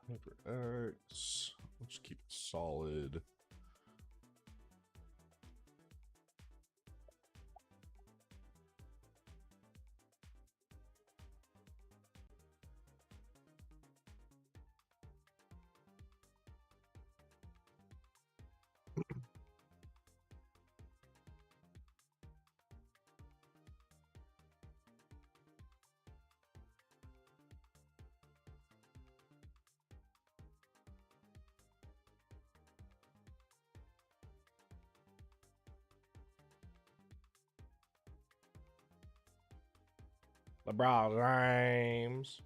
Hyper X. Let's keep it solid. The brawl games.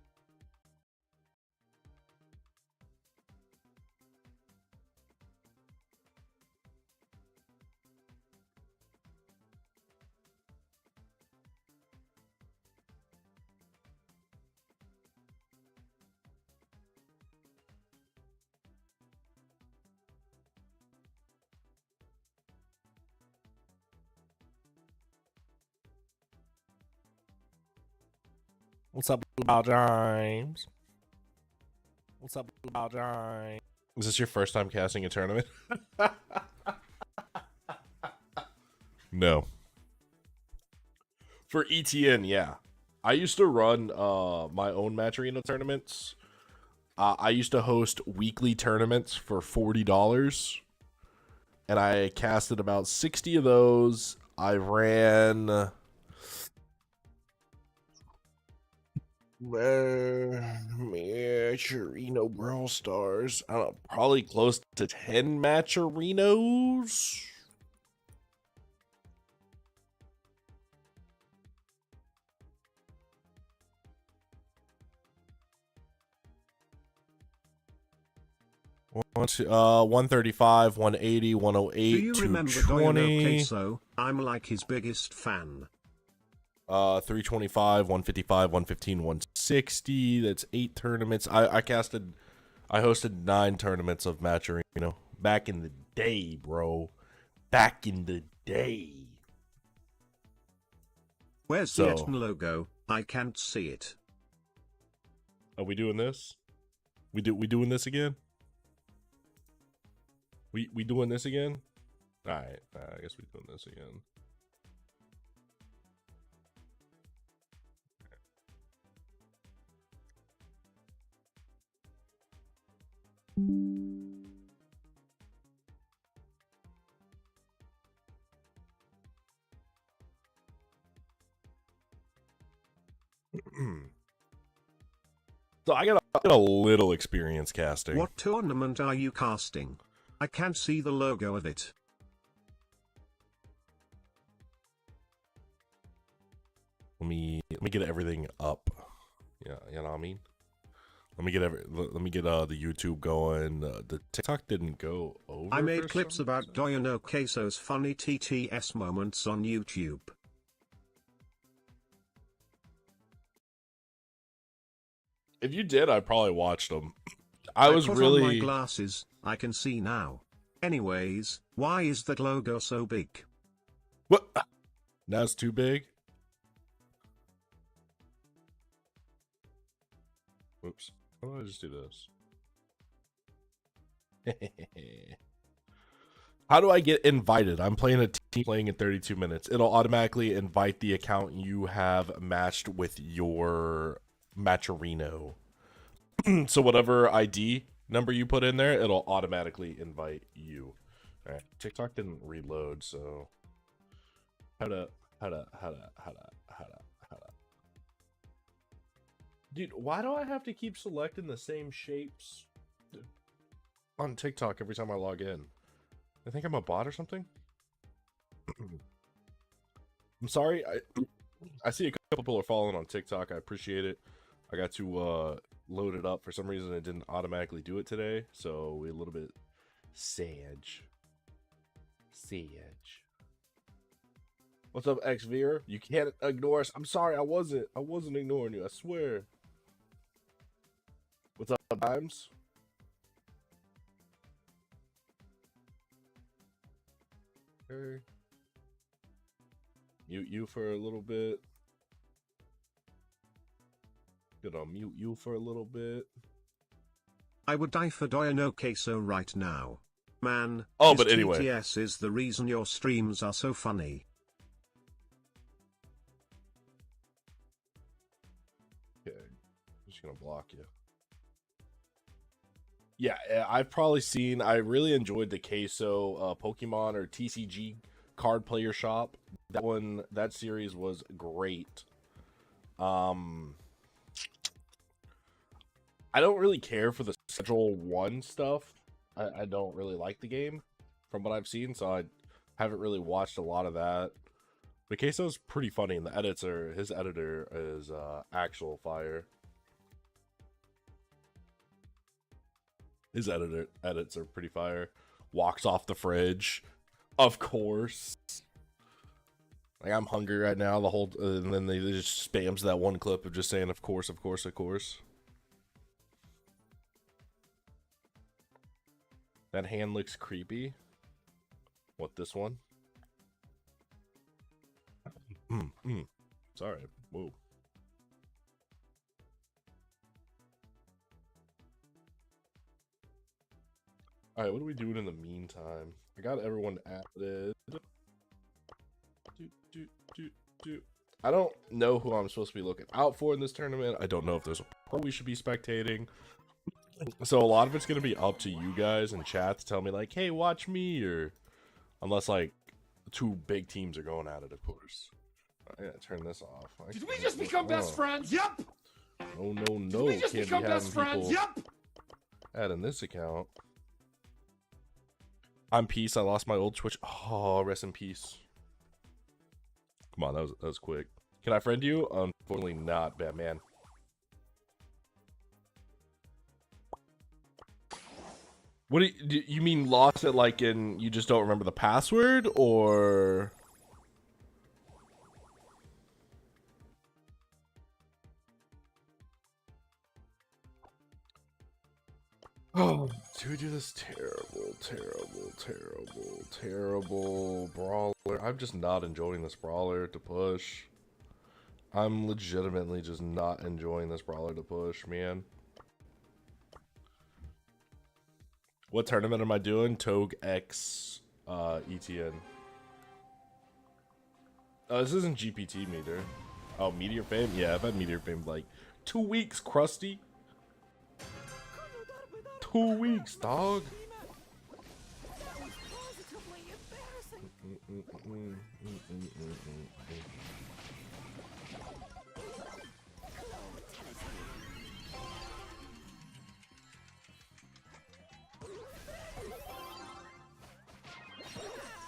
What's up, Brawl James? What's up, Brawl James? Is this your first time casting a tournament? No. For ETN, yeah. I used to run my own match arena tournaments. I used to host weekly tournaments for $40, and I casted about 60 of those. I ran Matcherino Brawl Stars. I don't know, probably close to 10 Matcherinos. One, 135, 180, 108, Do you remember 220. Queso? I'm like his biggest fan. 325, 155, 115, 160. That's 8 tournaments. I hosted 9 tournaments of Matcherino back in the day, bro. Back in the day. Where's the ETN logo? I can't see it. Are we doing this? We doing this again? We doing this again? All right, I guess we doing this again. So I got a little experience casting. What tournament are you casting? I can't see the logo of it. Let me get everything up. Yeah, you know what I mean. Let me get the YouTube going. The TikTok didn't go over. I made clips about Do You Know Queso's funny TTS moments on YouTube. If you did, I probably watched them. I was put really. on my glasses. I can see now. Anyways, why is that logo so big? What? Now it's too big. Whoops. How do I just do this? How do I get invited? I'm playing a team playing in 32 minutes. It'll automatically invite the account you have matched with your Matcherino. So whatever ID number you put in there, it'll automatically invite you. All right. TikTok didn't reload, so how to. Dude, why do I have to keep selecting the same shapes on TikTok every time I log in? I think I'm a bot or something. I'm sorry. I see a couple people are following on TikTok. I appreciate it. I got to load it up. For some reason, it didn't automatically do it today. So we're a little bit sage. What's up, XVeer? You can't ignore us. I'm sorry. I wasn't ignoring you. I swear. What's up, Dimes? Okay. Mute you for a little bit. Gonna mute you for a little bit. I would die for Doya no queso right now. Man, Oh, his but anyway. TTS is the reason your streams are so funny. Okay, I'm just gonna block you. Yeah, I've probably seen. I really enjoyed the Queso Pokemon or TCG card player shop. That one, that series was great. I don't really care for the Schedule 1 stuff. I don't really like the game from what I've seen, so I haven't really watched a lot of that. But Queso's pretty funny, and his editor is actual fire. His edits are pretty fire. Walks off the fridge, of course. Like, I'm hungry right now. The whole and then they just spams that one clip of just saying, "Of course, of course, of course." That hand looks creepy. What, this one? Sorry. Whoa. All right, what are we doing in the meantime? I got everyone added. I don't know who I'm supposed to be looking out for in this tournament. I don't know if there's a pro we should be spectating. So a lot of it's going to be up to you guys in chat to tell me, like, hey, watch me, or unless, like, two big teams are going at it, of course. I gotta turn this off. Did we just become best friends? Yep. Oh, no, no. Did we just Can't become be best having friends? people Yep. adding this account. I'm Peace. I lost my old Twitch. Oh, rest in peace. Come on, that was quick. Can I friend you? Unfortunately not, Batman. What do you mean lost it, like in you just don't remember the password, or? Oh, do we do this terrible brawler? I'm just not enjoying this brawler to push. I'm legitimately just not enjoying this brawler to push, man. What tournament am I doing? TOG X ETN. Oh, this isn't GPT meter. Oh, Meteor Fame? Yeah, I've had Meteor Fame like 2 weeks, Krusty. 2 weeks, dog.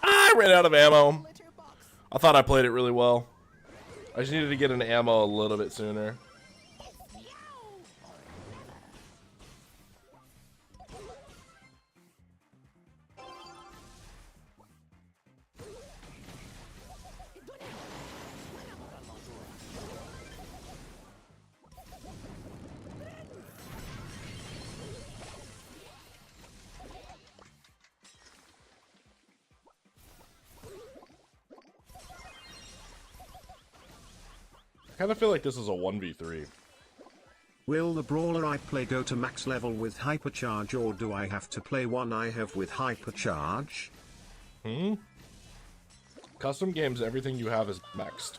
I ran out of ammo. I thought I played it really well. I just needed to get an ammo a little bit sooner. I kind of feel like this is a 1v3. Will the brawler I play go to max level with hypercharge, or do I have to play one I have with hypercharge? Custom games, everything you have is maxed.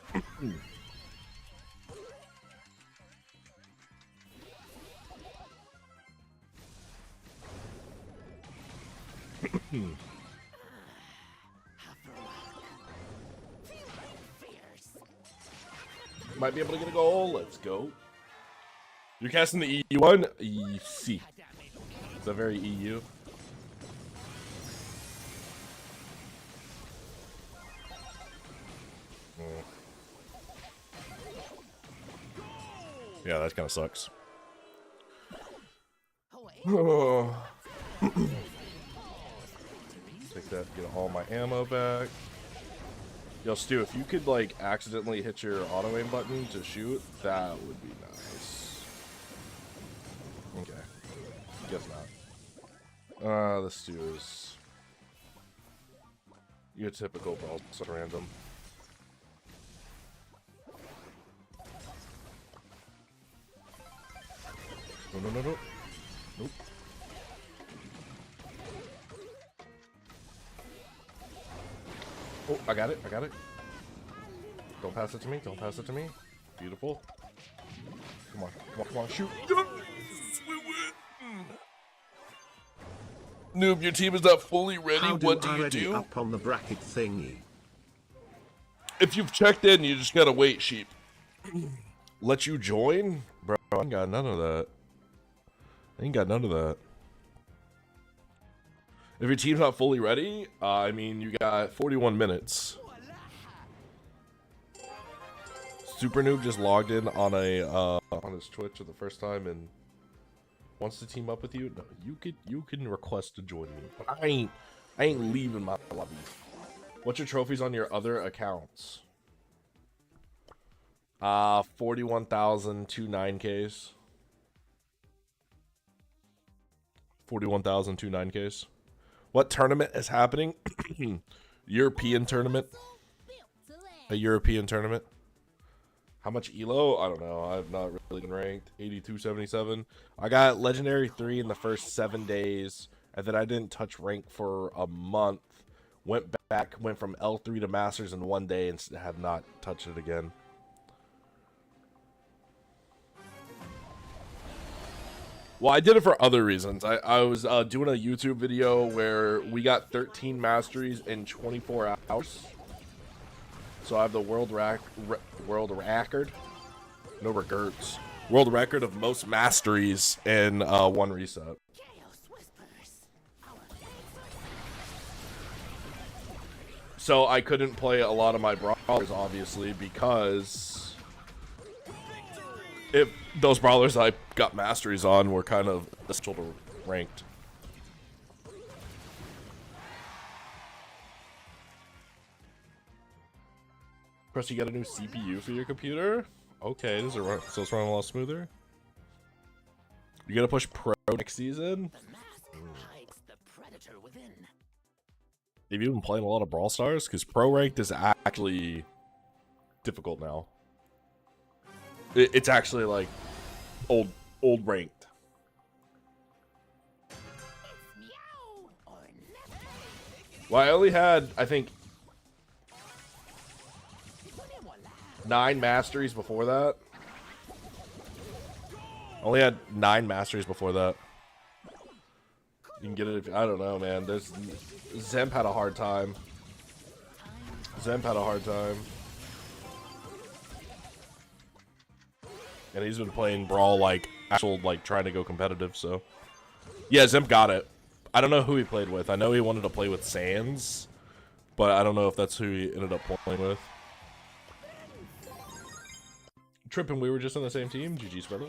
Might be able to get a goal. Let's go. You're casting the EU one? EC. It's a very EU. Yeah, that kind of sucks. Take that, get all my ammo back. Yo, Stu, if you could, like, accidentally hit your auto aim button to shoot, that would be nice. Okay. Guess not. The Stu is... your typical brawl, so random. No. Nope. Oh, I got it. I got it. Don't pass it to me. Don't pass it to me. Beautiful. Come on. Come on. Come on. Shoot. We win. Noob, your team is not fully ready. What do you do? Up on the bracket thingy. If you've checked in, you just gotta wait, sheep. Let you join? Bro, I ain't got none of that. I ain't got none of that. If your team's not fully ready, I mean, you got 41 minutes. Super Noob just logged in on his Twitch for the first time and wants to team up with you. No, you can request to join me, but I ain't leaving my lobby. What's your trophies on your other accounts? 41,000 2 9Ks. 41,000 2 9Ks. What tournament is happening? European tournament. A European tournament. How much elo? I don't know. I've not really been ranked. 8277. I got legendary 3 in the first 7 days, and then I didn't touch rank for a month. Went from L3 to Masters in 1 day and have not touched it again. Well, I did it for other reasons. I was doing a YouTube video where we got 13 masteries in 24 hours. So I have the world record. No regrets. World record of most masteries in one reset. So I couldn't play a lot of my brawlers, obviously, because if those brawlers I got masteries on were kind of essential to ranked. Plus, you got a new CPU for your computer? Okay, does it run, so it's running a lot smoother? You gonna push Pro next season? Have you been playing a lot of Brawl Stars? Because Pro Ranked is actually difficult now. It's actually like old ranked. Well, I only had, I think, 9 masteries before that. Only had 9 masteries before that. You can get it if, I don't know, man. There's Zemp had a hard time. Zemp had a hard time. And he's been playing Brawl like actual like trying to go competitive, so yeah, Zemp got it. I don't know who he played with. I know he wanted to play with Sans, but I don't know if that's who he ended up playing with. Trip and we were just on the same team. GG's, brother.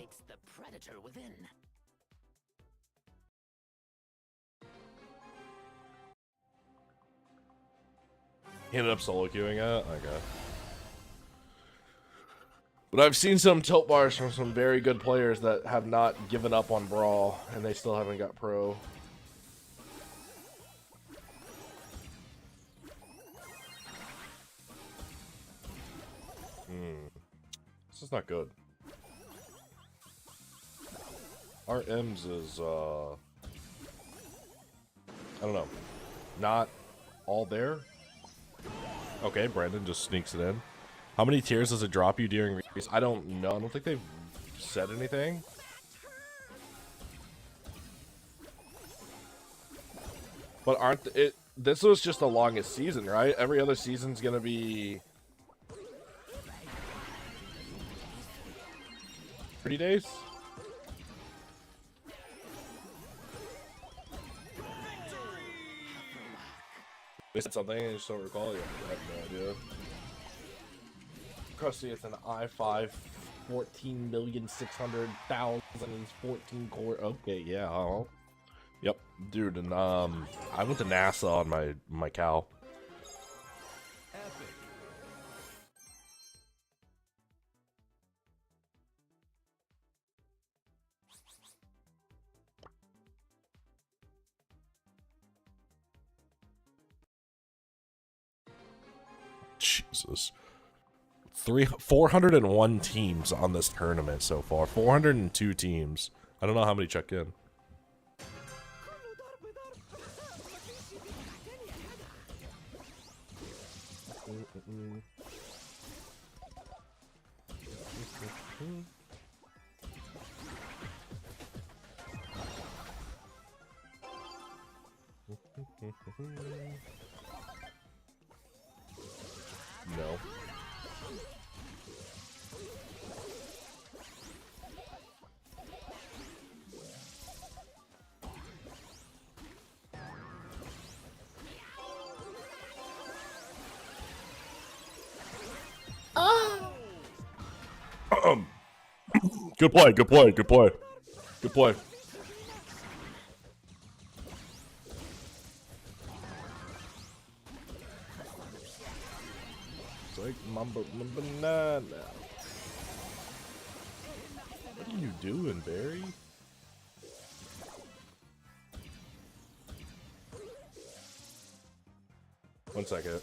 He ended up solo queuing it. Okay. But I've seen some tilt bars from some very good players that have not given up on Brawl, and they still haven't got Pro. This is not good. Our M's is, I don't know. Not all there. Okay, Brandon just sneaks it in. How many tiers does it drop you during race? I don't know. I don't think they've said anything. But aren't it? This was just the longest season, right? Every other season's gonna be 30 days. They said something, I just don't recall yet. I have no idea. Krusty, it's an i5 14,600,000 14 core. Okay, yeah. Oh. Yep, dude, and I went to NASA on my cow. Jesus. 401 teams on this tournament so far. 402 teams. I don't know how many checked in. No. Good play, good play, good play. Good play. It's like mamba banana. What are you doing, Barry? One second.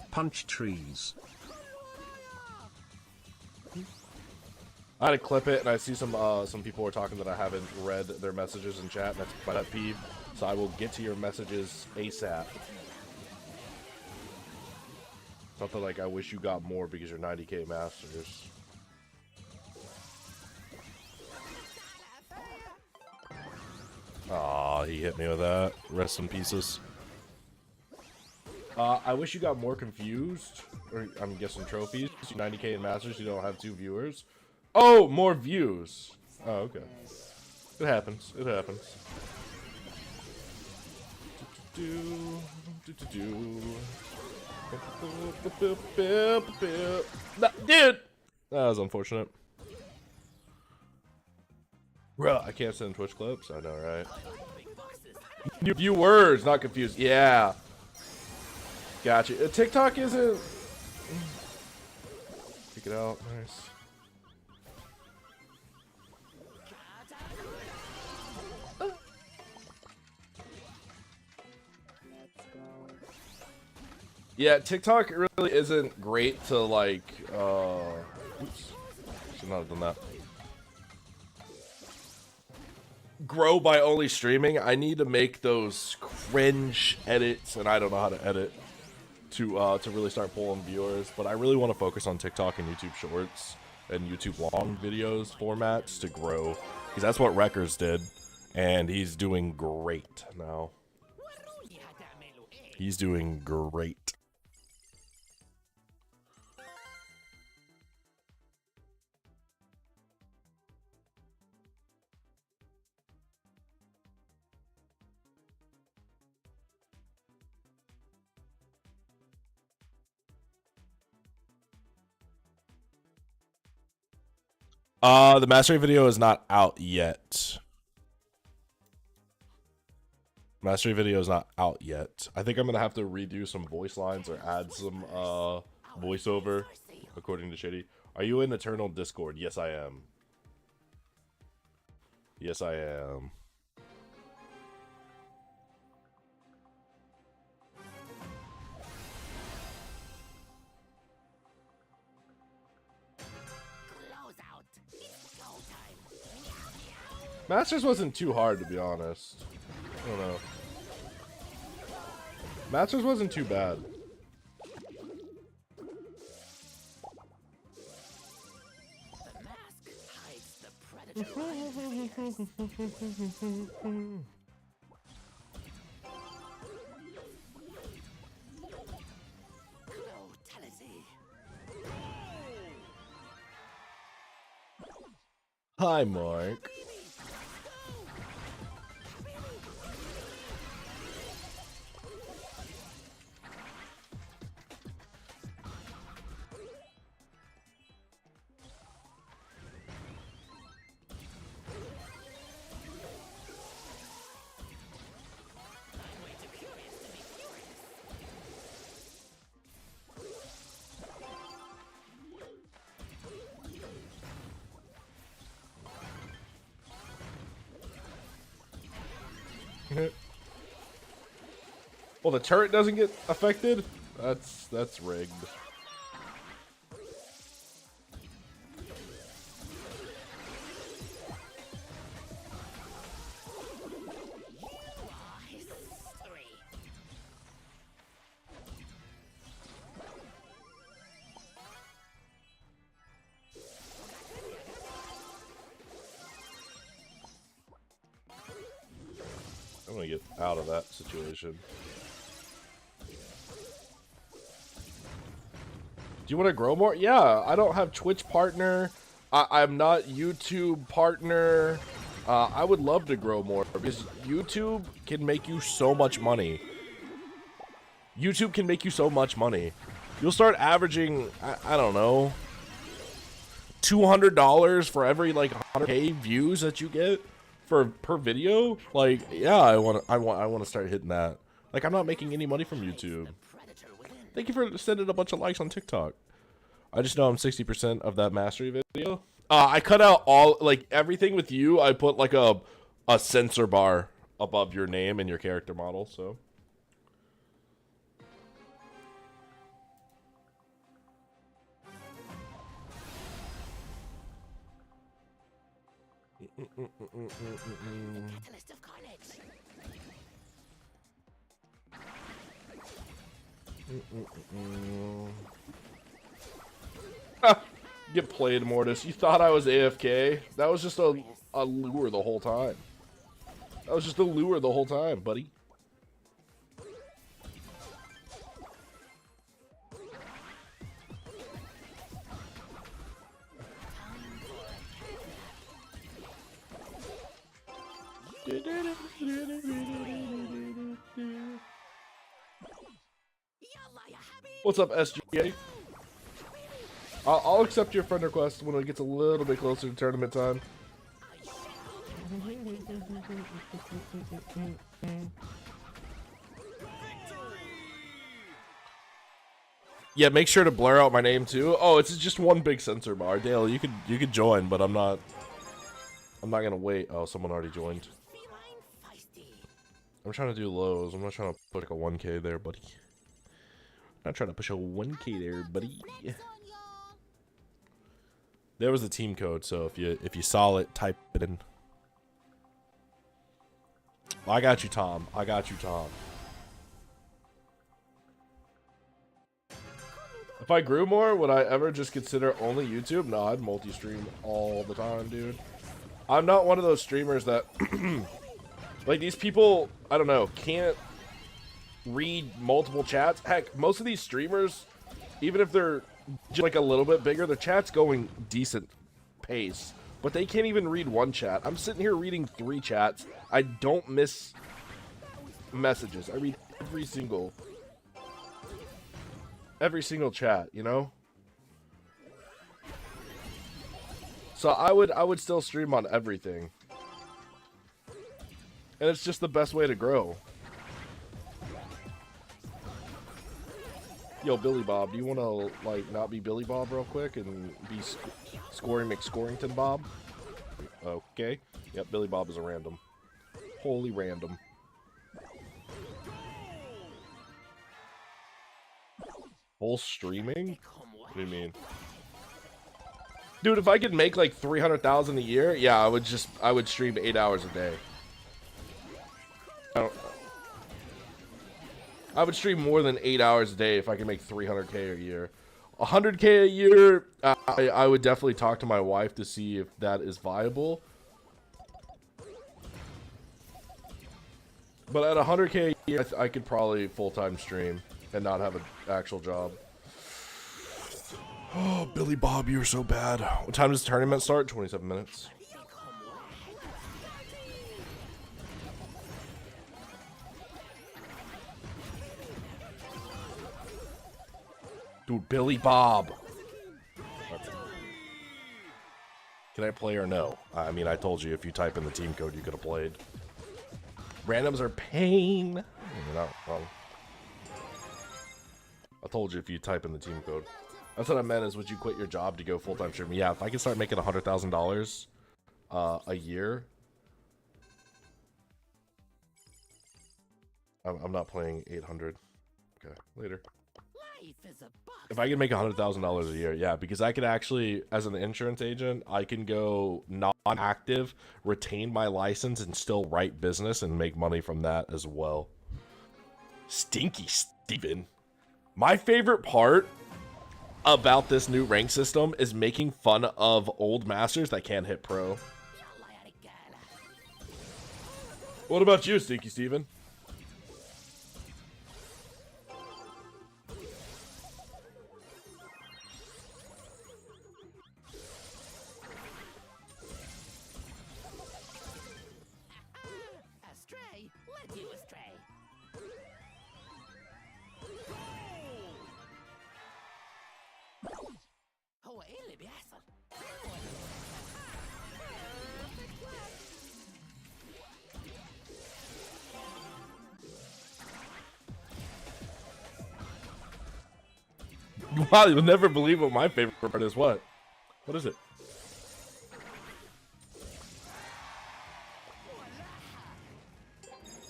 Punch trees. I had to clip it, and I see some people were talking that I haven't read their messages in chat. And that's my pet peeve. So I will get to your messages ASAP. Something like I wish you got more because you're 90k masters. Aw, he hit me with that. Rest in pieces. I wish you got more confused. Or I'm guessing trophies. 90k in masters, you don't have 2 viewers. Oh, more views. Oh, okay. It happens. It happens. Dude. That was unfortunate. Bruh, I can't send Twitch clips. I know, right? Viewers, not confused. Yeah. Gotcha. TikTok isn't. Pick it out. Nice. Yeah, TikTok really isn't great to like. Oops. Should not have done that. Grow by only streaming. I need to make those cringe edits, and I don't know how to edit to really start pulling viewers. But I really want to focus on TikTok and YouTube Shorts and YouTube long videos formats to grow, because that's what Wreckers did, and he's doing great now. He's doing great. The mastery video is not out yet. Mastery video is not out yet. I think I'm gonna have to redo some voice lines or add some voiceover, according to Shitty. Are you in Eternal Discord? Yes, I am. Yes, I am. Masters wasn't too hard, to be honest. I don't know. Masters wasn't too bad. Hi, Mark. Well, the turret doesn't get affected? That's rigged. want to get out of that situation. Do you want to grow more? Yeah, I don't have Twitch partner. I'm not YouTube partner. I would love to grow more because YouTube can make you so much money. YouTube can make you so much money. You'll start averaging, I don't know, $200 for every like 100K views that you get per video. Like, yeah, I want to start hitting that. Like, I'm not making any money from YouTube. Thank you for sending a bunch of likes on TikTok. I just know I'm 60% of that mastery video. I cut out all, like, everything with you. I put like a censor bar above your name and your character model, so. Catalyst of carnage. Get played, Mortis. You thought I was AFK? That was just a lure the whole time. That was just a lure the whole time, buddy. What's up, SGA? I'll accept your friend request when it gets a little bit closer to tournament time. Yeah, make sure to blur out my name too. Oh, it's just one big censor bar. Dale, you could join, but I'm not gonna wait. Oh, someone already joined. I'm trying to do lows. I'm not trying to put like a 1K there, buddy. I'm not trying to push a 1K there, buddy. There was the team code, so if you saw it, type it in. I got you, Tom. I got you, Tom. If I grew more, would I ever just consider only YouTube? No, I'd multi-stream all the time, dude. I'm not one of those streamers that, like, these people, I don't know, can't read multiple chats. Heck, most of these streamers, even if they're just like a little bit bigger, the chat's going decent pace, but they can't even read one chat. I'm sitting here reading 3 chats. I don't miss messages. I read every single chat, you know? So I would still stream on everything. And it's just the best way to grow. Yo, Billy Bob, do you want to, like, not be Billy Bob real quick and be Scoring McScorington Bob? Okay. Yep, Billy Bob is a random. Holy random. Full streaming? What do you mean? Dude, if I could make like 300,000 a year, yeah, I would stream 8 hours a day. I would stream more than 8 hours a day if I could make 300K a year. 100K a year, I would definitely talk to my wife to see if that is viable. But at 100K a year, I could probably full-time stream and not have an actual job. Oh, Billy Bob, you're so bad. What time does the tournament start? 27 minutes. Dude, Billy Bob. Can I play or no? I mean, I told you if you type in the team code, you could have played. Randoms are pain. You're not wrong. I told you if you type in the team code. That's what I meant is, would you quit your job to go full-time streaming? Yeah, if I could start making $100,000 a year. I'm not playing 800. Okay, later. If I could make $100,000 a year, yeah, because I could actually, as an insurance agent, I can go non-active, retain my license, and still write business and make money from that as well. Stinky Steven. My favorite part about this new rank system is making fun of old masters that can't hit pro. What about you, Stinky Steven? Astray, led you astray. هو ايه اللي بيحصل؟ Wow, you'll never believe what my favorite part is. What? What is it?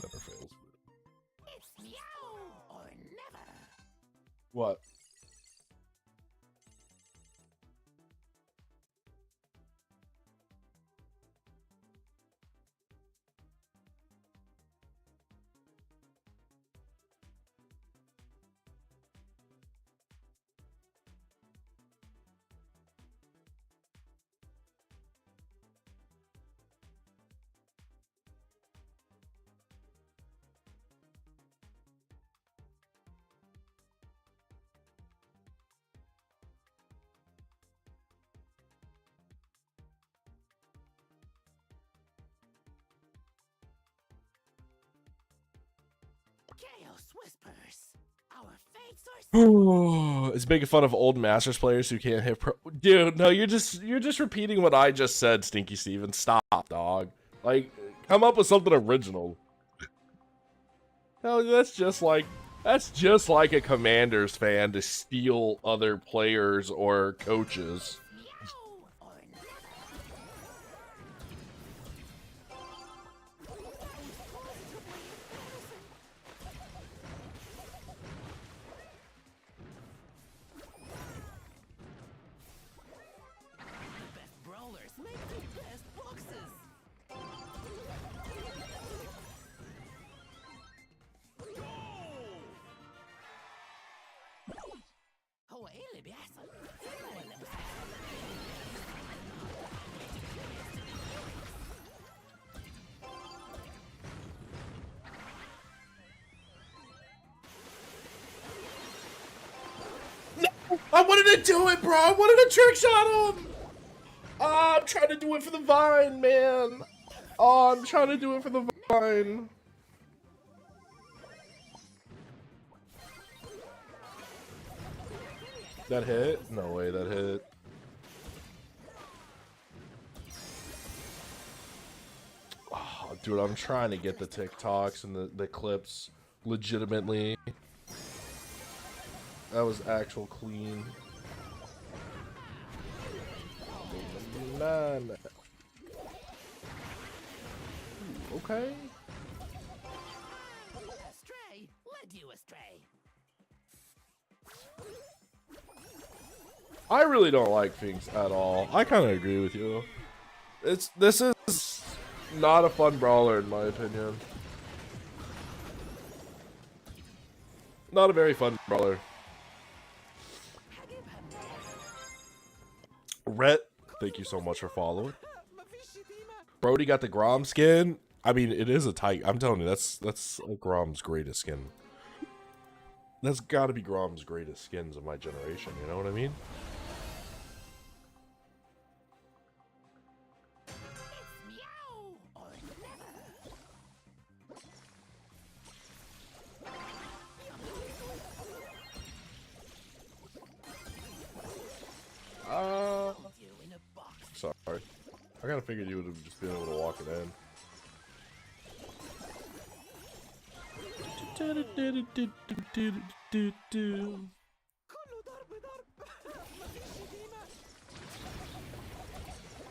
Never fails. It's meow or never. What? Chaos whispers. Our fates are It's making fun of old Masters players who can't hit pro. Dude, no, you're just repeating what I just said, Stinky Steven. Stop, dog. Like, come up with something original. Hell, that's just like a Commanders fan to steal other players or coaches. meow or never. The best brawlers make the best boxes. هو ايه اللي بيحصل؟ هو اللي I wanted to do it, bro. I wanted to trick shot him. Oh, I'm trying to do it for the vine, man. Oh, I'm trying to do it for the vine. That hit? No way that hit. Oh, dude, I'm trying to get the TikToks and the clips legitimately. That was actual clean. None. Okay. astray led you astray. I really don't like Finks at all. I kind of agree with you. This is not a fun brawler in my opinion. Not a very fun brawler. Rhett, thank you so much for following. Brody got the Grom skin. I mean, it is a tight. I'm telling you, that's Grom's greatest skin. That's got to be Grom's greatest skins of my generation. You know what I mean? It's meow or never. You in a box. Sorry. I kind of figured you would have just been able to walk it in.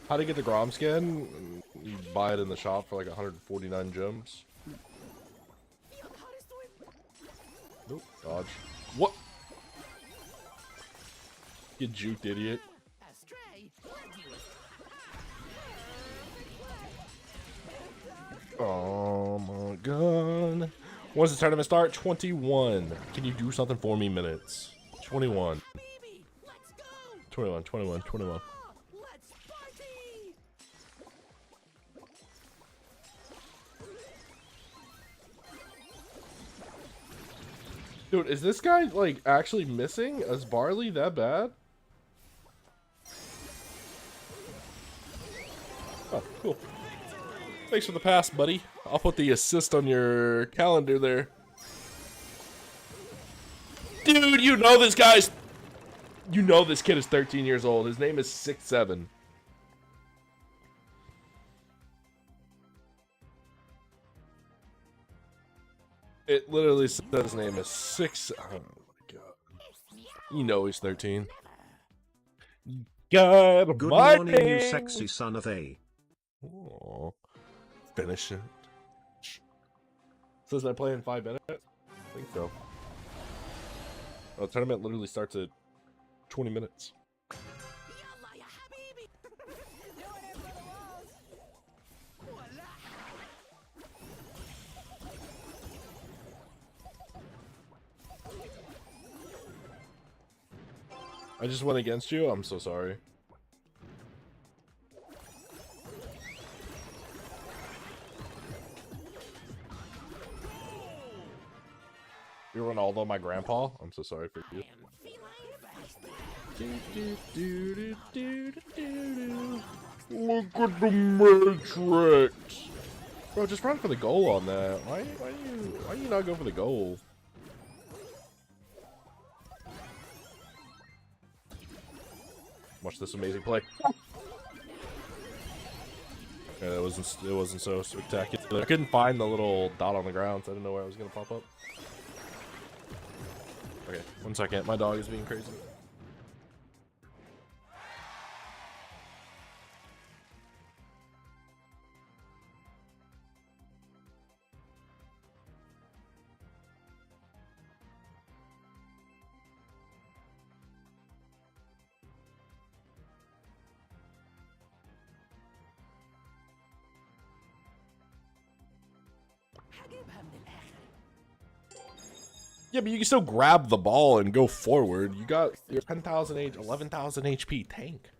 How to get the Grom skin? You buy it in the shop for like 149 gems. Nope, dodge. What? You juked, idiot. Astray led you astray. Oh my god. When's the tournament start? 21. Can you do something for me? Minutes. 21. Baby, let's go. 21, 21, 21. Let's party. Dude, is this guy, like, actually missing as Barley that bad? Oh, cool. Thanks for the pass, buddy. I'll put the assist on your calendar there. Dude, you know this guy's... You know this kid is 13 years old. His name is 6'7". It literally says his name is 6... Oh my god. You know he's 13. God, Good my morning, you name. sexy son of a. Aw. Finish it. Says I play in 5 minutes? I think so. Oh, the tournament literally starts at 20 minutes. I just went against you? I'm so sorry. You're Ronaldo, my grandpa? I'm so sorry for you. Look at the Matrix! Bro, just run for the goal on that. Why do you not go for the goal? Watch this amazing play. Yeah, it wasn't so spectacular. I couldn't find the little dot on the ground, so I didn't know where I was gonna pop up. Okay, 1 second. My dog is being crazy. Yeah, but you can still grab the ball and go forward. You got your 10,000 H, 11,000 HP tank.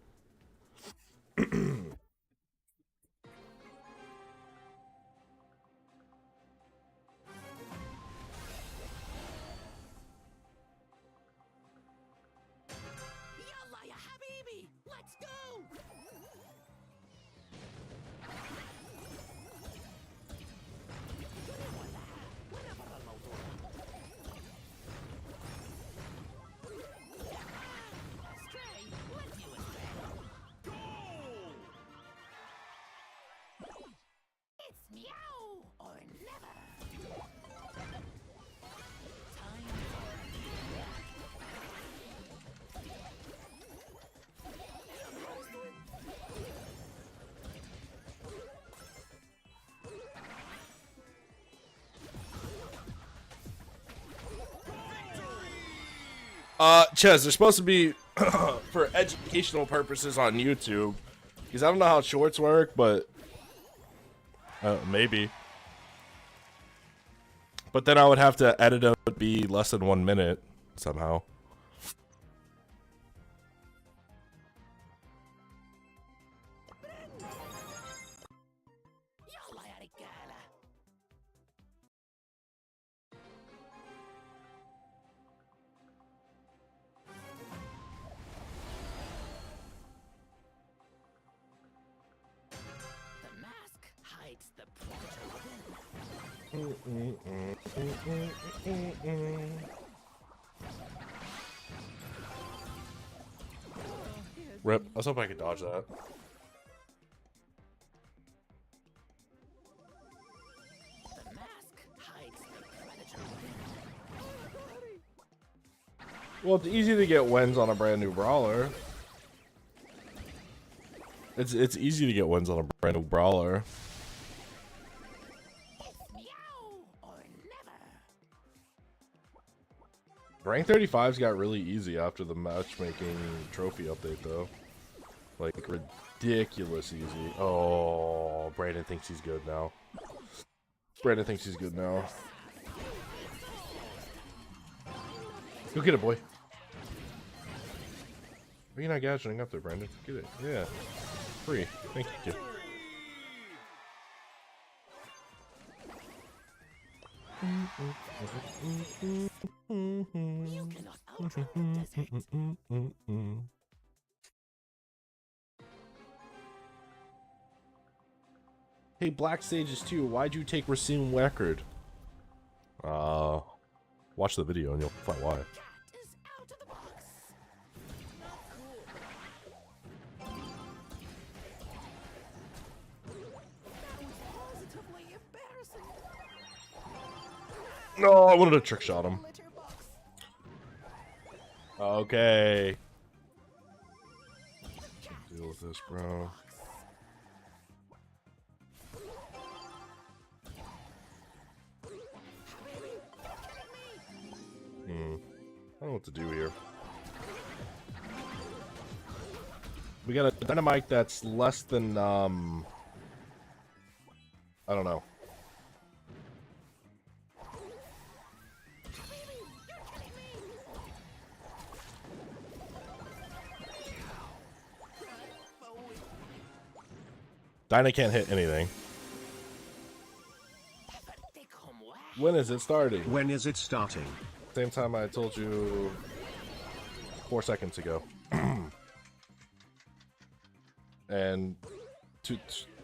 Ches, they're supposed to be for educational purposes on YouTube. Because I don't know how shorts work, but maybe. But then I would have to edit it to be less than 1 minute somehow. Rip. I was hoping I could dodge that. Well, it's easy to get wins on a brand new brawler. It's easy to get wins on a brand new brawler. Rank 35's got really easy after the matchmaking trophy update, though. Like, ridiculous easy. Oh, Brandon thinks he's good now. Brandon thinks he's good now. Go get it, boy. Why are you not gadgeting up there, Brandon? Get it. Yeah. Free. Thank you. You cannot outrun the desert. Hey, Black Sages 2, why'd you take Racine record? Watch the video and you'll find why. Cat is out of the box. Not cool. That was positively embarrassing. No, I wanted to trick shot him. Litter box. Okay. Deal with this, bro. I don't know what to do here. We got a dynamite that's less than, I don't know. Dinah can't hit anything. When is it starting? When is it starting? Same time I told you 4 seconds ago. And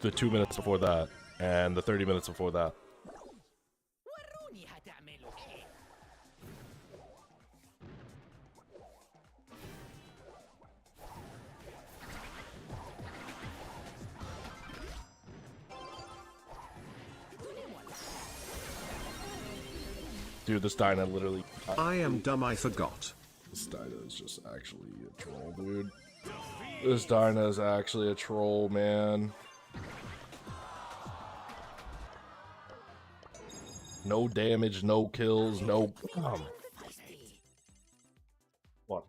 the 2 minutes before that. And the 30 minutes before that. وروني هتعملوا ايه. Dude, this Dinah literally... I am dumb, I forgot. This Dinah is just actually a troll, dude. This Dinah is actually a troll, man. No damage, no kills, no... What?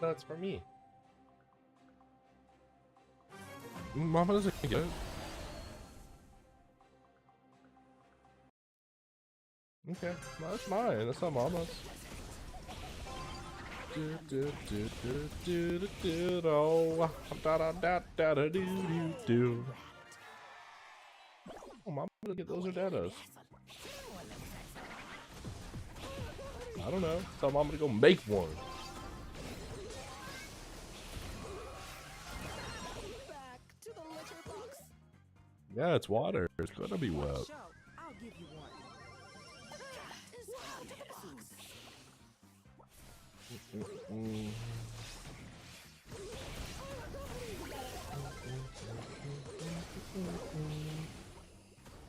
That's for me. Mama doesn't get it. Okay, well, that's mine. That's not Mama's. Oh, Mama doesn't get those or Dada's. I don't know. Tell Mama to go make one. Back to the litter box. Yeah, it's water. It's gonna be wet. Show. I'll give you one. Cat is out of the box.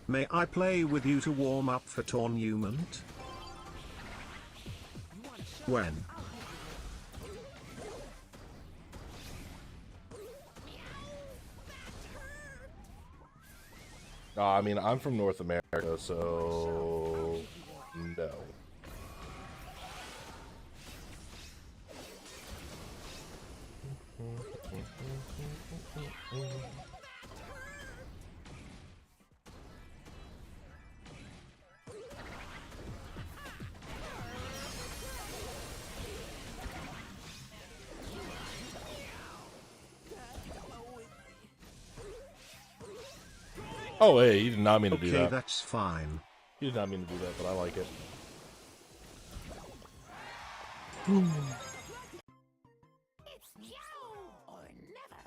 May I play with you to warm up for tournament? When? I mean, I'm from North America, so no. Oh, hey, he did not mean to do Okay, that. that's fine. He did not mean to do that, but I like it. It's now or never.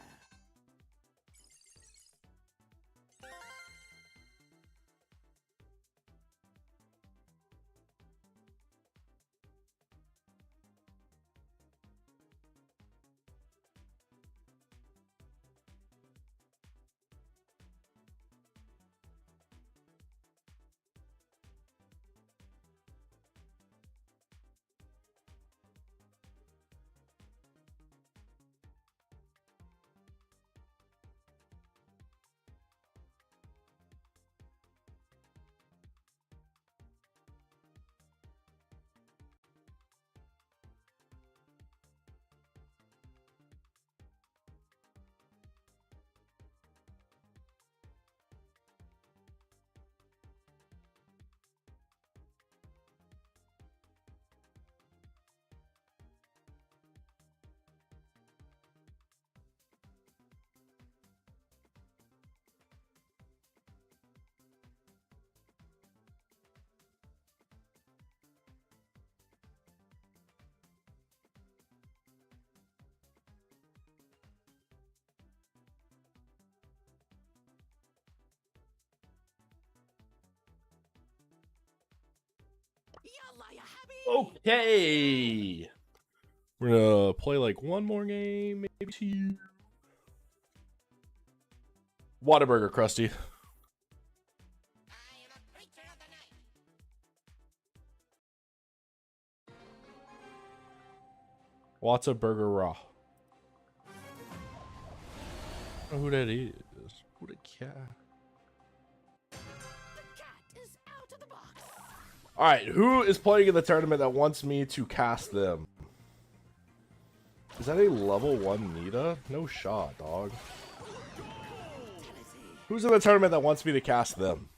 Okay. We're gonna play like one more game, maybe two. Whataburger, Krusty. Whataburger Raw. I don't know who that is. Who the cat? Alright, who is playing in the tournament that wants me to cast them? Is that a level 1 Nita? No shot, dog. Who's in the tournament that wants me to cast them?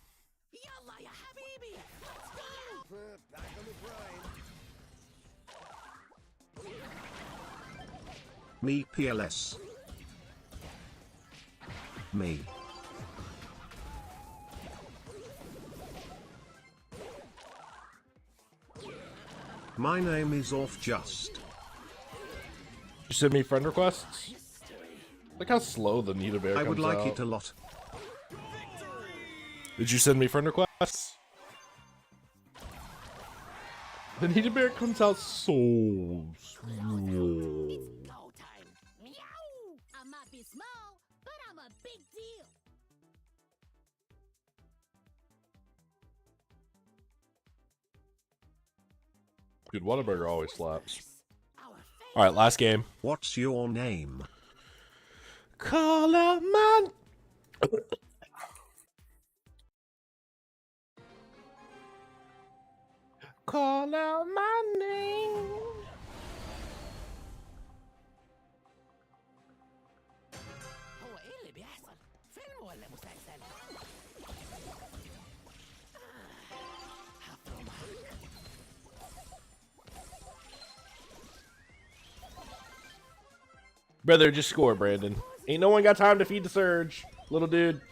Me PLS. Me. My name is Off Just. You send me friend requests? Look how slow the Nita Bear comes out. I would like it a lot. Did you send me friend requests? The Nita Bear comes out so slow. I might be small, but I'm a big deal. Dude, Whataburger always slaps. Alright, last game. What's your name? Call out my... Call out my name. هو ايه اللي بيحصل؟ فيلم ولا مسلسل؟ Brother, just score, Brandon. Ain't no one got time to feed the surge, little dude.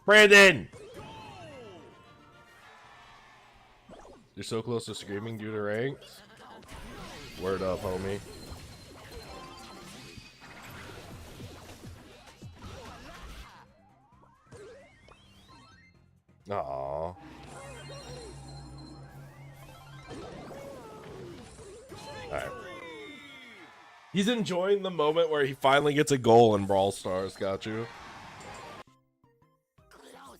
Brandon! You're so close to screaming due to ranks. Word up, homie. Aww. Alright. He's enjoying the moment where he finally gets a goal in Brawl Stars, got you? Close out.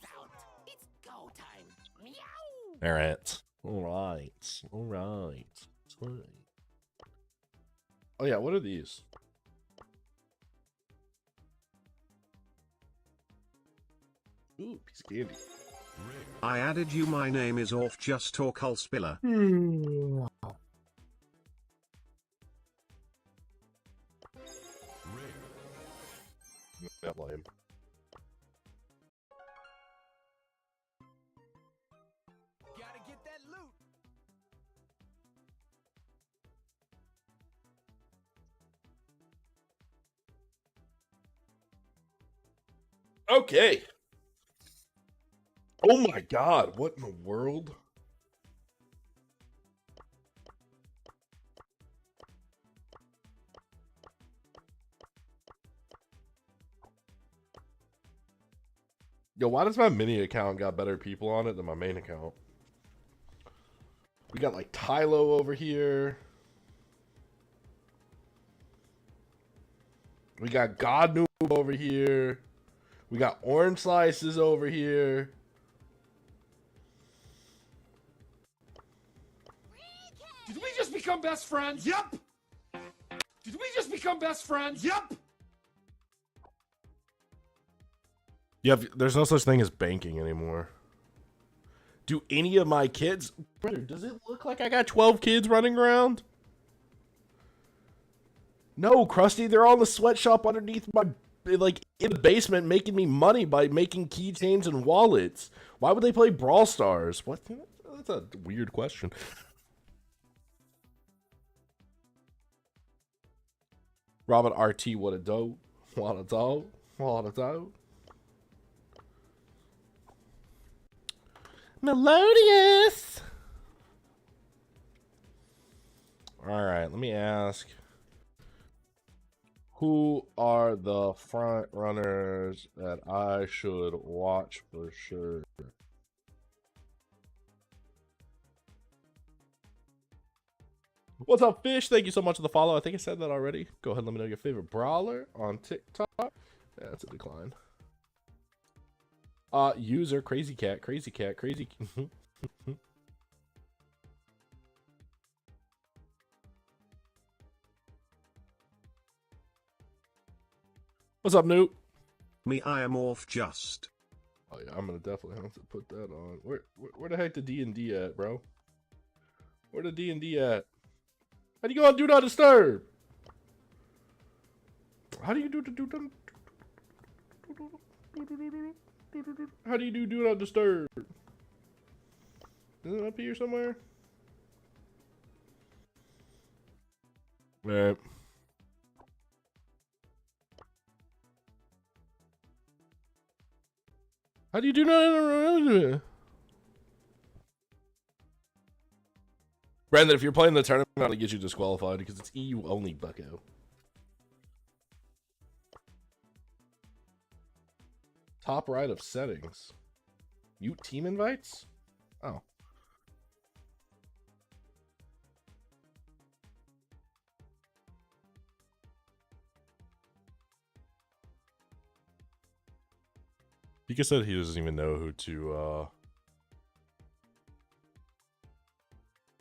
It's go time. Meow. Alright. Alright. Alright. Oh yeah, what are these? Ooh, piece of candy. I added you. My name is Off Just or Culspiller. Not lame. Gotta get that loot. Okay. Oh my god, what in the world? Yo, why does my mini account got better people on it than my main account? We got like Tylo over here. We got God Noob over here. We got Orange Slices over here. Did we just become best friends? Yup. Did we just become best friends? Yup. There's no such thing as banking anymore. Do any of my kids... Brother, does it look like I got 12 kids running around? No, Krusty, they're all in the sweatshop underneath my... Like, in the basement making me money by making keychains and wallets. Why would they play Brawl Stars? What? That's a weird question. Robin RT, what a dope. What a dope. What a dope. Melodious. All right, let me ask. Who are the front runners that I should watch for sure? What's up, Fish? Thank you so much for the follow. I think I said that already. Go ahead and let me know your favorite brawler on TikTok. Yeah, that's a decline. User crazy cat. What's up, Newt? Me, I am off just. Oh yeah, I'm gonna definitely have to put that on. Where the heck the D&D at, bro? Where the D&D at? How do you go on Do Not Disturb? How do you do How do you Do Not Disturb? Isn't it up here somewhere? Right. How do you do not? Brandon, if you're playing the tournament, I'm gonna get you disqualified because it's EU only, bucko. Top right of settings. Mute team invites? Oh. Pika said he doesn't even know who to,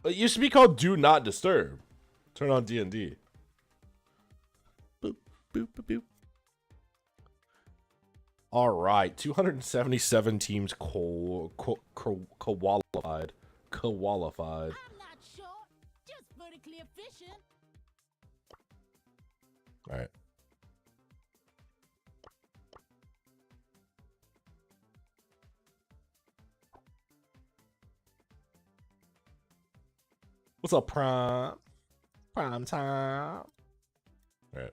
It used to be called Do Not Disturb. Turn on D&D. Boop, boop, boop, boop. All right, 277 teams qualified. Qualified. I'm not sure. Just vertically efficient. All right. What's up, Prime? Prime time. All right.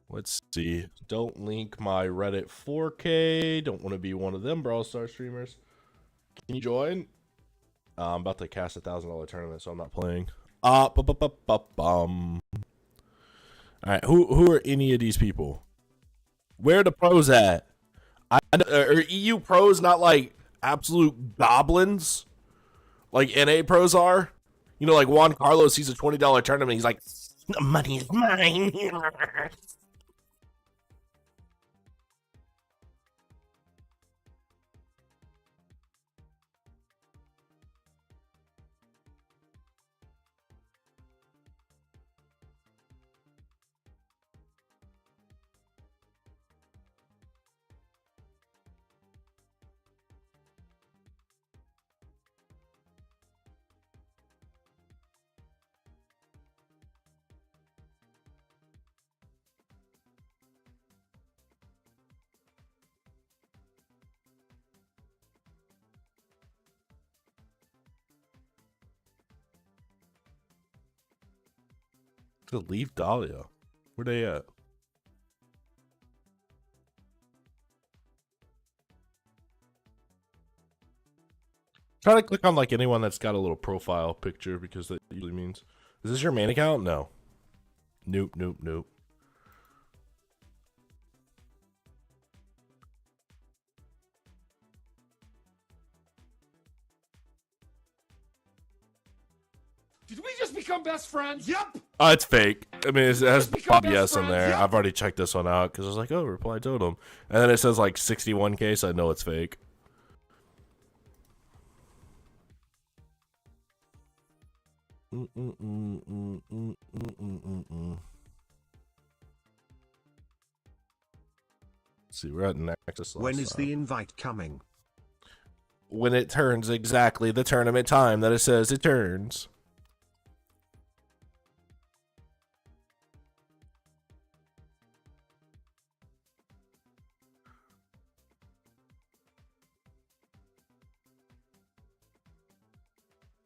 Let's see. Don't link my Reddit 4K. Don't want to be one of them Brawl Stars streamers. Can you join? I'm about to cast $1,000 tournament, so I'm not playing. All right. Who are any of these people? Where are the pros at? Are EU pros not like absolute goblins? Like NA pros are? You know, like Juan Carlos sees a $20 tournament. He's like, the money is mine. To leave Dahlia. Where they at? Try to click on like anyone that's got a little profile picture because that usually means. Is this your main account? No. Nope, nope, nope. Did we just become best friends? Yep. It's fake. I mean, it has become Bob best Yes in friends, there. yeah. I've already checked this one out because I was like, oh, reply totem. And then it says like 61K, so I know it's fake. Let's see, we're at Nexus. When is the invite coming? When it turns exactly the tournament time that it says it turns.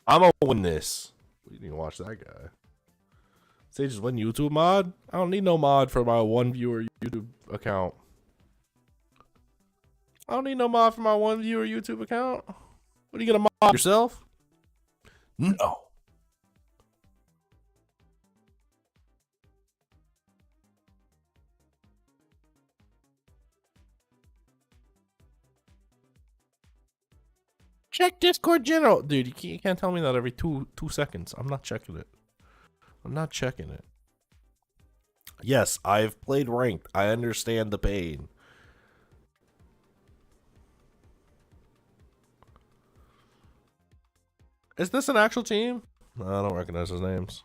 I'm gonna win this. We didn't watch that guy. Say just win YouTube mod? I don't need no mod for my one viewer YouTube account. I don't need no mod for my one viewer YouTube account. What are you gonna mod yourself? No. Check Discord general. Dude, you can't tell me that every two seconds. I'm not checking it. I'm not checking it. Yes, I've played ranked. I understand the pain. Is this an actual team? No, I don't recognize those names.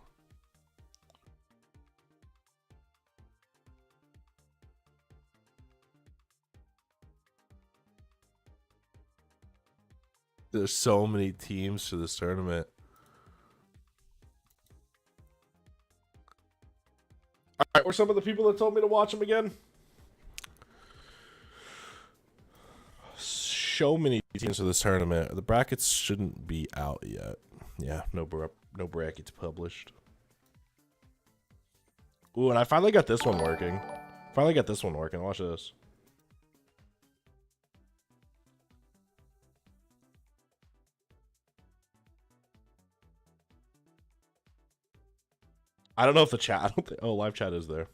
There's so many teams for this tournament. Alright, were some of the people that told me to watch them again? So many teams for this tournament. The brackets shouldn't be out yet. Yeah, no brackets published. Ooh, and I finally got this one working. Watch this. I don't know if the chat. I don't think. Oh, live chat is there.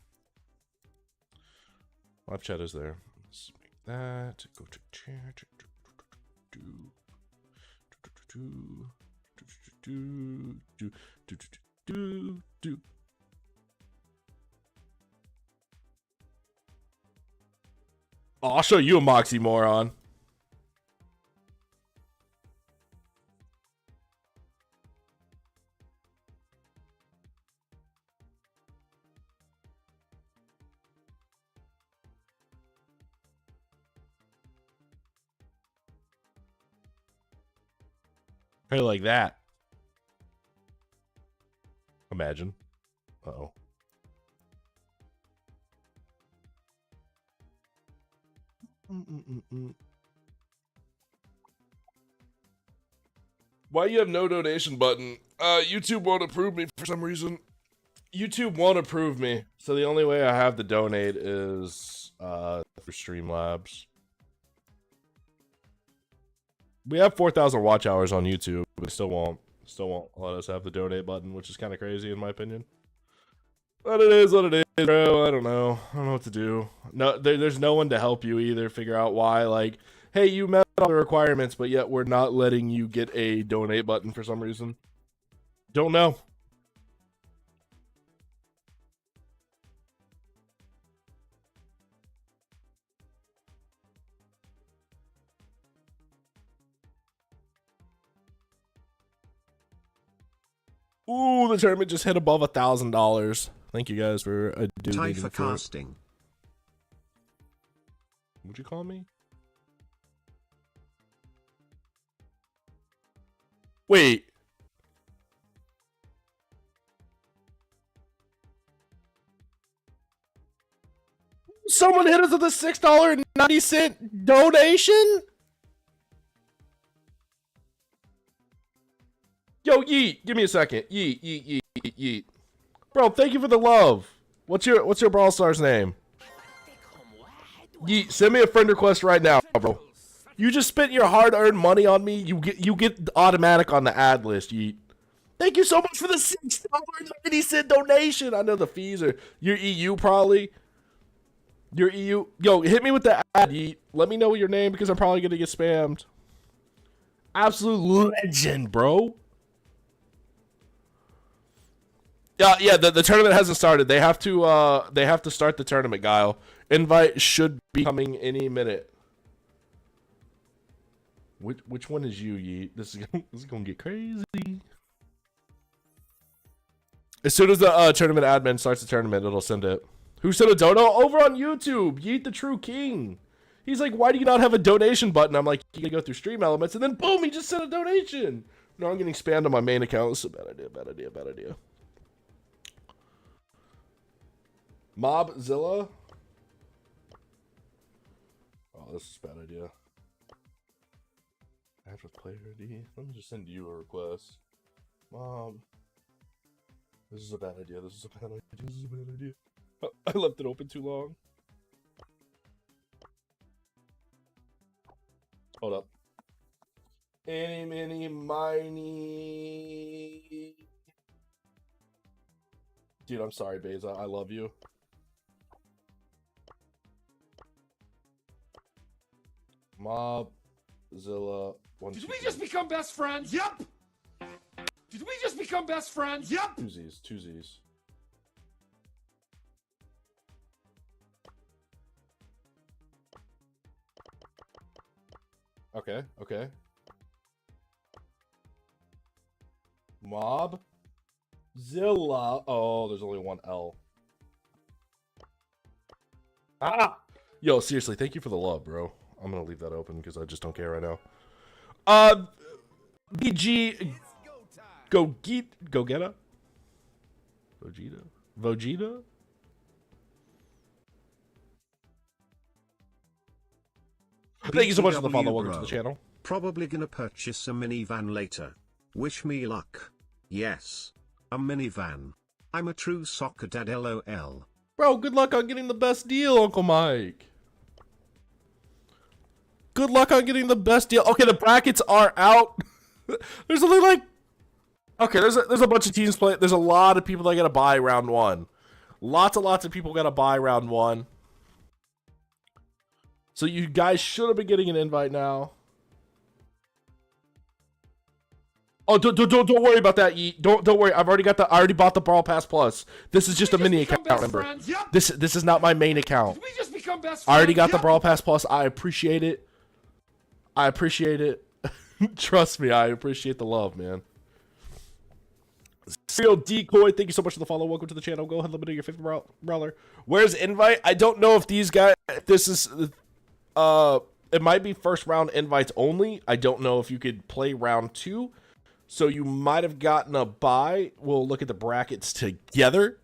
Live chat is there. Let's make that. Go to chat. Oh, I'll show you a Moxie moron. Hey, like that. Imagine. Uh-oh. Why you have no donation button? YouTube won't approve me for some reason. YouTube won't approve me. So the only way I have to donate is through Streamlabs. We have 4,000 watch hours on YouTube, but it still won't let us have the donate button, which is kind of crazy in my opinion. But it is what it is, bro. I don't know what to do. No, there's no one to help you either. Figure out why. Like, hey, you met all the requirements, but yet we're not letting you get a donate button for some reason. Don't know. Ooh, the tournament just hit above $1,000. Thank you guys for Time for casting. What'd you call me? Wait. Someone hit us with a $6.90 donation? Yo, Yeet, give me a second. Yeet. Bro, thank you for the love. What's your Brawl Stars name? Yeet, send me a friend request right now, bro. You just spent your hard-earned money on me. You get automatic on the ad list, Yeet. Thank you so much for the $6.90 donation. I know the fees are your EU probably. Your EU. Yo, hit me with the ad, Yeet. Let me know your name because I'm probably gonna get spammed. Absolute legend, bro. Yeah, the tournament hasn't started. They have to start the tournament, Guile. Invite should be coming any minute. Which one is you, Yeet? This is gonna get crazy. As soon as the tournament admin starts the tournament, it'll send it. Who sent a dono? Over on YouTube, Yeet the True King. He's like, why do you not have a donation button? I'm like, you gotta go through Stream Elements, and then boom, he just sent a donation. No, I'm getting spammed on my main account. This is a bad idea. Mobzilla? Oh, this is a bad idea. I have to play ID. Let me just send you a request. Mom. This is a bad idea. I left it open too long. Hold up. Any, mini, miny. Dude, I'm sorry, Beza. I love you. Mobzilla. Did we just become best friends? Yep. Did we just become best friends? Yep. Two Z's, two Z's. Okay, okay. Mob. Zilla. Oh, there's only one L. Ah! Yo, seriously, thank you for the love, bro. I'm gonna leave that open because I just don't care right now. BG. Go get her. Vegeta. Vegeta. Thank you so much for the follow. Welcome to the channel. Probably gonna purchase a minivan later. Wish me luck. Yes. A minivan. I'm a true soccer dad, LOL. Bro, good luck on getting the best deal, Uncle Mike. Good luck on getting the best deal. Okay, the brackets are out. There's only like... Okay, there's a bunch of teams playing. There's a lot of people that gotta buy round one. Lots of people gotta buy round one. So you guys should have been getting an invite now. Oh, don't worry about that, Yeet. Don't worry. I already bought the Brawl Pass Plus. This is just a mini account, remember. Yep. This is not my main account. Did we just become best friends? I already got the Yep. Brawl Pass Plus. I appreciate it. Trust me, I appreciate the love, man. Serial Decoy, thank you so much for the follow. Welcome to the channel. Go ahead, let me know your favorite brawler. Where's invite? I don't know if these guys. If this is, it might be first round invites only. I don't know if you could play round 2. So you might have gotten a buy. We'll look at the brackets together.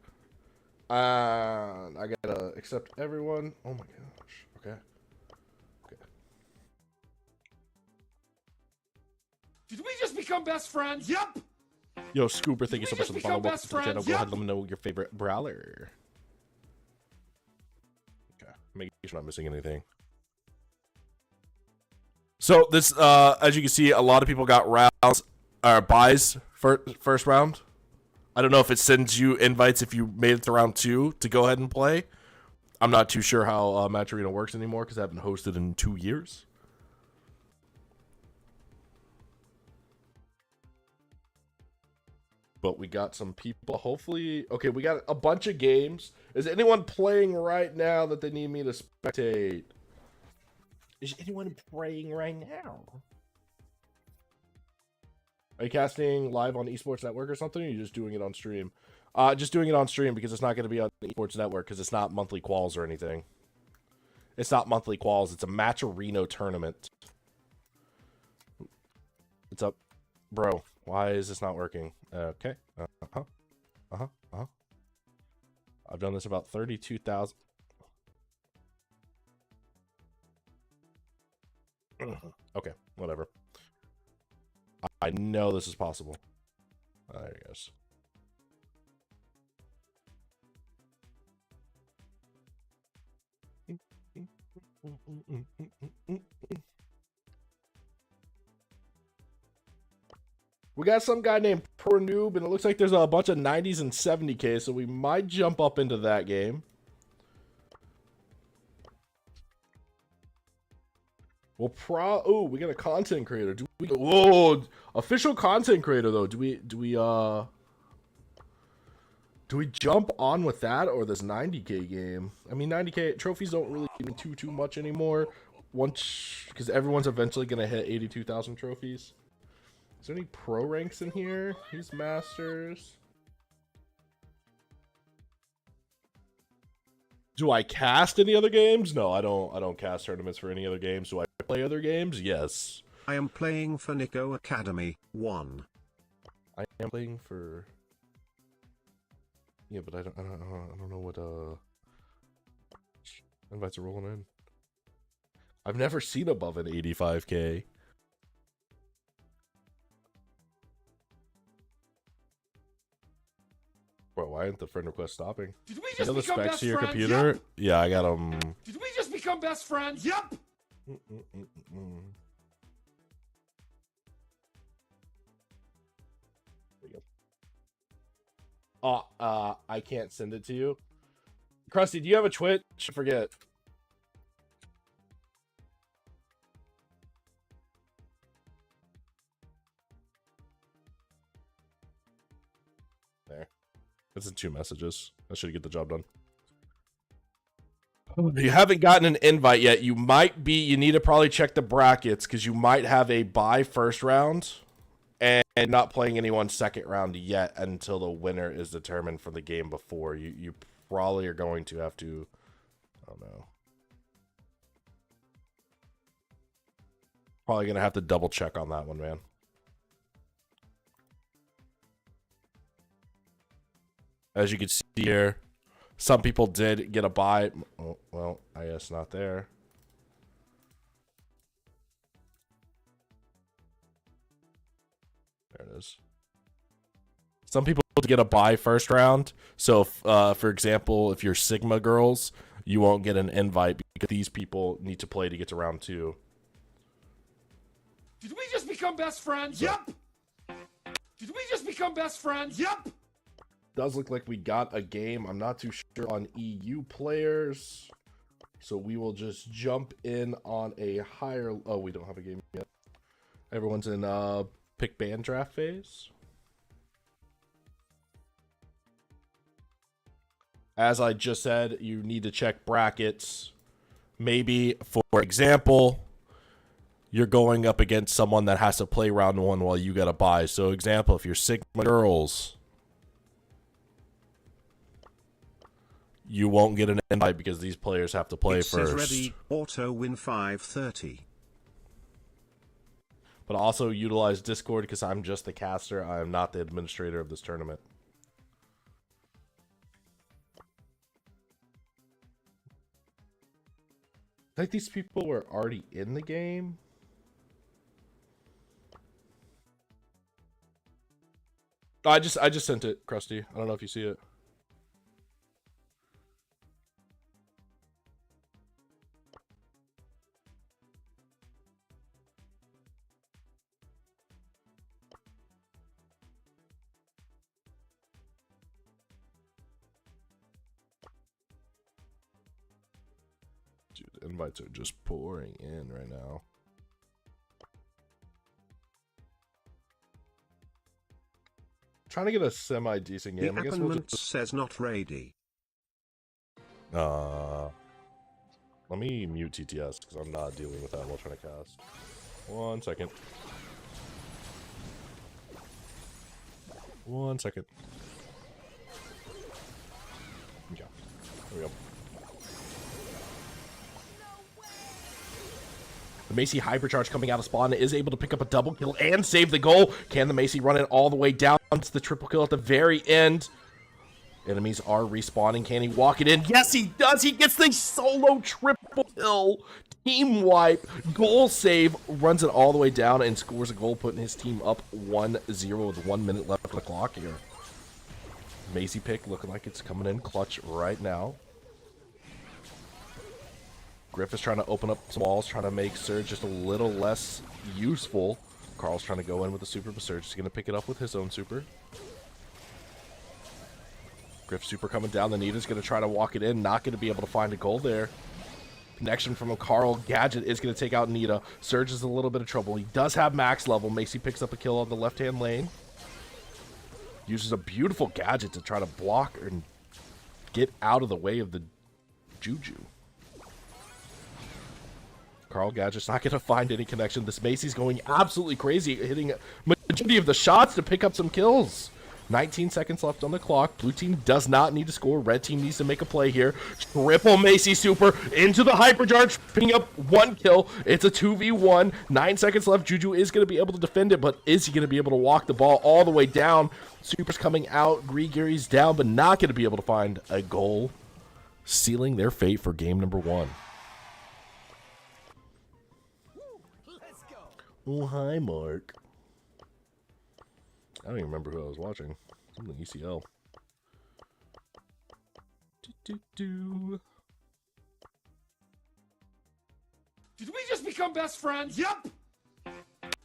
I gotta accept everyone. Oh my gosh. Okay. Did we just become best friends? Yep. Yo, Scooper, thank you so much for the follow. Welcome best to the channel. friends? Go Yep. ahead, let me know your favorite brawler. Okay, make sure I'm not missing anything. So this, as you can see, a lot of people got rounds or buys for first round. I don't know if it sends you invites if you made it to round 2 to go ahead and play. I'm not too sure how Match Arena works anymore because I haven't hosted in 2 years. But we got some people, hopefully. Okay, we got a bunch of games. Is anyone playing right now that they need me to spectate? Is anyone playing right now? Are you casting live on Esports Network or something? Or are you just doing it on stream? Just doing it on stream because it's not going to be on Esports Network because it's not monthly quals or anything. It's not monthly quals. It's a Match Arena tournament. It's up. Bro, why is this not working? Okay. I've done this about 32,000. Okay, whatever. I know this is possible. There he goes. We got some guy named Pro Noob, and it looks like there's a bunch of 90s and 70k, so we might jump up into that game. Well, oh, we got a content creator. Do we? Whoa, official content creator though. Do we jump on with that or this 90k game? I mean, 90k trophies don't really mean too much anymore. Once, because everyone's eventually gonna hit 82,000 trophies. Is there any pro ranks in here? Who's masters? Do I cast any other games? No, I don't cast tournaments for any other games. Do I play other games? Yes. I am playing for Nico Academy 1. I am playing for. Yeah, but I don't know what invites are rolling in. I've never seen above an 85k. Bro, why isn't the friend request stopping? Did we You just know the become specs best to your friends? computer? Yep. Yeah, I got them. Did we just become best friends? Yep. Oh, I can't send it to you. Krusty, do you have a Twitch? I forget. It's in 2 messages. That should get the job done. You haven't gotten an invite yet. You need to probably check the brackets because you might have a bye first round and not playing anyone second round yet until the winner is determined for the game before. You probably are going to have to, I don't know. Probably going to have to double check on that one, man. As you can see here, some people did get a bye. Oh, well, I guess not there. There it is. Some people get a bye first round. So, if, for example, if you're Sigma girls, you won't get an invite because these people need to play to get to round 2. Did we just become best friends? Yep. Did we just become best friends? Yep. Does look like we got a game. I'm not too sure on EU players. So we will just jump in on a higher... Oh, we don't have a game yet. Everyone's in pick band draft phase. As I just said, you need to check brackets. Maybe, for example, you're going up against someone that has to play round 1 while you get a bye. So, example, if you're Sigma girls... You won't get an invite because these players have to play it says first. Ready, auto win 530. But also utilize Discord because I'm just the caster. I am not the administrator of this tournament. I think these people were already in the game. I just sent it, Krusty. I don't know if you see it. Dude, the invites are just pouring in right now. Trying to get a semi-decent game. The I guess appellant says not ready. Let me mute TTS because I'm not dealing with that while trying to cast. 1 second. 1 second. Okay. There we go. The Macy Hypercharge coming out of spawn is able to pick up a double kill and save the goal. Can the Macy run it all the way down to the triple kill at the very end? Enemies are respawning. Can he walk it in? Yes, he does. He gets the solo triple kill. Team wipe. Goal save. Runs it all the way down and scores a goal, putting his team up 1-0 with 1 minute left on the clock here. Macy pick looking like it's coming in clutch right now. Griff is trying to open up some walls, trying to make Surge just a little less useful. Carl's trying to go in with the super, but Surge is going to pick it up with his own super. Griff super coming down. The Nita's going to try to walk it in. Not going to be able to find a goal there. Connection from a Carl. Gadget is going to take out Nita. Surge is in a little bit of trouble. He does have max level. Macy picks up a kill on the left-hand lane. Uses a beautiful gadget to try to block and get out of the way of the Juju. Carl Gadget's not going to find any connection. This Macy's going absolutely crazy, hitting a majority of the shots to pick up some kills. 19 seconds left on the clock. Blue team does not need to score. Red team needs to make a play here. Triple Macy super into the Hypercharge, picking up 1 kill. It's a 2v1. 9 seconds left. Juju is going to be able to defend it, but is he going to be able to walk the ball all the way down? Super's coming out. Grigary's down, but not going to be able to find a goal, sealing their fate for game number 1. Oh, hi, Mark. I don't even remember who I was watching. Something ECL. Did we just become best friends? Yep.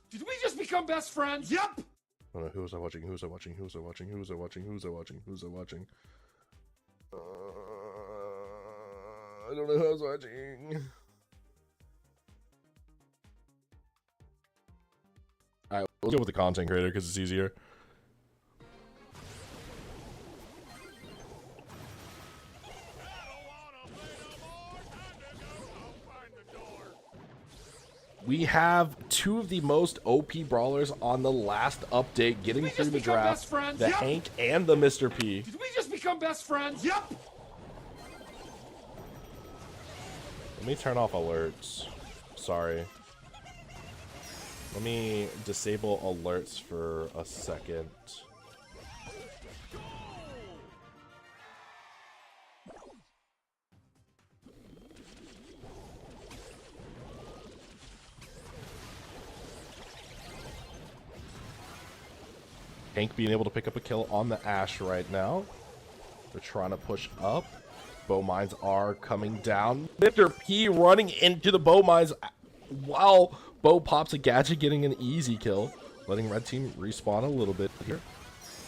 Did we just become best friends? Yep. I don't know, who was I watching? Who was I watching? Who was I watching? Who was I watching? Who was I watching? Who was I watching? I don't know who I was watching. Alright, we'll go with the content creator because it's easier. We have two of the most OP brawlers on the last update getting through the draft. The Hank and the Mr. P. Did we just become best friends? Yep. Let me turn off alerts. Sorry. Let me disable alerts for a second. Hank being able to pick up a kill on the Ashe right now. They're trying to push up. Bow mines are coming down. Mr. P running into the bow mines while Bo pops a gadget, getting an easy kill. Letting red team respawn a little bit here.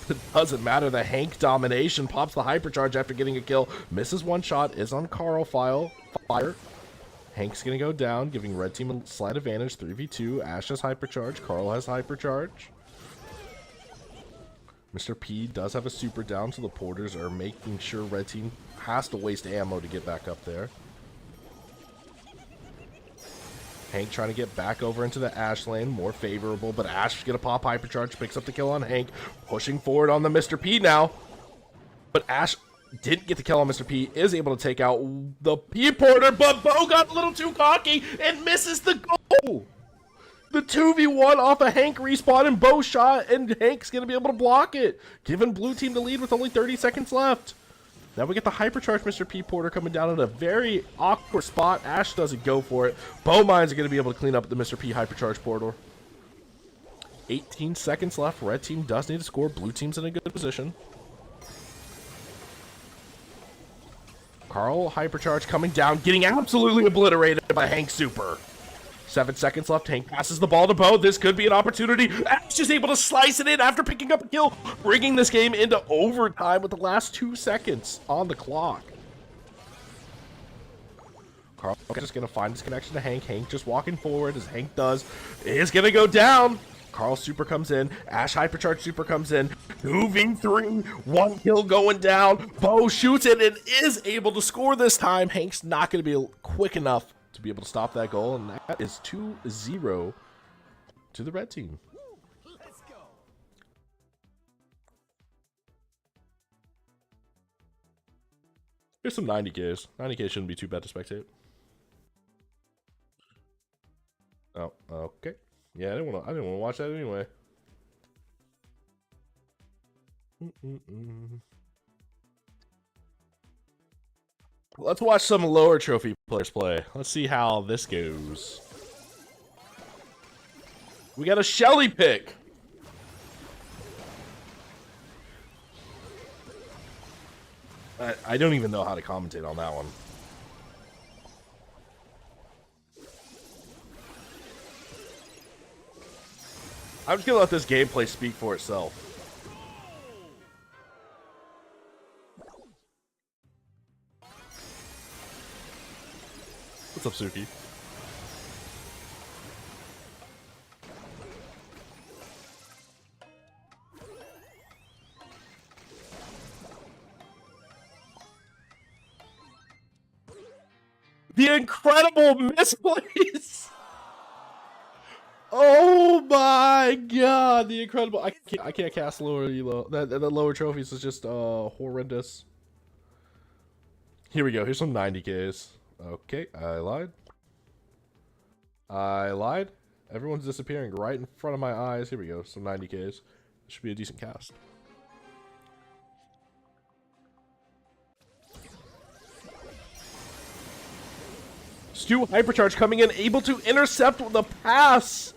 It doesn't matter. The Hank domination pops the hypercharge after getting a kill. Misses one shot. Is on Carl fire. Hank's going to go down, giving red team a slight advantage. 3v2. Ashe has hypercharge. Carl has hypercharge. Mr. P does have a super down, so the porters are making sure red team has to waste ammo to get back up there. Hank trying to get back over into the Ashe lane, more favorable, but Ashe is going to pop hypercharge, picks up the kill on Hank, pushing forward on the Mr. P now. But Ashe didn't get the kill on Mr. P, is able to take out the P porter, but Bo got a little too cocky and misses the goal. The 2v1 off a Hank respawn and Bo shot, and Hank's going to be able to block it, giving blue team the lead with only 30 seconds left. Now we get the hypercharge Mr. P Porter coming down at a very awkward spot. Ashe doesn't go for it. Bow mines are going to be able to clean up the Mr. P hypercharge portal. 18 seconds left. Red team does need to score. Blue team's in a good position. Carl hypercharge coming down, getting absolutely obliterated by Hank Super. 7 seconds left. Hank passes the ball to Bo. This could be an opportunity. Ashe is able to slice it in after picking up a kill, bringing this game into overtime with the last 2 seconds on the clock. Carl just going to find his connection to Hank. Hank just walking forward, as Hank does, is going to go down. Carl super comes in. Ashe hypercharge super comes in. 2v3. 1 kill going down. Bo shoots it and is able to score this time. Hank's not going to be quick enough to be able to stop that goal, and that is 2-0 to the red team. Let's go. Here's some 90Ks. 90K shouldn't be too bad to spectate. Oh, okay. Yeah, I didn't want to watch that anyway. Let's watch some lower trophy players play. Let's see how this goes. We got a Shelly pick. I don't even know how to commentate on that one. I'm just gonna let this gameplay speak for itself. What's up, Suki? The incredible misplays! Oh my god, the incredible! I can't cast lower elo. The lower trophies is just horrendous. Here we go. Here's some 90Ks. Okay, I lied. Everyone's disappearing right in front of my eyes. Here we go. Some 90Ks. This should be a decent cast. Stu hypercharge coming in, able to intercept the pass.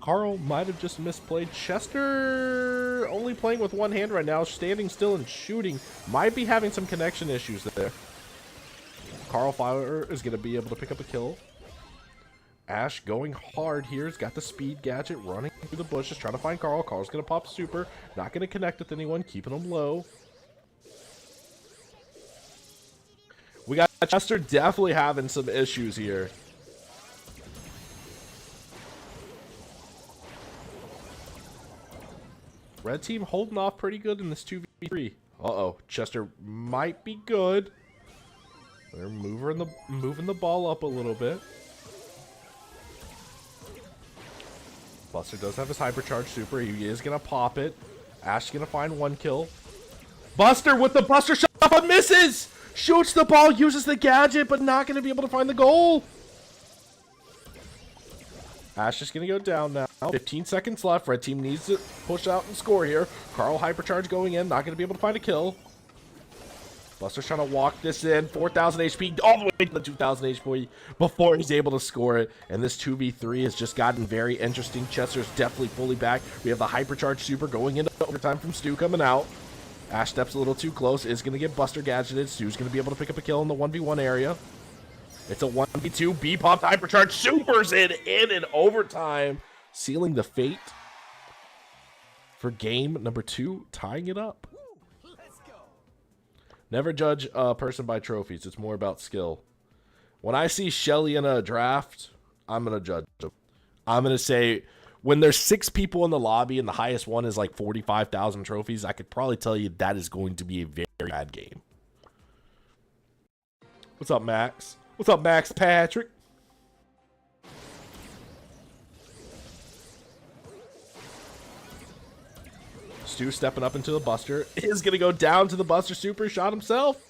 Carl might have just misplayed. Chester only playing with one hand right now, standing still and shooting. Might be having some connection issues there. Carl Fowler is going to be able to pick up a kill. Ashe going hard here. He's got the speed gadget running through the bushes, trying to find Carl. Carl's going to pop super. Not going to connect with anyone, keeping him low. We got Chester definitely having some issues here. Red team holding off pretty good in this 2v3. Uh-oh. Chester might be good. They're moving the ball up a little bit. Buster does have his hypercharge super. He is gonna pop it. Ash is gonna find 1 kill. Buster with the Buster shot off, misses! Shoots the ball, uses the gadget, but not gonna be able to find the goal. Ash is gonna go down now. 15 seconds left. Red team needs to push out and score here. Carl hypercharge going in, not gonna be able to find a kill. Buster's trying to walk this in. 4,000 HP, all the way to the 2,000 HP before he's able to score it. And this 2v3 has just gotten very interesting. Chester's definitely fully back. We have the hypercharge super going into overtime from Stu coming out. Ash steps a little too close, is going to get Buster gadgeted. Stu's going to be able to pick up a kill in the 1v1 area. It's a 1v2. B-Pop hypercharge supers in overtime, sealing the fate for game number 2, tying it up. Never judge a person by trophies. It's more about skill. When I see Shelly in a draft, I'm going to judge them. I'm going to say, when there's 6 people in the lobby and the highest one is like 45,000 trophies, I could probably tell you that is going to be a very bad game. What's up, Max? What's up, Max Patrick? Stu stepping up into the Buster. Is going to go down to the Buster super shot himself.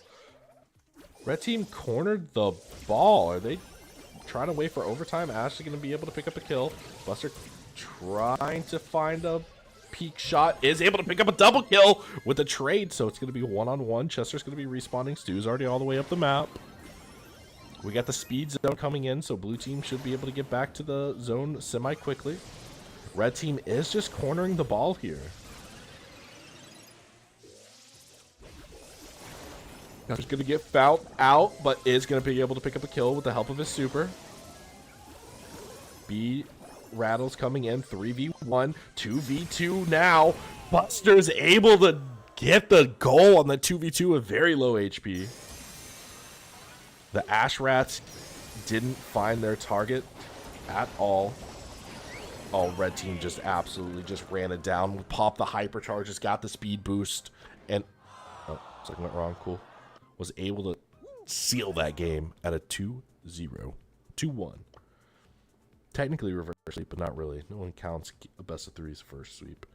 Red team cornered the ball. Are they trying to wait for overtime? Ash is going to be able to pick up a kill. Buster trying to find a peak shot. Is able to pick up a double kill with a trade. So it's going to be one-on-one. Chester's going to be respawning. Stu's already all the way up the map. We got the speed zone coming in, so blue team should be able to get back to the zone semi-quickly. Red team is just cornering the ball here. He's going to get fouled out, but is going to be able to pick up a kill with the help of his super. B Rattles coming in, 3v1, 2v2 now. Buster's able to get the goal on the 2v2 with very low HP. The Ash Rats didn't find their target at all. Oh, red team just absolutely just ran it down. Popped the hypercharges, got the speed boost, and oh, something went wrong. Cool. Was able to seal that game at a 2-0. 2-1. Technically reverse sweep, but not really. No one counts a best of threes first sweep.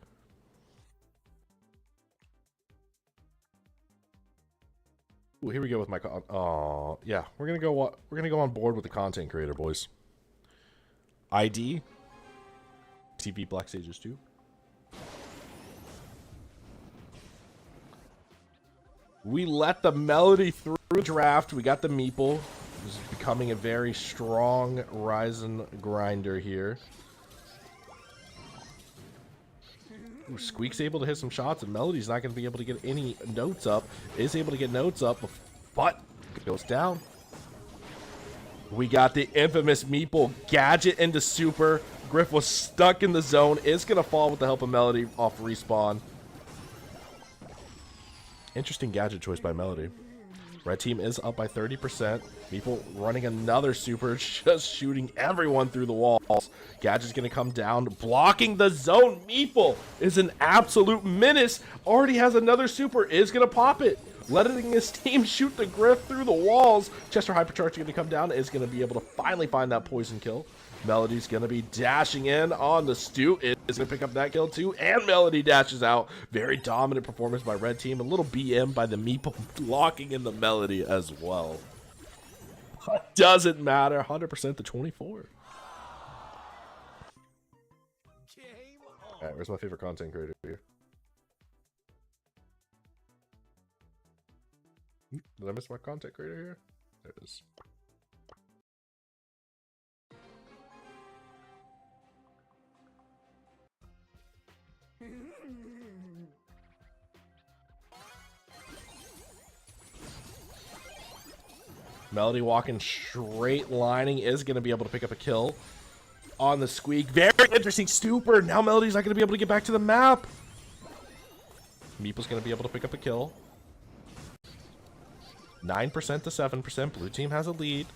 Ooh, here we go with my yeah, we're gonna go on board with the content creator, boys. ID TV Black Sages 2. We let the Melody through the draft. We got the Meeple. Who's becoming a very strong Ryzen grinder here. Ooh, Squeak's able to hit some shots, and Melody's not going to be able to get any notes up. Is able to get notes up, but goes down. We got the infamous Meeple gadget into super. Griff was stuck in the zone. Is going to fall with the help of Melody off respawn. Interesting gadget choice by Melody. Red team is up by 30%. Meeple running another super, just shooting everyone through the walls. Gadget's going to come down, blocking the zone. Meeple is an absolute menace. Already has another super, is going to pop it. Letting his team shoot the Griff through the walls. Chester Hypercharge going to come down, is going to be able to finally find that poison kill. Melody's going to be dashing in on the Stu. Is going to pick up that kill too. And Melody dashes out. Very dominant performance by red team. A little BM by the Meeple locking in the Melody as well. Doesn't matter. 100% to 24. Alright, where's my favorite content creator here? Did I miss my content creator here? There it is. Melody walking straight lining, is going to be able to pick up a kill on the Squeak. Very interesting super. Now Melody's not going to be able to get back to the map. Meeple's going to be able to pick up a kill. 9% to 7%. Blue team has a lead.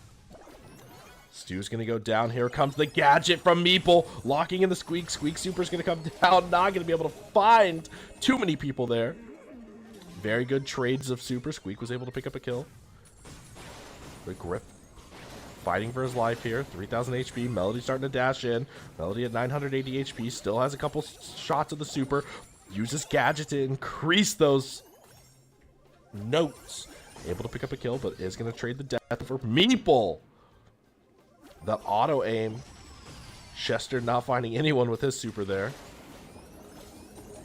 Stu's going to go down. Here comes the gadget from Meeple. Locking in the Squeak. Squeak super's going to come down. Not going to be able to find too many people there. Very good trades of super. Squeak was able to pick up a kill. The Grip fighting for his life here. 3,000 HP. Melody starting to dash in. Melody at 980 HP. Still has a couple shots of the super. Uses Gadget to increase those notes. Able to pick up a kill, but is going to trade the death for Meeple. That auto aim. Chester not finding anyone with his super there.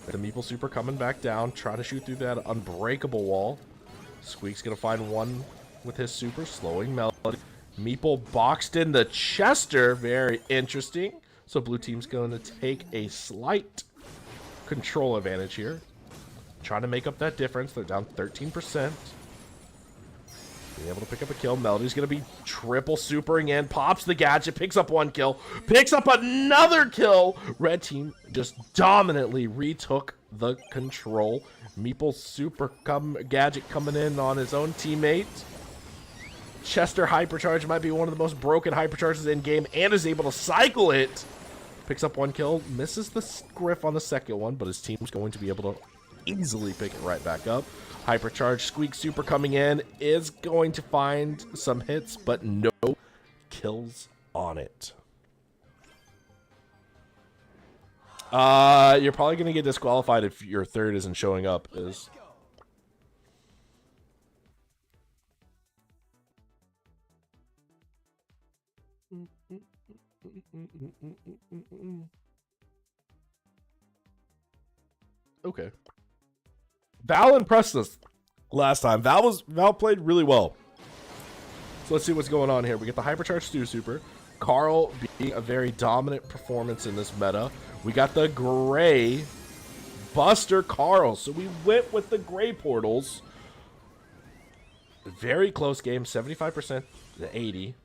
The Meeple super coming back down. Trying to shoot through that unbreakable wall. Squeak's going to find one with his super. Slowing Melody. Meeple boxed in the Chester. Very interesting. So blue team's going to take a slight control advantage here. Trying to make up that difference. They're down 13%. Being able to pick up a kill. Melody's going to be triple supering in. Pops the gadget. Picks up one kill. Picks up another kill. Red team just dominantly retook the control. Meeple super gadget coming in on his own teammate. Chester hypercharge might be one of the most broken hypercharges in game and is able to cycle it. Picks up one kill. Misses the Griff on the second one, but his team's going to be able to easily pick it right back up. Hypercharge Squeak super coming in is going to find some hits, but no kills on it. You're probably going to get disqualified if your third isn't showing up. Okay. Val impressed us last time. Val played really well. So let's see what's going on here. We get the Hypercharge Stu Super. Carl being a very dominant performance in this meta. We got the Gray Buster Carl. So we went with the Gray portals. Very close game. 75% to 80.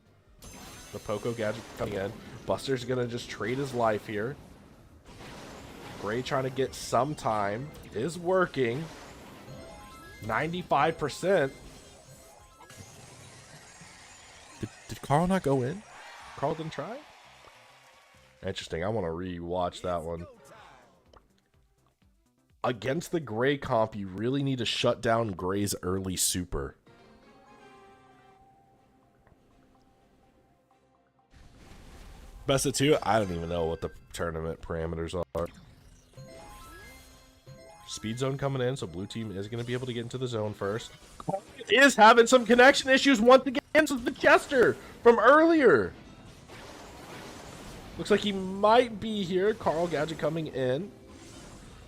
The Poco gadget coming in. Buster's going to just trade his life here. Gray trying to get some time. Is working. 95%. Did Carl not go in? Carl didn't try? Interesting. I want to re-watch that one. Against the Gray comp, you really need to shut down Gray's early super. Best of two? I don't even know what the tournament parameters are. Speed zone coming in, so blue team is going to be able to get into the zone first. Is having some connection issues once again with the Chester from earlier. Looks like he might be here. Carl Gadget coming in.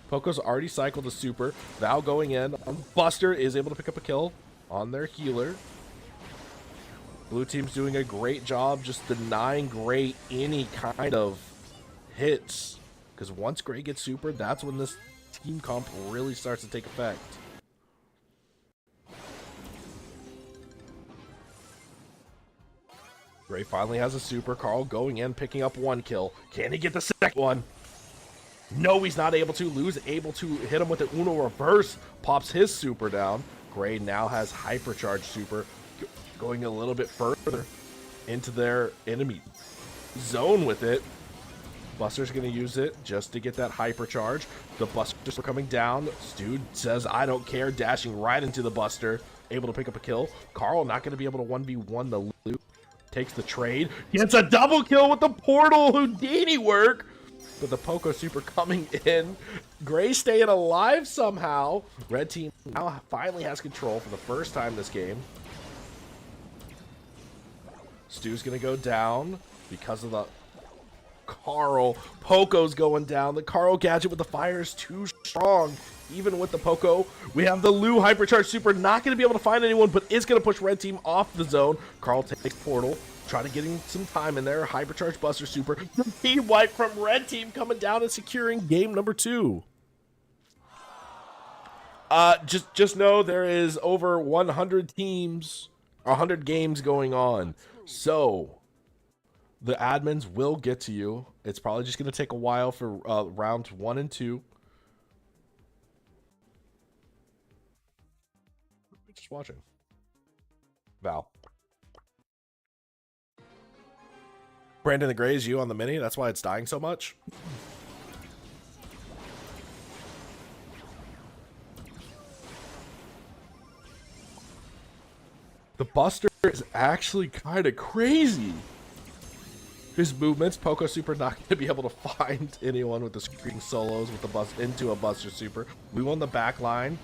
Poco's already cycled a super. Val going in. Buster is able to pick up a kill on their healer. Blue team's doing a great job just denying Gray any kind of hits. Because once Gray gets super, that's when this team comp really starts to take effect. Gray finally has a super. Carl going in, picking up one kill. Can he get the second one? No, he's not able to. Lou's able to hit him with the Uno reverse. Pops his super down. Gray now has hypercharge super. Going a little bit further into their enemy zone with it. Buster's going to use it just to get that hypercharge. The Busters are coming down. Stu says, I don't care, dashing right into the Buster. Able to pick up a kill. Carl not going to be able to 1v1 the Lou. Takes the trade. Gets a double kill with the portal Houdini work. But the Poco super coming in. Gray staying alive somehow. Red team now finally has control for the first time this game. Stu's going to go down because of the Carl. Poco's going down. The Carl gadget with the fire is too strong. Even with the Poco, we have the Lou hypercharge super. Not going to be able to find anyone, but is going to push red team off the zone. Carl takes portal. Try to get him some time in there. Hypercharge Buster super. The team wipe from red team coming down and securing game number 2. Just know there is over 100 teams, 100 games going on. So the admins will get to you. It's probably just going to take a while for rounds 1 and 2. Just watching. Val. Brandon the Gray is you on the mini. That's why it's dying so much. The Buster is actually kind of crazy. His movements, Poco Super not going to be able to find anyone with the screen solos with the bus into a Buster Super. We won the back line.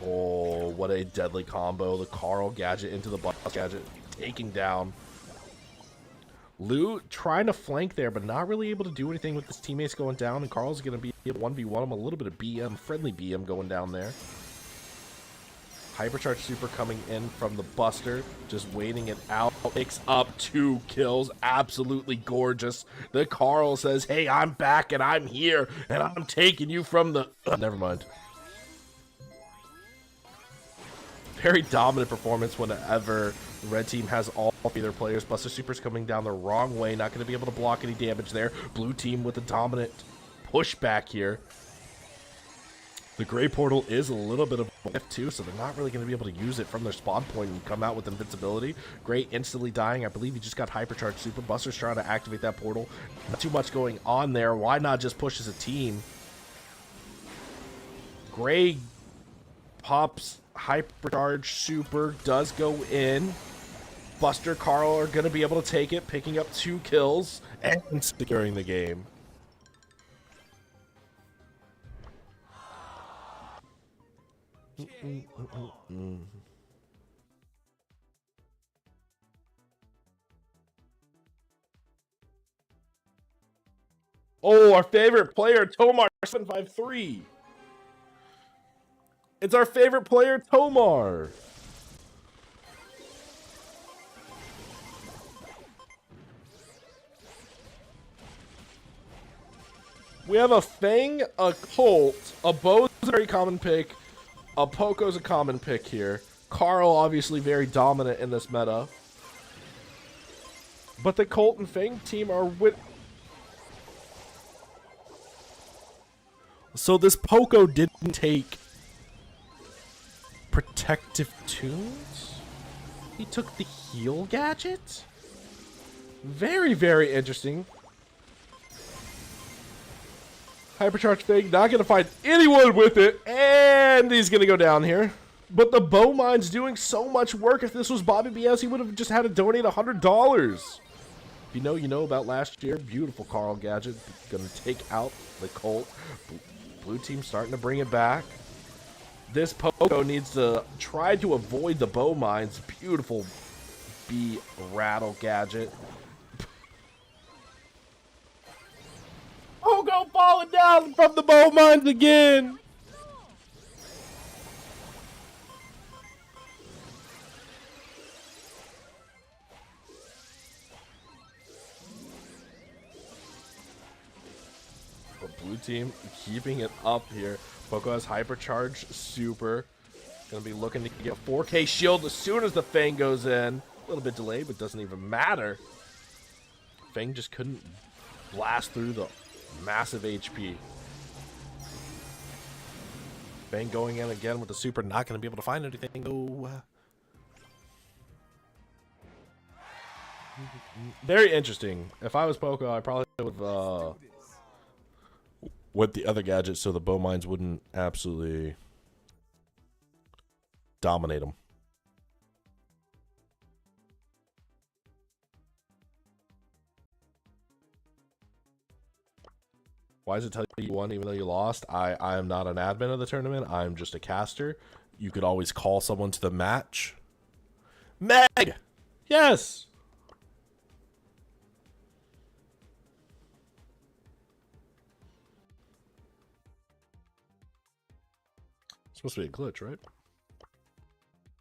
Oh, what a deadly combo. The Carl gadget into the Buster gadget, taking down Lou, trying to flank there, but not really able to do anything with his teammates going down. And Carl's going to be able to 1v1 him. A little bit of BM, friendly BM going down there. Hypercharge Super coming in from the Buster, just waiting it out. Picks up 2 kills, absolutely gorgeous. The Carl says, hey, I'm back and I'm here and I'm taking you from the... never mind. Very dominant performance whenever the red team has all 3 of their players. Buster Super's coming down the wrong way, not going to be able to block any damage there. Blue team with a dominant pushback here. The Gray Portal is a little bit of a whiff too, so they're not really going to be able to use it from their spawn point and come out with invincibility. Gray instantly dying. I believe he just got Hypercharged Super. Buster's trying to activate that portal. Not too much going on there. Why not just push as a team? Gray pops Hypercharged Super, does go in. Buster, Carl are going to be able to take it, picking up 2 kills and securing the game. Oh, our favorite player, Tomar753. It's our favorite player, Tomar. We have a Fang, a Colt, a Bo's a very common pick, a Poco's a common pick here. Carl obviously very dominant in this meta. But the Colt and Fang team are with... So this Poco didn't take Protective Tunes? He took the heal gadget? Very, very interesting. Hypercharged Fang, not going to find anyone with it, and he's going to go down here. But the bow mine's doing so much work. If this was Bobby BS, he would have just had to donate $100. If you know, you know about last year. Beautiful Carl gadget. Going to take out the Colt. Blue team starting to bring it back. This Poco needs to try to avoid the bow mines. Beautiful B rattle gadget. Poco falling down from the bow mines again. But blue team keeping it up here. Poco has Hypercharge Super. Gonna be looking to get a 4K shield as soon as the Fang goes in. A little bit delayed, but doesn't even matter. Fang just couldn't blast through the massive HP. Fang going in again with the Super, not going to be able to find anything though. Very interesting. If I was Poco, I probably would with the other gadgets so the bow mines wouldn't absolutely dominate them. Why does it tell you won even though you lost? I am not an admin of the tournament. I'm just a caster. You could always call someone to the match. Meg! Yes! It's supposed to be a glitch, right?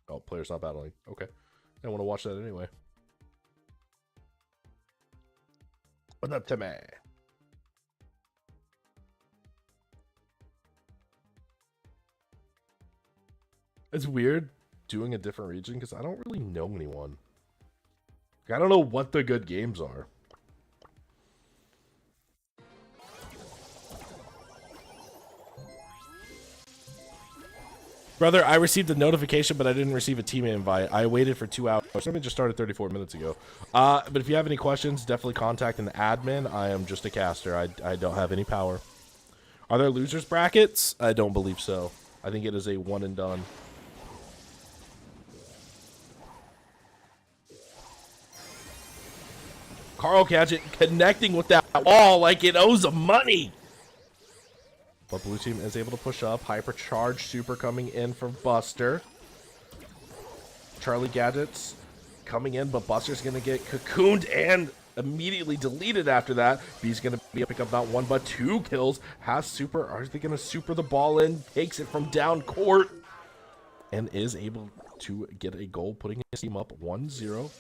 Oh, player's not battling. Okay. I want to watch that anyway. What's up to me? It's weird doing a different region because I don't really know anyone. I don't know what the good games are. Brother, I received a notification, but I didn't receive a team invite. I waited for 2 hours. Something just started 34 minutes ago. But if you have any questions, definitely contact an admin. I am just a caster. I don't have any power. Are there losers brackets? I don't believe so. I think it is a one and done. Carl Gadget connecting with that wall like it owes him money. But blue team is able to push up. Hypercharge super coming in for Buster. Charlie Gadget's coming in, but Buster's going to get cocooned and immediately deleted after that. B's going to be able to pick up not one, but 2 kills. Has super. Are they going to super the ball in? Takes it from down court. And is able to get a goal, putting his team up 1-0.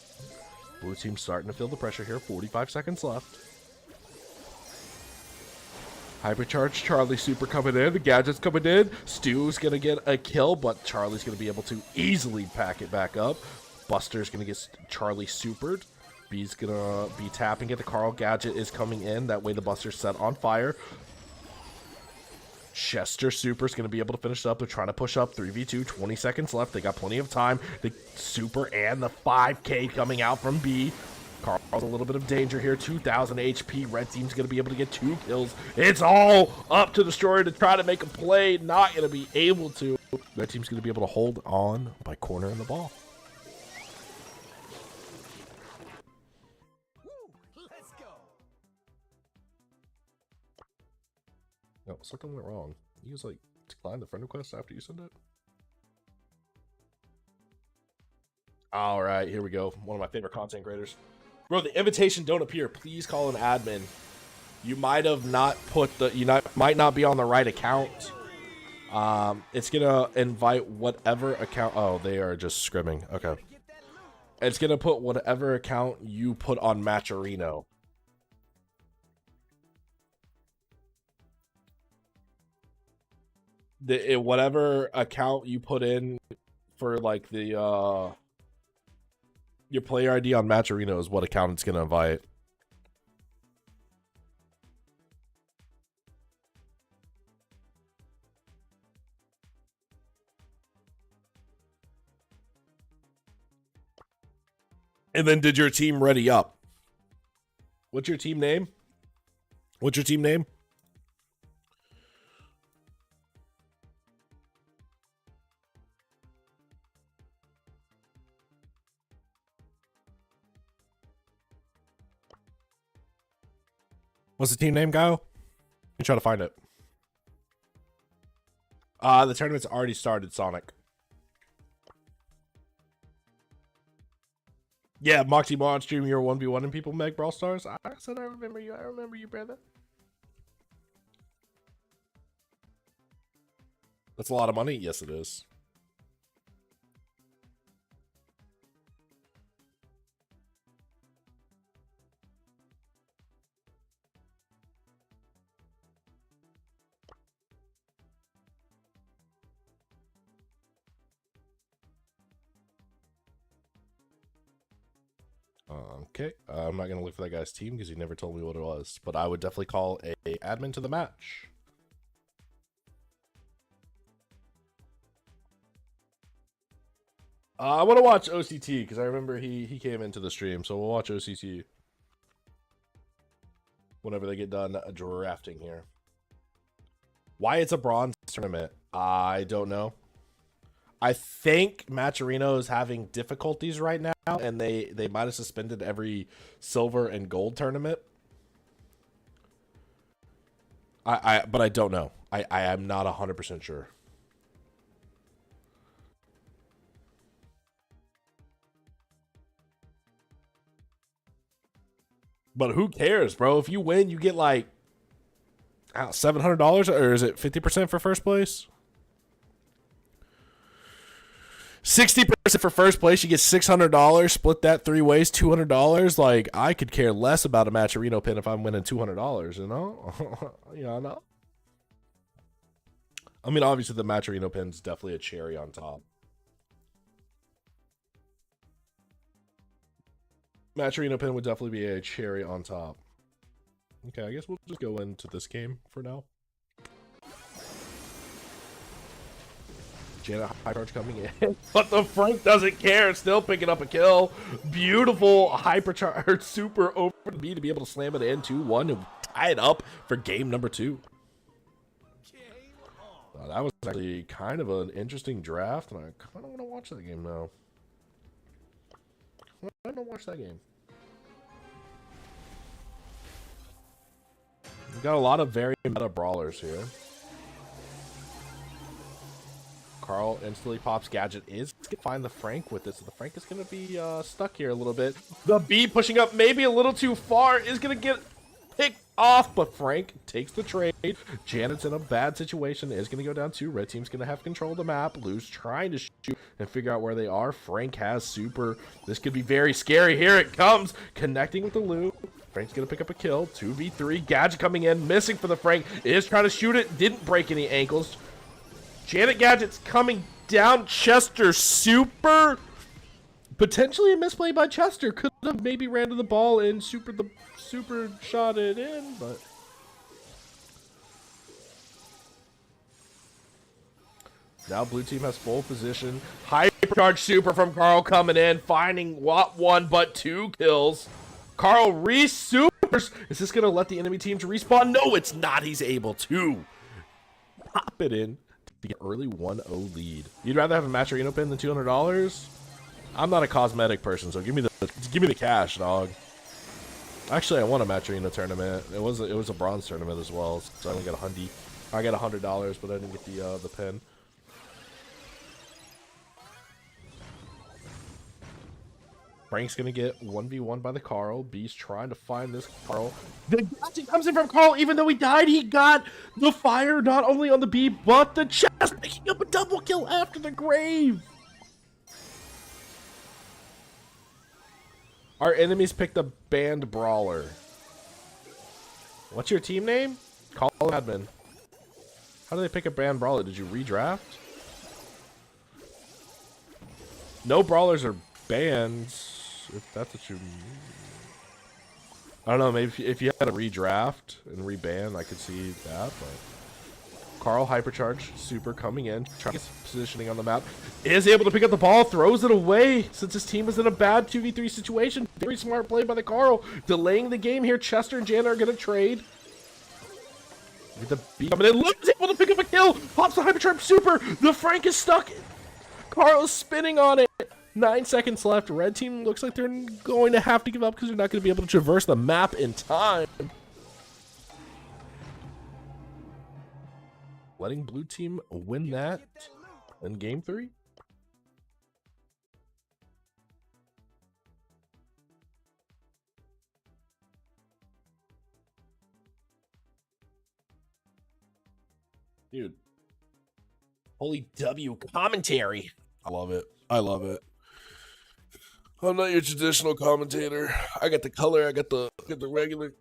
Blue team starting to feel the pressure here. 45 seconds left. Hypercharge Charlie super coming in. The Gadget's coming in. Stu's going to get a kill, but Charlie's going to be able to easily pack it back up. Buster's going to get Charlie supered. B's going to be tapping it. The Carl Gadget is coming in. That way the Buster's set on fire. Chester Super's going to be able to finish up. They're trying to push up 3v2. 20 seconds left. They got plenty of time. The super and the 5K coming out from B. Carl's a little bit of danger here. 2,000 HP. Red team's going to be able to get 2 kills. It's all up to Destroyer to try to make a play. Not going to be able to. Red team's going to be able to hold on by cornering the ball. Let's go. No, something went wrong. You just like declined the friend request after you sent it. All right, here we go. One of my favorite content creators. Bro, the invitation don't appear. Please call an admin. You might have not put the, might not be on the right account. It's gonna invite whatever account. Oh, they are just scrimming. Okay. It's gonna put whatever account you put on Matcherino. Whatever account you put in for like the your player ID on Matcherino is what account it's gonna invite. And then did your team ready up? What's your team name? What's your team name? What's the team name, Guile? Let me try to find it. The tournament's already started, Sonic. Yeah, Moxie Mon stream your 1v1 and people make Brawl Stars. I said I remember you. I remember you, brother. That's a lot of money. Yes, it is. Okay, I'm not going to look for that guy's team because he never told me what it was, but I would definitely call a admin to the match. I want to watch OCT because I remember he came into the stream, so we'll watch OCT whenever they get done drafting here. Why it's a bronze tournament, I don't know. I think Matcherino is having difficulties right now, and they might have suspended every silver and gold tournament. But I don't know. I am not 100% sure. But who cares, bro? If you win, you get like $700, or is it 50% for first place? 60% for first place, you get $600. Split that 3 ways, $200. Like, I could care less about a Matcherino pin if I'm winning $200, you know? Yeah, I know. I mean, obviously, the Matcherino pin's definitely a cherry on top. Matcherino pin would definitely be a cherry on top. Okay, I guess we'll just go into this game for now. Janet Hypercharge coming in. But the Frank doesn't care. Still picking up a kill. Beautiful Hypercharge super over to B to be able to slam it in 2-1 and tie it up for game number 2. That was actually kind of an interesting draft, and I kind of want to watch that game now. I don't want to watch that game. We've got a lot of very meta brawlers here. Carl instantly pops Gadget is going to find the Frank with it, so the Frank is going to be stuck here a little bit. The B pushing up maybe a little too far is going to get picked off, but Frank takes the trade. Janet's in a bad situation, is going to go down 2. Red team's going to have control of the map. Lou's trying to shoot and figure out where they are. Frank has super. This could be very scary. Here it comes, connecting with the Lou. Frank's going to pick up a kill. 2v3. Gadget coming in, missing for the Frank. Is trying to shoot it. Didn't break any ankles. Janet Gadget's coming down. Chester super. Potentially a misplay by Chester. Could have maybe ran to the ball and super shot it in, but now blue team has full position. Hypercharge super from Carl coming in, finding what 1 but 2 kills. Carl re-supers. Is this gonna let the enemy team to respawn? No, it's not. He's able to pop it in to get early 1-0 lead. You'd rather have a match arena pin than $200? I'm not a cosmetic person, so give me the cash, dog. Actually, I won a match arena tournament. It was a bronze tournament as well, so I only got I got $100, but I didn't get the pin. Frank's gonna get 1v1 by the Carl. B's trying to find this Carl. The gadget comes in from Carl. Even though he died, he got the fire not only on the B, but the chest, picking up a double kill after the grave. Our enemies picked a banned brawler. What's your team name? Call admin. How do they pick a banned brawler? Did you redraft? No brawlers are banned, if that's what you mean. I don't know, maybe if you had a redraft and reban, I could see that, but Carl hypercharge super coming in, trying to get positioning on the map, is able to pick up the ball, throws it away since his team is in a bad 2v3 situation. Very smart play by the Carl, delaying the game here. Chester and Jana are gonna trade. Get the B coming in, Luke's able to pick up a kill, pops the hypercharge super, the Frank is stuck. Carl's spinning on it. 9 seconds left. Red team looks like they're going to have to give up because they're not going to be able to traverse the map in time. Letting blue team win that in game 3. Dude. Holy W commentary. I love it. I love it. I'm not your traditional commentator. I got the color. I got the regular.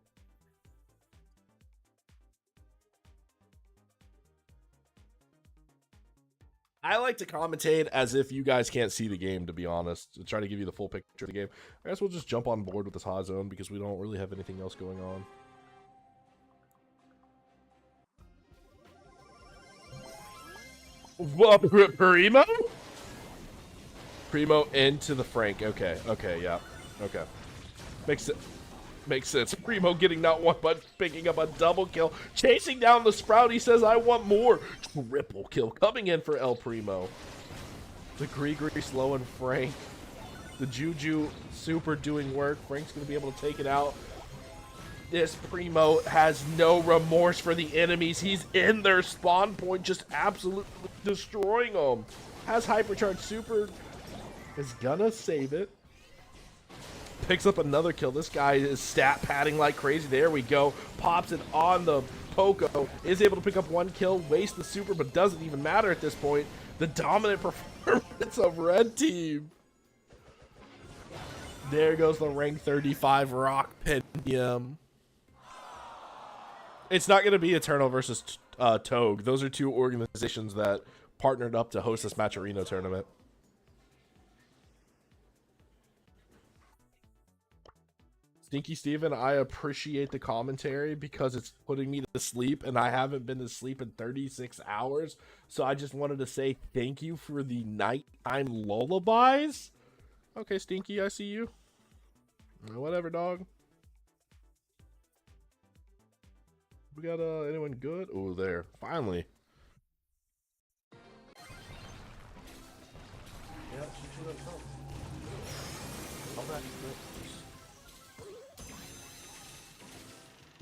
I like to commentate as if you guys can't see the game, to be honest, to try to give you the full picture of the game. I guess we'll just jump on board with this hot zone because we don't really have anything else going on. What, Primo? Primo into the Frank. Okay, yeah. Okay. Makes sense. Primo getting not one, but picking up a double kill. Chasing down the Sprout. He says, I want more. Triple kill coming in for El Primo. The Gree slow and Frank. The Juju super doing work. Frank's going to be able to take it out. This Primo has no remorse for the enemies. He's in their spawn point, just absolutely destroying them. Has hypercharge super. Is gonna save it. Picks up another kill. This guy is stat padding like crazy. There we go. Pops it on the Poco. Is able to pick up 1 kill. Waste the super, but doesn't even matter at this point. The dominant performance of Red Team. There goes the rank 35 Rock Pentium. It's not going to be Eternal versus TOG. Those are 2 organizations that partnered up to host this Match Arena tournament. Stinky Steven, I appreciate the commentary because it's putting me to sleep, and I haven't been to sleep in 36 hours. So I just wanted to say thank you for the nighttime lullabies. Okay, Stinky, I see you. Whatever, dog. We got anyone good? Oh, there. Finally. Yeah,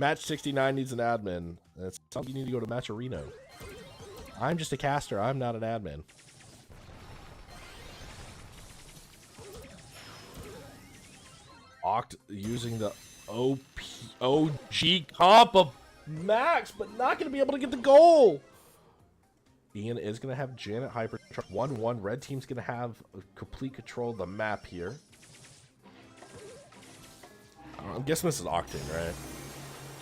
Match 69 needs an admin. That's something you need to go to Matcherino. I'm just a caster. I'm not an admin. Oct using the OG comp of Max, but not going to be able to get the goal. Ian is going to have Janet Hypercharge 1-1. Red team's going to have complete control of the map here. I'm guessing this is Octane, right?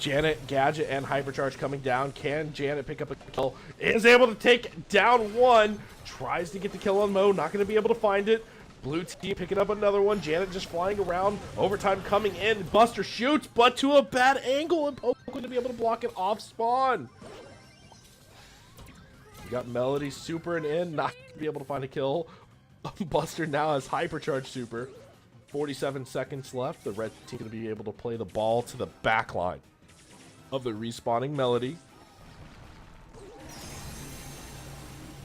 Janet, Gadget, and Hypercharge coming down. Can Janet pick up a kill? Is able to take down one. Tries to get the kill on Mo. Not going to be able to find it. Blue team picking up another one. Janet just flying around. Overtime coming in. Buster shoots, but to a bad angle. And Poke going to be able to block it off spawn. We got Melody super and in. Not going to be able to find a kill. Buster now has Hypercharge super. 47 seconds left. The red team going to be able to play the ball to the back line of the respawning Melody.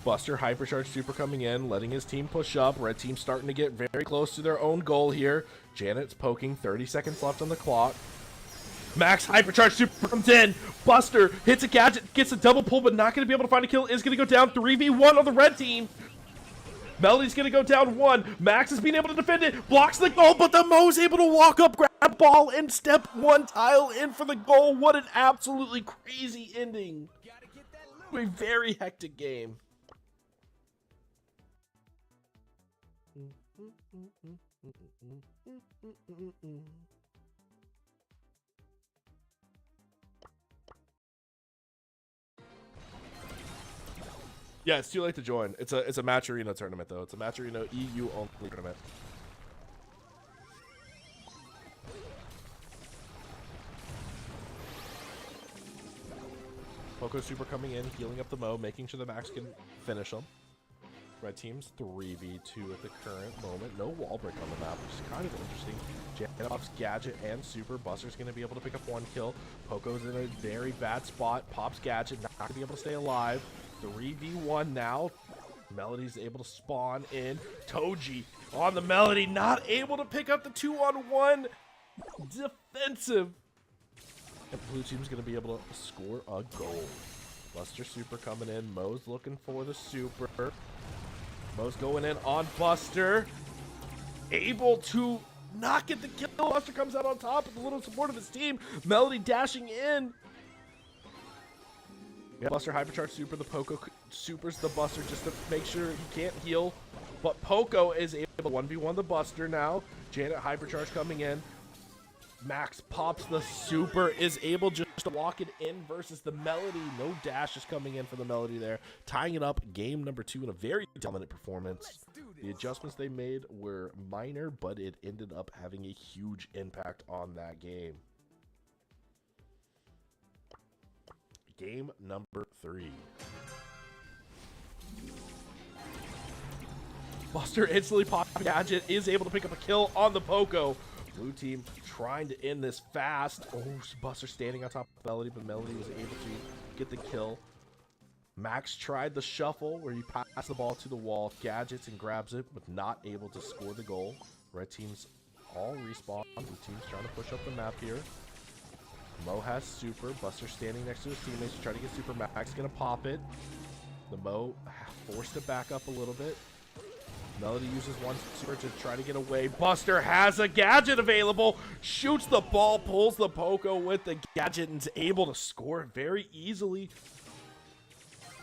Buster Hypercharge super coming in, letting his team push up. Red team starting to get very close to their own goal here. Janet's poking. 30 seconds left on the clock. Max Hypercharge super comes in. Buster hits a gadget, gets a double pull, but not going to be able to find a kill. Is going to go down 3v1 on the red team. Melody's going to go down one. Max is being able to defend it. Blocks the goal, but the Mo's able to walk up, grab ball, and step one tile in for the goal. What an absolutely crazy ending to a very hectic game. Yeah, it's too late to join. It's a Matcherino tournament though. It's a Matcherino EU only tournament. Poco super coming in, healing up the Mo, making sure the Max can finish him. Red team's 3v2 at the current moment. No wall break on the map, which is kind of interesting. Janet pops Gadget and Super. Buster's going to be able to pick up one kill. Poco's in a very bad spot. Pops Gadget, not going to be able to stay alive. 3v1 now. Melody's able to spawn in. TOG on the Melody, not able to pick up the 2-on-1 defensive. And blue team's going to be able to score a goal. Buster super coming in. Mo's looking for the super. Mo's going in on Buster. Able to not get the kill. Buster comes out on top with a little support of his team. Melody dashing in. Yeah, Buster Hypercharge super. The Poco supers the Buster just to make sure he can't heal. But Poco is able to 1v1 the Buster now. Janet Hypercharge coming in. Max pops the super, is able just to walk it in versus the Melody. No dash is coming in for the Melody there. Tying it up, game number 2 in a very dominant performance. The adjustments they made were minor, but it ended up having a huge impact on that game. Game number 3. Buster instantly pops Gadget, is able to pick up a kill on the Poco. Blue team trying to end this fast. Oh, Buster standing on top of Melody, but Melody was able to get the kill. Max tried the shuffle where he passed the ball to the wall, gadgets and grabs it, but not able to score the goal. Red team's all respawn. Blue team's trying to push up the map here. Mo has super. Buster standing next to his teammates to try to get super. Max gonna pop it. The Mo forced to back up a little bit. Melody uses one super to try to get away. Buster has a gadget available. Shoots the ball, pulls the Poco with the gadget, and is able to score very easily.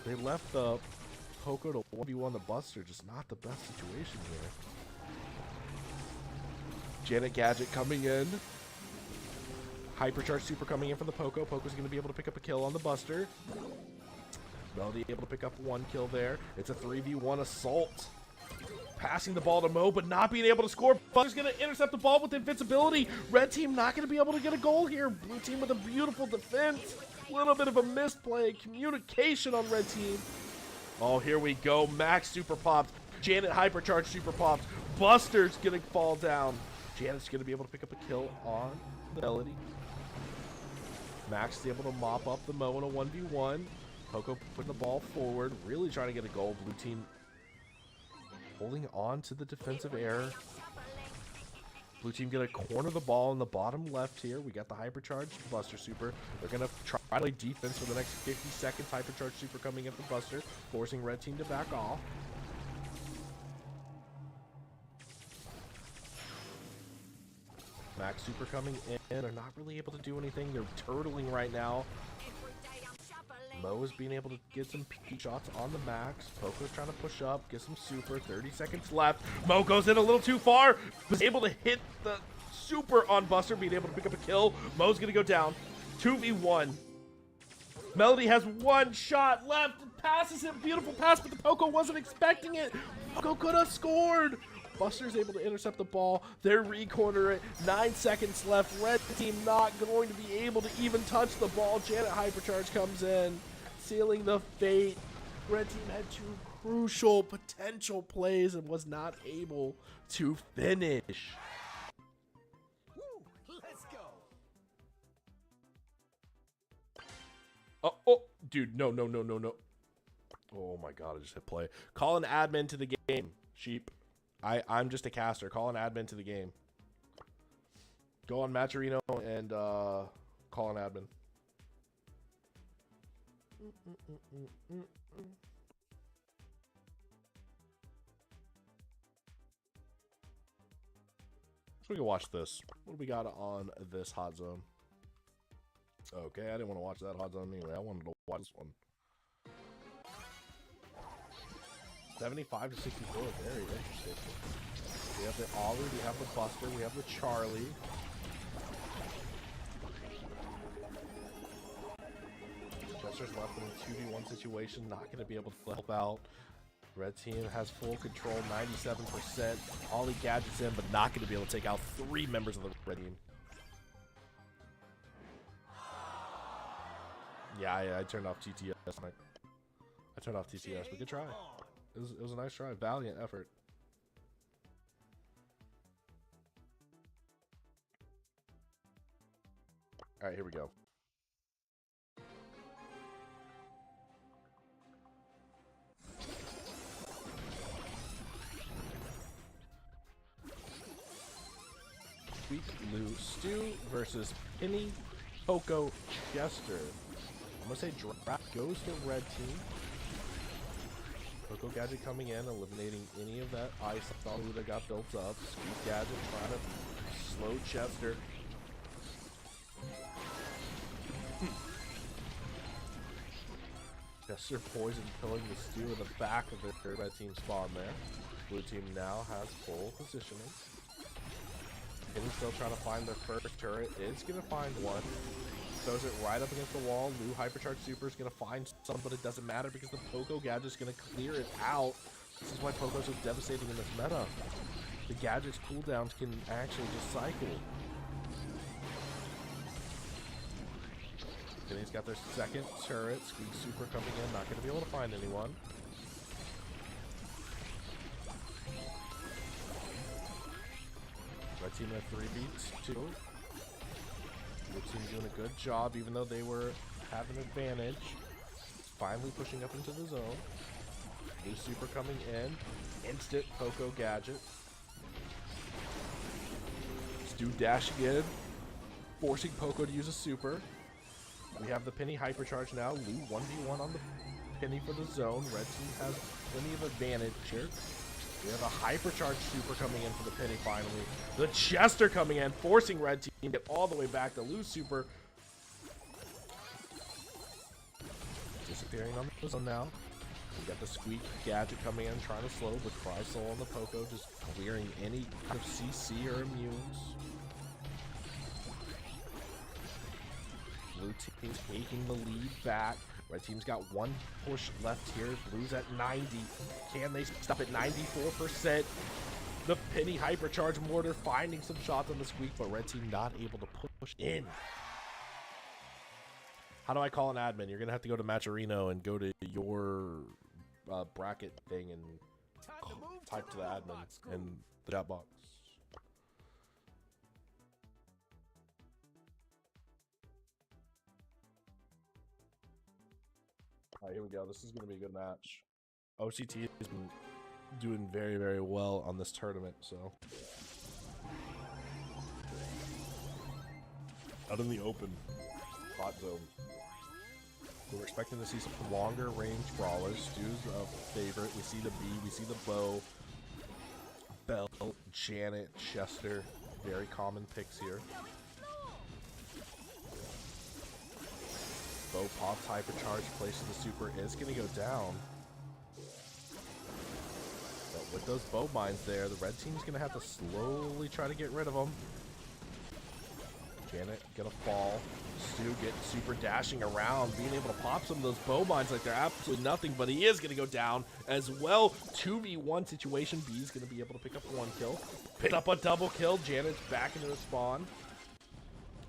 They left the Poco to 1v1 the Buster. Just not the best situation here. Janet Gadget coming in. Hypercharge super coming in from the Poco. Poco's going to be able to pick up a kill on the Buster. Melody able to pick up one kill there. It's a 3v1 assault. Passing the ball to Mo, but not being able to score. Buster's going to intercept the ball with invincibility. Red team not going to be able to get a goal here. Blue team with a beautiful defense. A little bit of a misplay. Communication on red team. Oh, here we go. Max super popped. Janet Hypercharge super popped. Buster's going to fall down. Janet's going to be able to pick up a kill on the Melody. Max is able to mop up the Mo in a 1v1. Poco putting the ball forward. Really trying to get a goal. Blue team holding on to the defensive error. Blue team gonna corner the ball in the bottom left here. We got the hypercharged Buster Super. They're gonna try to play defense for the next 50 seconds. Hypercharged Super coming in for Buster, forcing red team to back off. Max Super coming in. They're not really able to do anything. They're turtling right now. Mo is being able to get some peek shots on the Max. Poco's trying to push up, get some Super. 30 seconds left. Mo goes in a little too far. Was able to hit the Super on Buster, being able to pick up a kill. Mo's going to go down. 2v1. Melody has one shot left. Passes him. Beautiful pass, but the Poco wasn't expecting it. Poco could have scored. Buster's able to intercept the ball. They're re-corner it. 9 seconds left. Red team not going to be able to even touch the ball. Janet Hypercharge comes in, sealing the fate. Red team had 2 crucial potential plays and was not able to finish. Woo, let's go. Oh, dude, no. Oh my god, I just hit play. Call an admin to the game, sheep. I'm just a caster. Call an admin to the game. Go on Matcherino and call an admin. So we can watch this. What do we got on this hot zone? Okay, I didn't want to watch that hot zone anyway. I wanted to watch this one. 75 to 64, very interesting. We have the Ollie, we have the Buster, we have the Charlie. Chester's left in a 2v1 situation, not going to be able to help out. Red team has full control, 97%. Ollie gadgets in, but not going to be able to take out 3 members of the red team. Yeah, I turned off TTS. I turned off TTS, but good try. It was a nice try. Valiant effort. All right, here we go. Sweet Lou Stew versus Penny Poco Jester. I'm gonna say draft goes to red team. Poco Gadget coming in, eliminating any of that ice food that got built up. Sweet Gadget trying to slow Chester. Chester poison killing the stew in the back of the red team spawn there. Blue team now has full positioning. Penny's still trying to find their first turret. Is going to find one. Throws it right up against the wall. Lou Hypercharged Super is going to find some, but it doesn't matter because the Poco Gadget is going to clear it out. This is why Poco's so devastating in this meta. The Gadget's cooldowns can actually just cycle. Penny's got their second turret. Squeak Super coming in. Not going to be able to find anyone. Red team at 3 beats, 2. Blue team doing a good job, even though they were having an advantage. Finally pushing up into the zone. Blue Super coming in. Instant Poco Gadget. Stu dashing in. Forcing Poco to use a Super. We have the Penny Hypercharge now. Lou 1v1 on the Penny for the zone. Red team has plenty of advantage here. We have a Hypercharged Super coming in for the Penny finally. The Chester coming in, forcing Red team to get all the way back to Lou Super. Disappearing on the zone now. We got the Squeak Gadget coming in, trying to slow the Crysoul on the Poco, just clearing any kind of CC or immunes. Blue team's taking the lead back. Red team's got one push left here. Blue's at 90. Can they stop at 94%? The Penny Hypercharge Mortar finding some shots on the Squeak, but red team not able to push in. How do I call an admin? You're going to have to go to Matcherino and go to your bracket thing and type to the admin in the chat box. Alright, here we go. This is going to be a good match. OCT has been doing very, very well on this tournament, so. Out in the open. Hot zone. We're expecting to see some longer range brawlers. Stu's a favorite. We see the B, we see the bow. Belle, Janet, Chester. Very common picks here. Bow pops, hypercharge, places the super is going to go down. But with those bow mines there, the red team's going to have to slowly try to get rid of them. Janet gonna fall. Stu getting super dashing around, being able to pop some of those bow mines like they're absolutely nothing, but he is gonna go down as well. 2v1 situation. B's gonna be able to pick up one kill. Pick up a double kill. Janet's back into the spawn.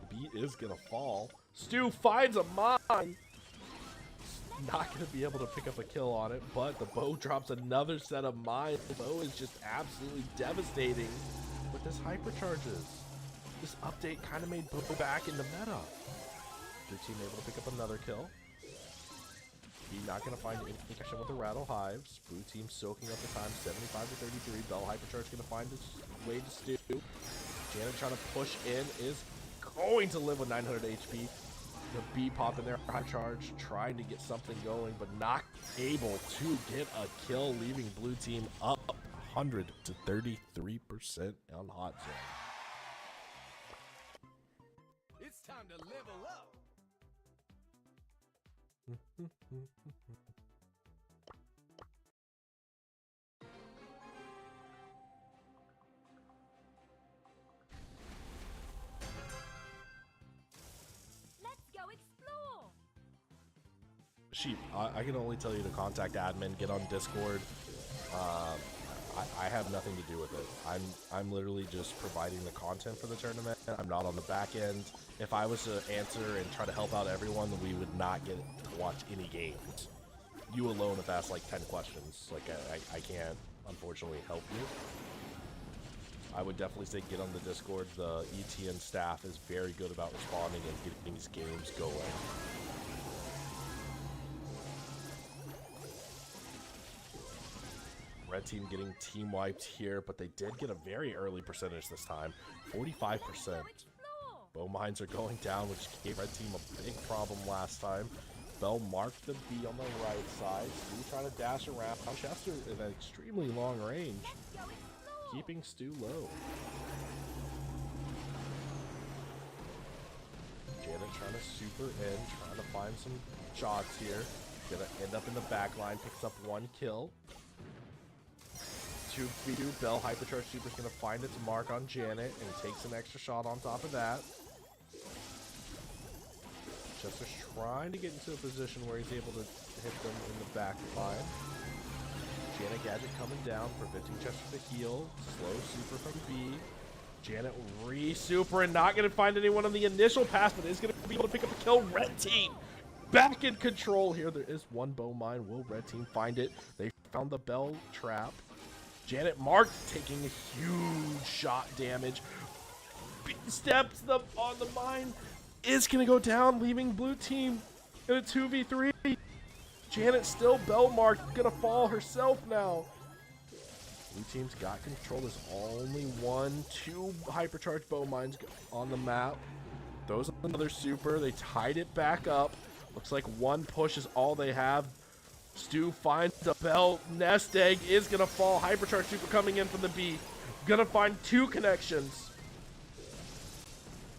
B is gonna fall. Stu finds a mine. Not gonna be able to pick up a kill on it, but the bow drops another set of mines. The bow is just absolutely devastating with this hypercharges. This update kind of made Bow back in the meta. Blue team able to pick up another kill. He not going to find any connection with the Rattle Hives. Blue team soaking up the time, 75 to 33. Bell Hypercharge going to find his way to Stu. Janet trying to push in, is going to live with 900 HP. The B pop in there, Hypercharge, trying to get something going, but not able to get a kill, leaving Blue team up 100 to 33% on Hot Zone. It's time to level up. Let's go explore. Sheep, I can only tell you to contact admin, get on Discord. I have nothing to do with it. I'm literally just providing the content for the tournament. I'm not on the back end. If I was to answer and try to help out everyone, then we would not get to watch any games. You alone have asked like 10 questions. Like I can't unfortunately help you. I would definitely say get on the Discord. The ETN staff is very good about responding and getting these games going. Red team getting team wiped here, but they did get a very early percentage this time, 45%. Bow mines are going down, which gave red team a big problem last time. Bell marked the B on the right side. Stu trying to dash around. Chester is at extremely long range, keeping Stu low. Janet trying to super in, trying to find some shots here. Gonna end up in the back line, picks up one kill. 2v2, Bell Hypercharge Super's gonna find its mark on Janet and takes an extra shot on top of that. Chester's trying to get into a position where he's able to hit them in the back line. Janet Gadget coming down, preventing Chester to heal. Slow super from B. Janet re-super and not gonna find anyone on the initial pass, but is gonna be able to pick up a kill. Red team back in control here. There is one bow mine. Will red team find it? They found the Bell trap. Janet marked, taking a huge shot damage. B steps on the mine, is gonna go down, leaving blue team in a 2v3. Janet still Bell marked, gonna fall herself now. Blue team's got control. There's only 2 hypercharged bow mines on the map. Those are another super. They tied it back up. Looks like one push is all they have. Stu finds the Bell. Nest egg is gonna fall. Hypercharge super coming in from the B. Gonna find 2 connections.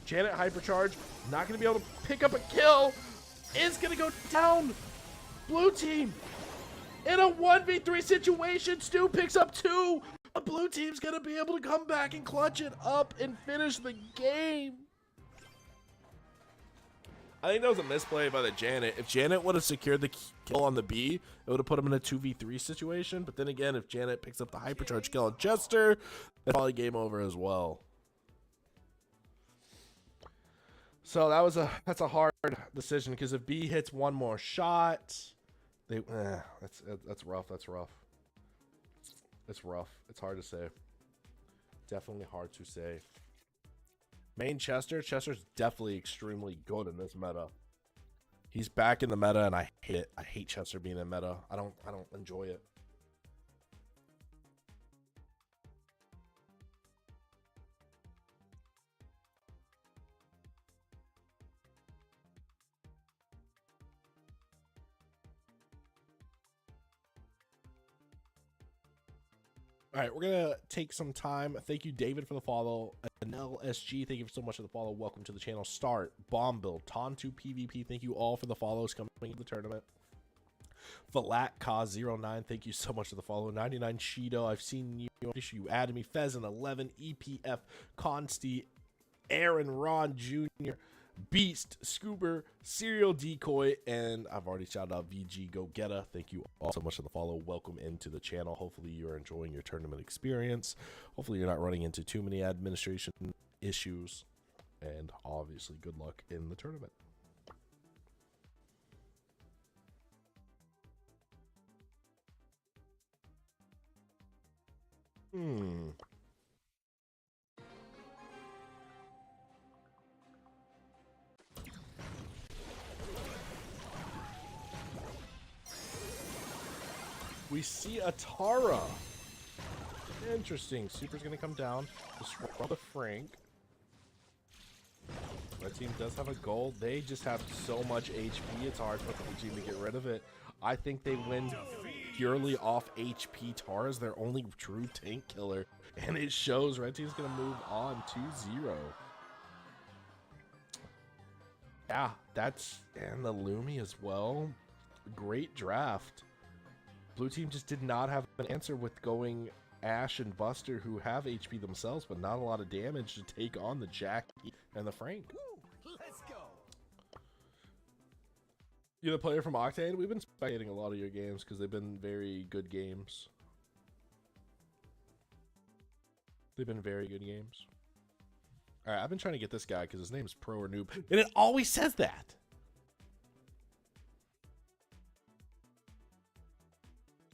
Janet hypercharge, not gonna be able to pick up a kill. Is gonna go down. Blue team in a 1v3 situation. Stu picks up 2. The blue team's gonna be able to come back and clutch it up and finish the game. I think that was a misplay by the Janet. If Janet would have secured the kill on the B, it would have put him in a 2v3 situation. But then again, if Janet picks up the hypercharge kill on Chester, that's probably game over as well. So that's a hard decision, because if B hits one more shot, that's rough. That's rough. It's rough. It's hard to say. Definitely hard to say. Main Chester. Chester's definitely extremely good in this meta. He's back in the meta, and I hate it. I hate Chester being in meta. I don't enjoy it. All right, we're gonna take some time. Thank you, David, for the follow. LSG, thank you so much for the follow. Welcome to the channel. Start, Bomb Build, Tontu PvP. Thank you all for the follows coming into the tournament. Falatcause09, thank you so much for the follow. 99 Shido, I've seen you. You added me. Pheasant 11, EPF, Consti, Aaron Ron Jr., Beast, Scoober, Serial Decoy, and I've already shouted out VG Go Getta. Thank you all so much for the follow. Welcome into the channel. Hopefully you are enjoying your tournament experience. Hopefully you're not running into too many administration issues, and obviously good luck in the tournament. We see a Tara. Interesting. Super's gonna come down. Disrupt the Frank. Red team does have a gold. They just have so much HP. It's hard for the team to get rid of it. I think they win purely off HP. Tara's their only true tank killer, and it shows. Red team's gonna move on 2-0. Yeah, that's, and the Lumi as well. Great draft. Blue team just did not have an answer with going Ash and Buster, who have HP themselves, but not a lot of damage to take on the Jackie and the Frank. Let's go. You're the player from Octane? We've been spectating a lot of your games because they've been very good games. They've been very good games. Alright, I've been trying to get this guy because his name's Pro or Noob, and it always says that!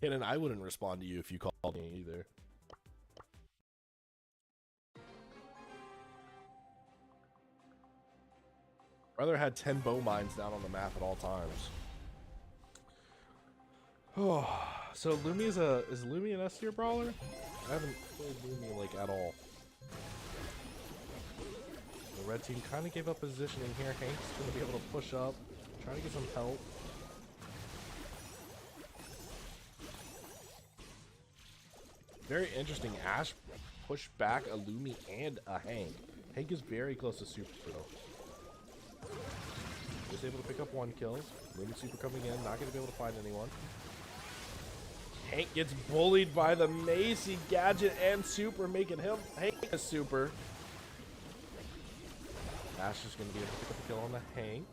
And I wouldn't respond to you if you called me either. Brother had 10 bow mines down on the map at all times. Oh, so Lumi is Lumi an S tier brawler? I haven't played Lumi like at all. The red team kind of gave up positioning here. Hank's gonna be able to push up, try to get some help. Very interesting. Ash pushed back a Lumi and a Hank. Hank is very close to Super though. Just able to pick up 1 kill. Lumi Super coming in, not going to be able to find anyone. Hank gets bullied by the Macy, Gadget, and Super, making him Hank a Super. Ash is going to be able to pick up a kill on the Hank.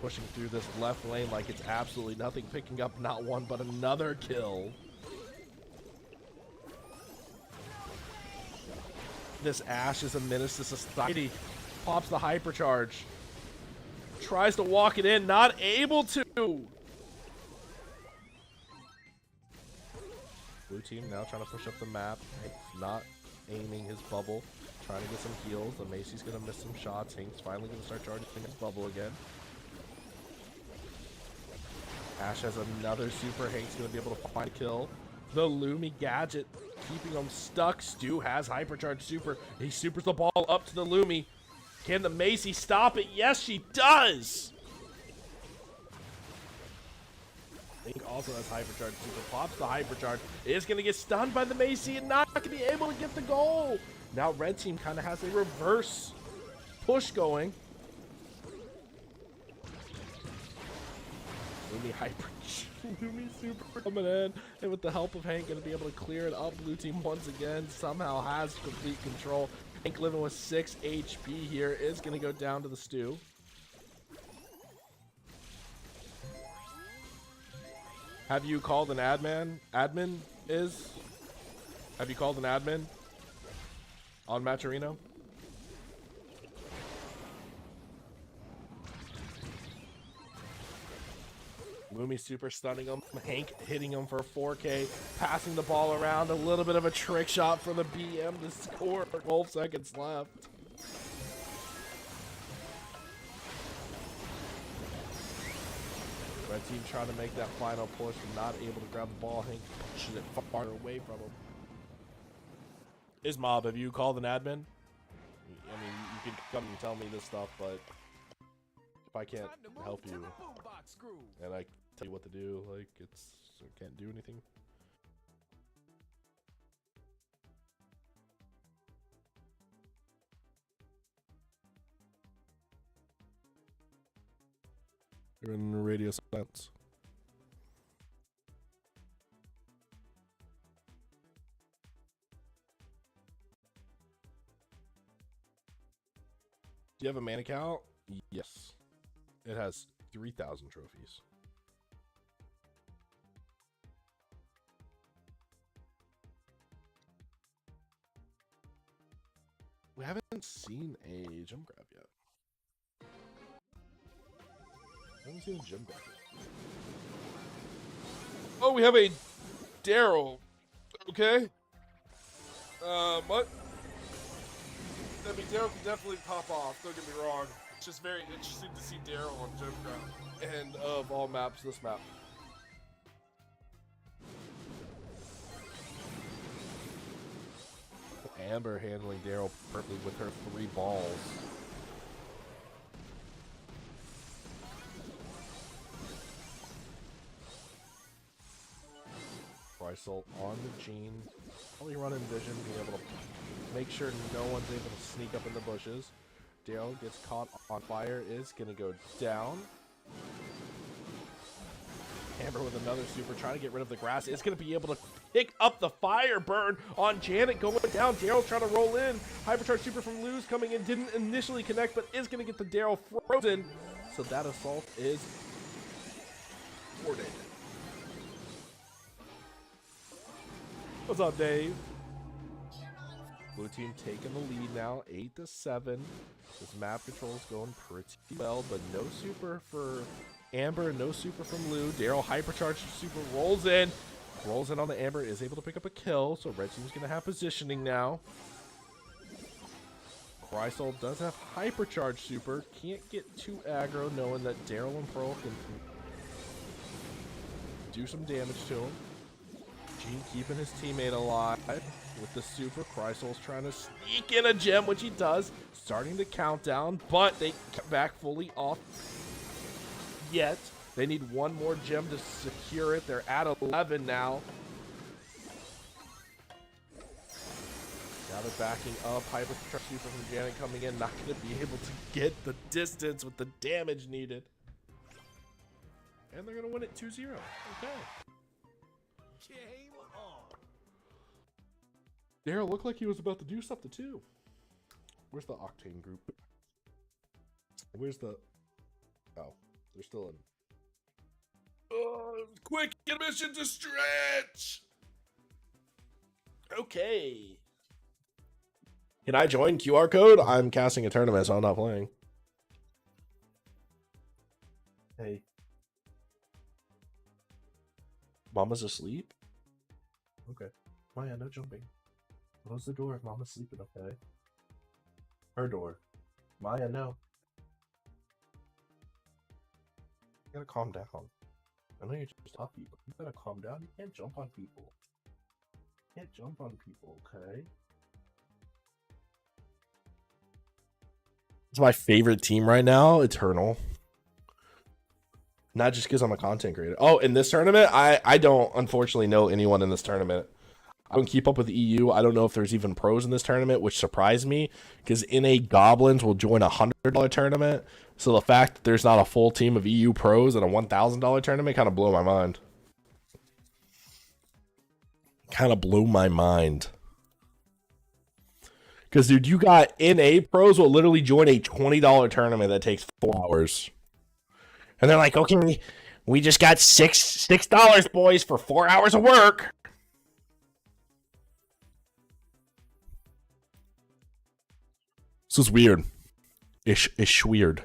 Pushing through this left lane like it's absolutely nothing, picking up not one but another kill. This Ash is a menace to society. Pops the hypercharge. Tries to walk it in, not able to. Blue team now trying to push up the map. Not aiming his bubble. Trying to get some heals. The Macy's going to miss some shots. Hank's finally going to start charging his bubble again. Ash has another Super. Hank's going to be able to find a kill. The Lumi Gadget keeping him stuck. Stu has hypercharged Super. He supers the ball up to the Lumi. Can the Macy stop it? Yes, she does! Hank also has hypercharged Super. Pops the hypercharge. Is going to get stunned by the Macy and not going to be able to get the goal. Now red team kind of has a reverse push going. Lumi hyper. Lumi Super coming in, and with the help of Hank, going to be able to clear it up. Blue team once again somehow has complete control. Hank living with 6 HP here is going to go down to the Stew. Have you called an admin? Admin is? Have you called an admin on Matcherino? Lumi Super stunning him. Hank hitting him for 4K. Passing the ball around. A little bit of a trick shot for the BM to score. 12 seconds left. Red team trying to make that final push. Not able to grab the ball. Hank pushing it far away from him. Ismob, have you called an admin? I mean, you can come and tell me this stuff, but if I can't help you and I tell you what to do, like, I can't do anything. They're in radio silence. Do you have a man account? Yes. It has 3,000 trophies. We haven't seen a gem grab yet. I haven't seen a gem grab yet. Oh, we have a Daryl. Okay. What? I mean, Daryl can definitely pop off. Don't get me wrong. It's just very interesting to see Daryl on gem grab. And of all maps, this map. Amber handling Daryl perfectly with her 3 balls. Chrysal on the Gene. Probably running vision, being able to make sure no one's able to sneak up in the bushes. Daryl gets caught on fire, is going to go down. Amber with another super, trying to get rid of the grass. Is going to be able to pick up the fire burn on Janet going down. Daryl trying to roll in. Hypercharge super from Luz coming in. Didn't initially connect, but is going to get the Daryl frozen. So that assault is thwarted. What's up, Dave? Blue team taking the lead now, 8-7. This map control is going pretty well, but no super for Amber, no super from Lou. Daryl hypercharged super rolls in on the Amber, is able to pick up a kill, so red team's gonna have positioning now. Chrysal does have hypercharge super, can't get too aggro, knowing that Daryl and Pearl can do some damage to him. Gene keeping his teammate alive with the super. Chrysal's trying to sneak in a gem, which he does. Starting the countdown, but they come back fully off yet. They need one more gem to secure it. They're at 11 now. Now they're backing up. Hypercharge super from Janet coming in. Not going to be able to get the distance with the damage needed. And they're going to win it 2-0. Okay. Daryl looked like he was about to do something too. Where's the Octane group? Where's the... Oh, they're still in. Quick admission to stretch! Okay. Can I join QR code? I'm casting a tournament, so I'm not playing. Hey. Mama's asleep? Okay. Maya, no jumping. Close the door if Mama's sleeping, okay? Her door. Maya, no. You gotta calm down. I know you're just puppy, but you gotta calm down. You can't jump on people. You can't jump on people, okay? It's my favorite team right now, Eternal. Not just because I'm a content creator. Oh, in this tournament, I don't unfortunately know anyone in this tournament. I don't keep up with the EU. I don't know if there's even pros in this tournament, which surprised me because NA Goblins will join a $100 tournament. So the fact that there's not a full team of EU pros in a $1,000 tournament kind of blew my mind. Kind of blew my mind. Because, dude, you got NA pros will literally join a $20 tournament that takes 4 hours. And they're like, okay, we just got $6 boys for 4 hours of work. This is weird. Ish weird.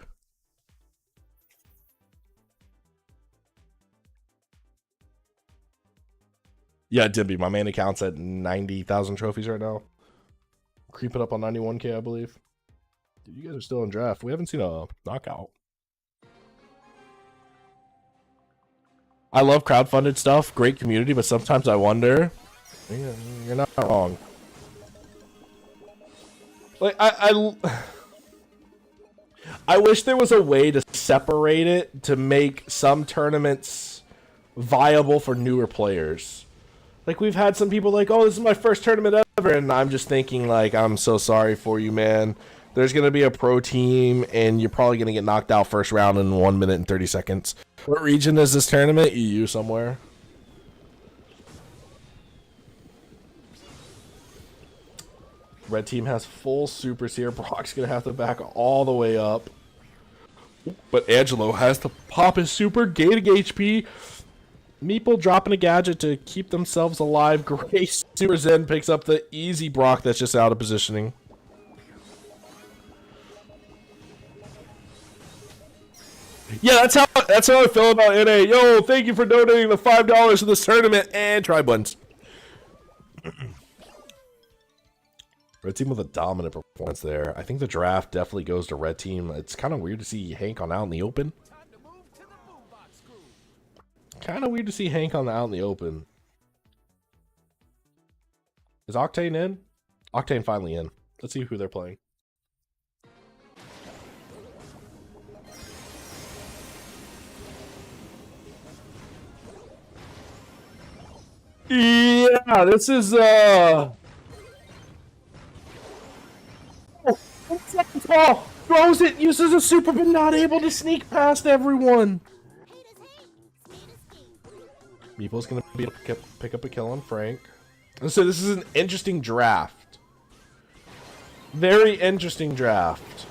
Yeah, Dimby, my main account's at 90,000 trophies right now. Creeping up on 91k, I believe. Dude, you guys are still in draft. We haven't seen a knockout. I love crowdfunded stuff. Great community, but sometimes I wonder. Yeah, you're not wrong. Like, I wish there was a way to separate it to make some tournaments viable for newer players. Like, we've had some people like, oh, this is my first tournament ever, and I'm just thinking, like, I'm so sorry for you, man. there's going to be a pro team, and you're probably going to get knocked out first round in 1 minute and 30 seconds. What region is this tournament? EU somewhere. Red team has full supers here. Brock's going to have to back all the way up. But Angelo has to pop his super, gaining HP. Meeple dropping a gadget to keep themselves alive. Grace Super Zen picks up the easy Brock that's just out of positioning. Yeah, that's how I feel about NA. Yo, thank you for donating the $5 to this tournament and try buttons. Red team with a dominant performance there. I think the draft definitely goes to red team. It's kind of weird to see Hank on out in the open. Kind of weird to see Hank out in the open. Is Octane in? Octane finally in. Let's see who they're playing. Yeah, this is oh, throws it, uses a super, but not able to sneak past everyone. Meeple's gonna be able to pick up a kill on Frank. So this is an interesting draft. Very interesting draft.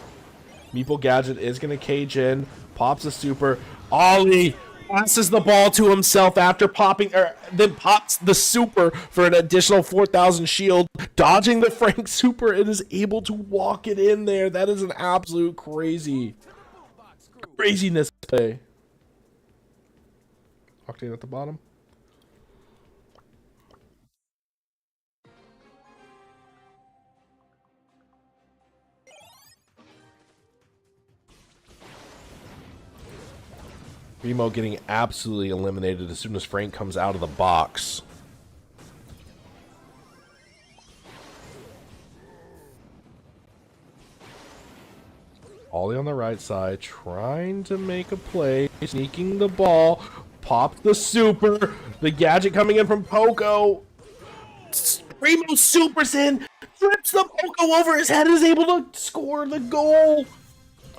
Meeple Gadget is gonna cage in, pops a super. Ollie passes the ball to himself after popping, then pops the super for an additional 4,000 shield, dodging the Frank super, and is able to walk it in there. That is an absolute craziness play. Octane at the bottom. Remo getting absolutely eliminated as soon as Frank comes out of the box. Ollie on the right side, trying to make a play, sneaking the ball, popped the super, the gadget coming in from Poco. Remo supers in, flips the Poco over his head, is able to score the goal.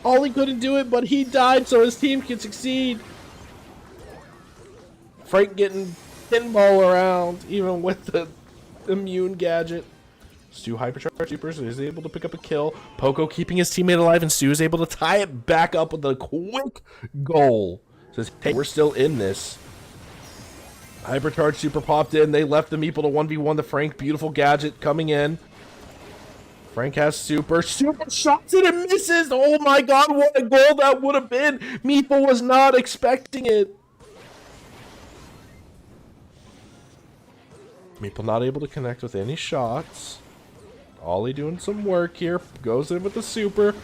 Ollie couldn't do it, but he died so his team can succeed. Frank getting pinball around, even with the immune gadget. Stu hypercharge supers is able to pick up a kill. Poco keeping his teammate alive, and Stu is able to tie it back up with a quick goal. Says, hey, we're still in this. Hypercharge super popped in. They left the Meeple to 1v1 the Frank. Beautiful gadget coming in. Frank has super shots it and misses. Oh my god, what a goal that would have been. Meeple was not expecting it. Meeple not able to connect with any shots. Ollie doing some work here. Goes in with the super.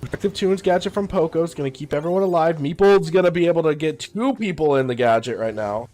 Protective Tunes gadget from Poco is going to keep everyone alive. Meeple's going to be able to get 2 people in the gadget right now.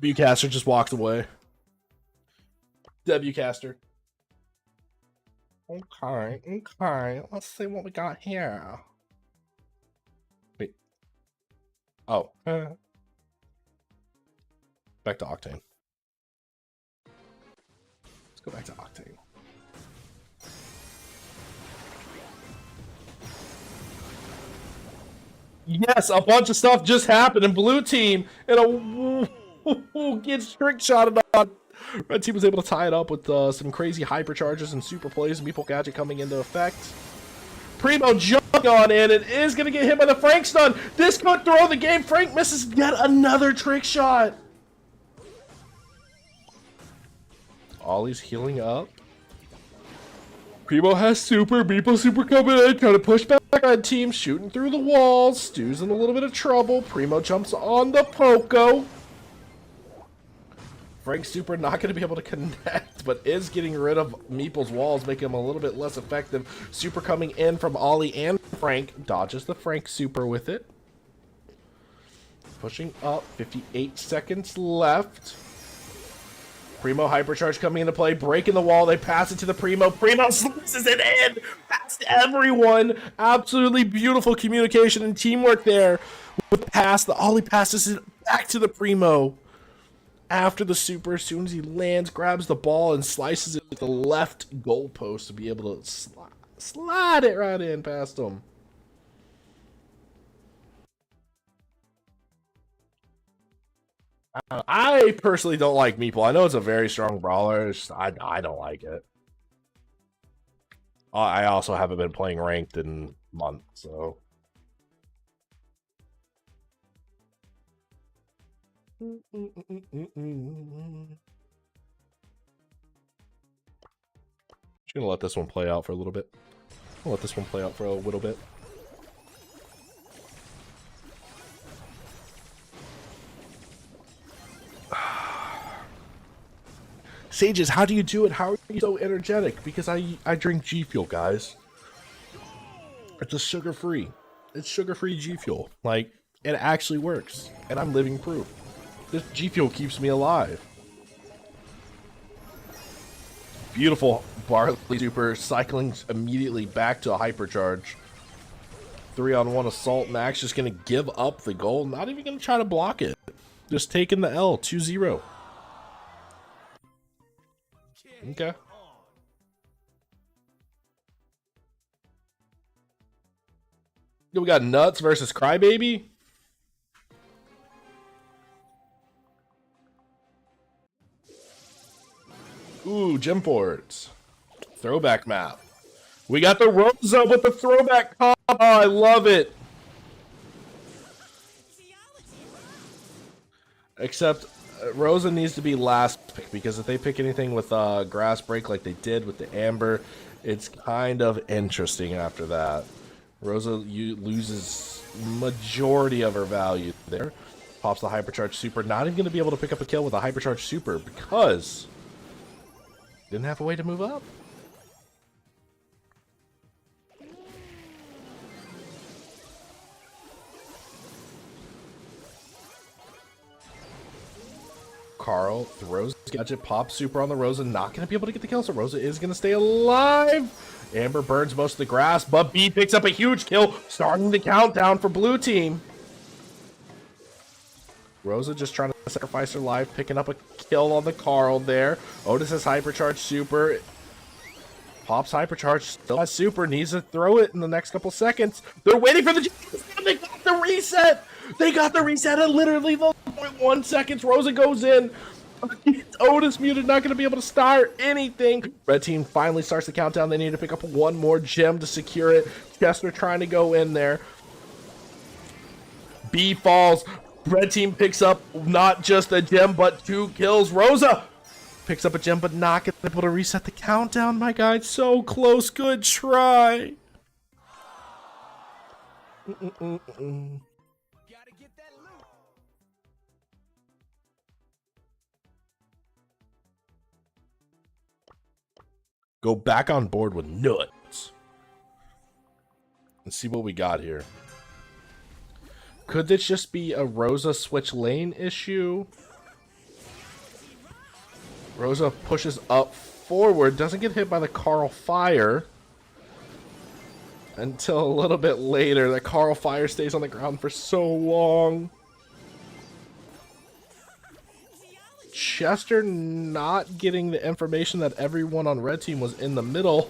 Wcaster just walked away. Wcaster. Okay. Let's see what we got here. Wait. Oh. Back to Octane. Let's go back to Octane. Yes, a bunch of stuff just happened in blue team, and a gets trick shotted on. Red team was able to tie it up with some crazy hypercharges and super plays. Meeple gadget coming into effect. Primo jumping on in. It is going to get hit by the Frank stun. This could throw the game. Frank misses yet another trick shot. Ollie's healing up. Primo has super. Beeple super coming in. Trying to push back red team. Shooting through the walls. Stu's in a little bit of trouble. Primo jumps on the Poco. Frank super not going to be able to connect, but is getting rid of Meeple's walls, making him a little bit less effective. Super coming in from Ollie and Frank. Dodges the Frank super with it. Pushing up. 58 seconds left. Primo hypercharge coming into play, breaking the wall. They pass it to the Primo. Primo slices it in past everyone. Absolutely beautiful communication and teamwork there. With the pass, the Ollie passes it back to the Primo. After the super, as soon as he lands, grabs the ball and slices it with the left goalpost to be able to slide it right in past him. I personally don't like Meeple. I know it's a very strong brawler. I don't like it. I also haven't been playing ranked in months, so. Just gonna let this one play out for a little bit. I'll let this one play out for a little bit. Sages, how do you do it? How are you so energetic? Because I drink G Fuel, guys. It's a sugar-free. It's sugar-free G Fuel. Like, it actually works. And I'm living proof. This G Fuel keeps me alive. Beautiful Barley super, cycling immediately back to a hypercharge. 3-on-1 assault. Max just gonna give up the goal. Not even gonna try to block it. Just taking the L. 2-0. Okay. We got Nuts versus Crybaby. Ooh, gym forts. Throwback map. We got the Rosa with the throwback comp. Oh, I love it. Except Rosa needs to be last pick, because if they pick anything with grass break like they did with the Amber, it's kind of interesting after that. Rosa loses majority of her value there. Pops the hypercharge super. Not even going to be able to pick up a kill with a hypercharge super because didn't have a way to move up. Carl throws gadget, pops super on the Rosa, not going to be able to get the kill, so Rosa is going to stay alive. Amber burns most of the grass, but B picks up a huge kill, starting the countdown for blue team. Rosa just trying to sacrifice her life, picking up a kill on the Carl there. Otis has hypercharge super. Pops hypercharge, still has super, needs to throw it in the next couple seconds. They're waiting for the... They got the reset! They got the reset at literally the 0.1 seconds. Rosa goes in. Otis muted, not going to be able to start anything. Red team finally starts the countdown. They need to pick up one more gem to secure it. Chester trying to go in there. B falls. Red team picks up not just a gem, but 2 kills. Rosa picks up a gem, but not going to be able to reset the countdown. My guy, so close. Good try. Go back on board with Nuts. Let's see what we got here. Could this just be a Rosa switch lane issue? Rosa pushes up forward, doesn't get hit by the Carl Fire. Until a little bit later, the Carl Fire stays on the ground for so long. Chester not getting the information that everyone on red team was in the middle.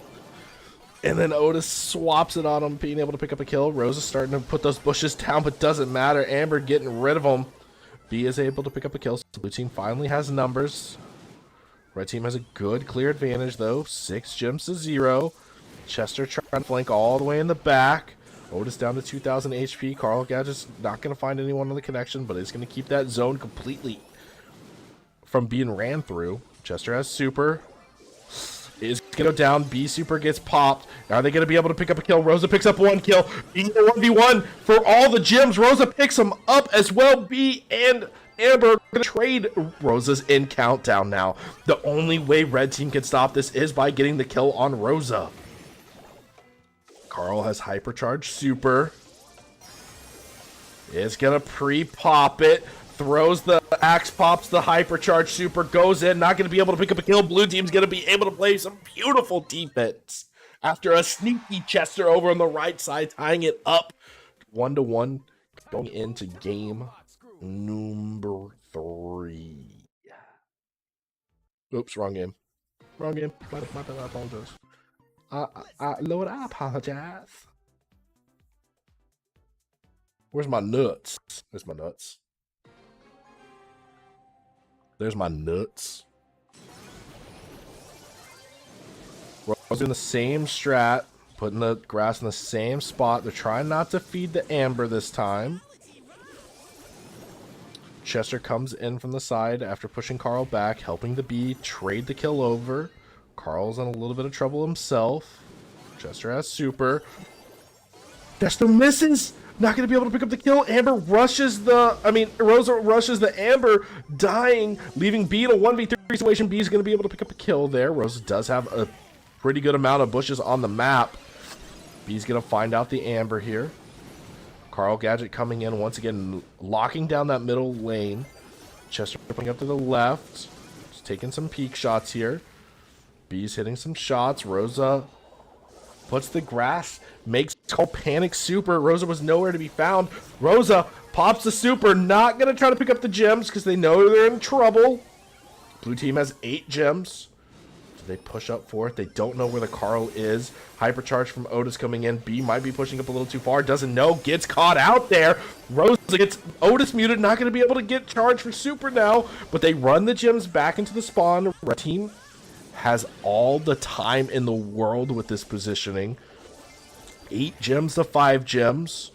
And then Otis swaps it on him, being able to pick up a kill. Rosa starting to put those bushes down, but doesn't matter. Amber getting rid of them. B is able to pick up a kill. So blue team finally has numbers. Red team has a good clear advantage, though. 6 gems to 0. Chester trying to flank all the way in the back. Otis down to 2,000 HP. Carl Gadget's not going to find anyone on the connection, but is going to keep that zone completely from being ran through. Chester has super. Is going to go down. B super gets popped. Are they going to be able to pick up a kill? Rosa picks up 1 kill. Being 1v1 for all the gems. Rosa picks them up as well. B and Amber are going to trade. Rosa's in countdown now. The only way red team can stop this is by getting the kill on Rosa. Carl has hypercharged super. Is going to pre-pop it. Throws the axe, pops the hypercharge super, goes in, not going to be able to pick up a kill. Blue team's going to be able to play some beautiful defense after a sneaky Chester over on the right side, tying it up 1-1, going into game number 3. Oops, wrong game. Wrong game. My bad, I apologize. Lord, I apologize. Where's my nuts? There's my nuts. There's my nuts. We're doing the same strat, putting the grass in the same spot. They're trying not to feed the Amber this time. Chester comes in from the side after pushing Carl back, helping the B trade the kill over. Carl's in a little bit of trouble himself. Chester has super. Chester misses. Not going to be able to pick up the kill. Amber rushes Rosa rushes the Amber, dying, leaving B in a 1v3 situation. B is going to be able to pick up a kill there. Rosa does have a pretty good amount of bushes on the map. B's going to find out the Amber here. Carl Gadget coming in once again, locking down that middle lane. Chester putting up to the left. Just taking some peek shots here. B's hitting some shots. Rosa puts the grass, makes Carl panic super. Rosa was nowhere to be found. Rosa pops the super, not going to try to pick up the gems because they know they're in trouble. Blue team has 8 gems. So they push up for it. They don't know where the Carl is. Hypercharge from Otis coming in. B might be pushing up a little too far. Doesn't know. Gets caught out there. Rosa gets Otis muted. Not going to be able to get charged for super now. But they run the gems back into the spawn. Red team has all the time in the world with this positioning. 8 gems to 5 gems.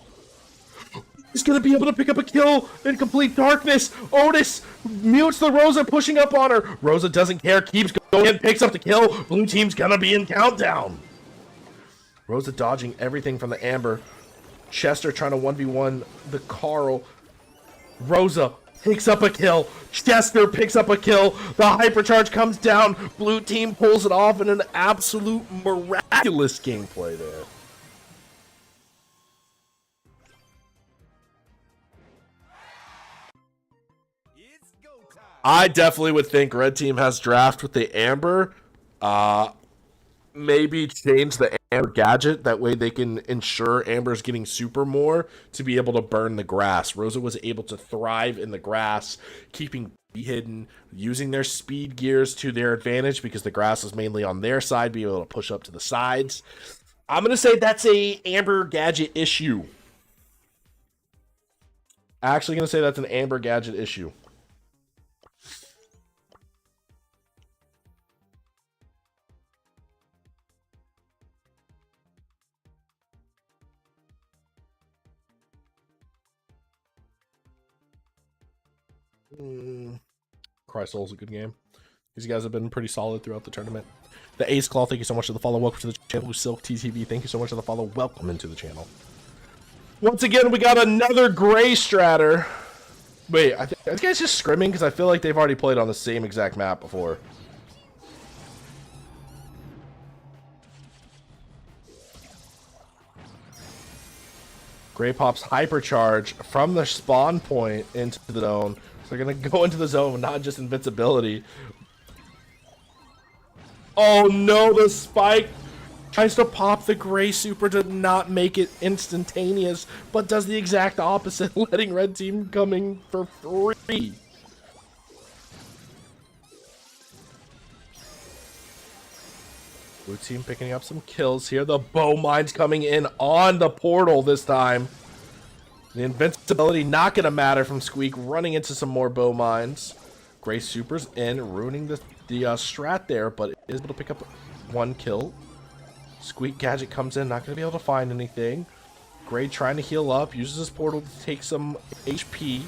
He's going to be able to pick up a kill in complete darkness. Otis mutes the Rosa, pushing up on her. Rosa doesn't care, keeps going in, picks up the kill. Blue team's going to be in countdown. Rosa dodging everything from the Amber. Chester trying to 1v1 the Carl. Rosa picks up a kill. Chester picks up a kill. The hypercharge comes down. Blue team pulls it off in an absolute miraculous gameplay there. I definitely would think red team has draft with the Amber. Maybe change the Amber gadget. That way they can ensure Amber's getting super more to be able to burn the grass. Rosa was able to thrive in the grass, keeping B hidden, using their speed gears to their advantage because the grass was mainly on their side, being able to push up to the sides. I'm going to say that's a Amber gadget issue. Actually going to say that's an Amber gadget issue. Cry Soul's a good game. These guys have been pretty solid throughout the tournament. The Ace Claw, thank you so much for the follow. Welcome to the channel. Silk TTV, thank you so much for the follow. Welcome into the channel. Once again, we got another Gray Stratter. Wait, I think this guy's just scrimming because I feel like they've already played on the same exact map before. Gray pops hypercharge from the spawn point into the zone. So they're going to go into the zone, not just invincibility. Oh no, the spike tries to pop the Gray super to not make it instantaneous, but does the exact opposite, letting red team coming for free. Blue team picking up some kills here. The bow mines coming in on the portal this time. The invincibility not going to matter from Squeak, running into some more bow mines. Gray super's in, ruining the strat there, but is able to pick up 1 kill. Squeak gadget comes in, not going to be able to find anything. Gray trying to heal up, uses his portal to take some HP.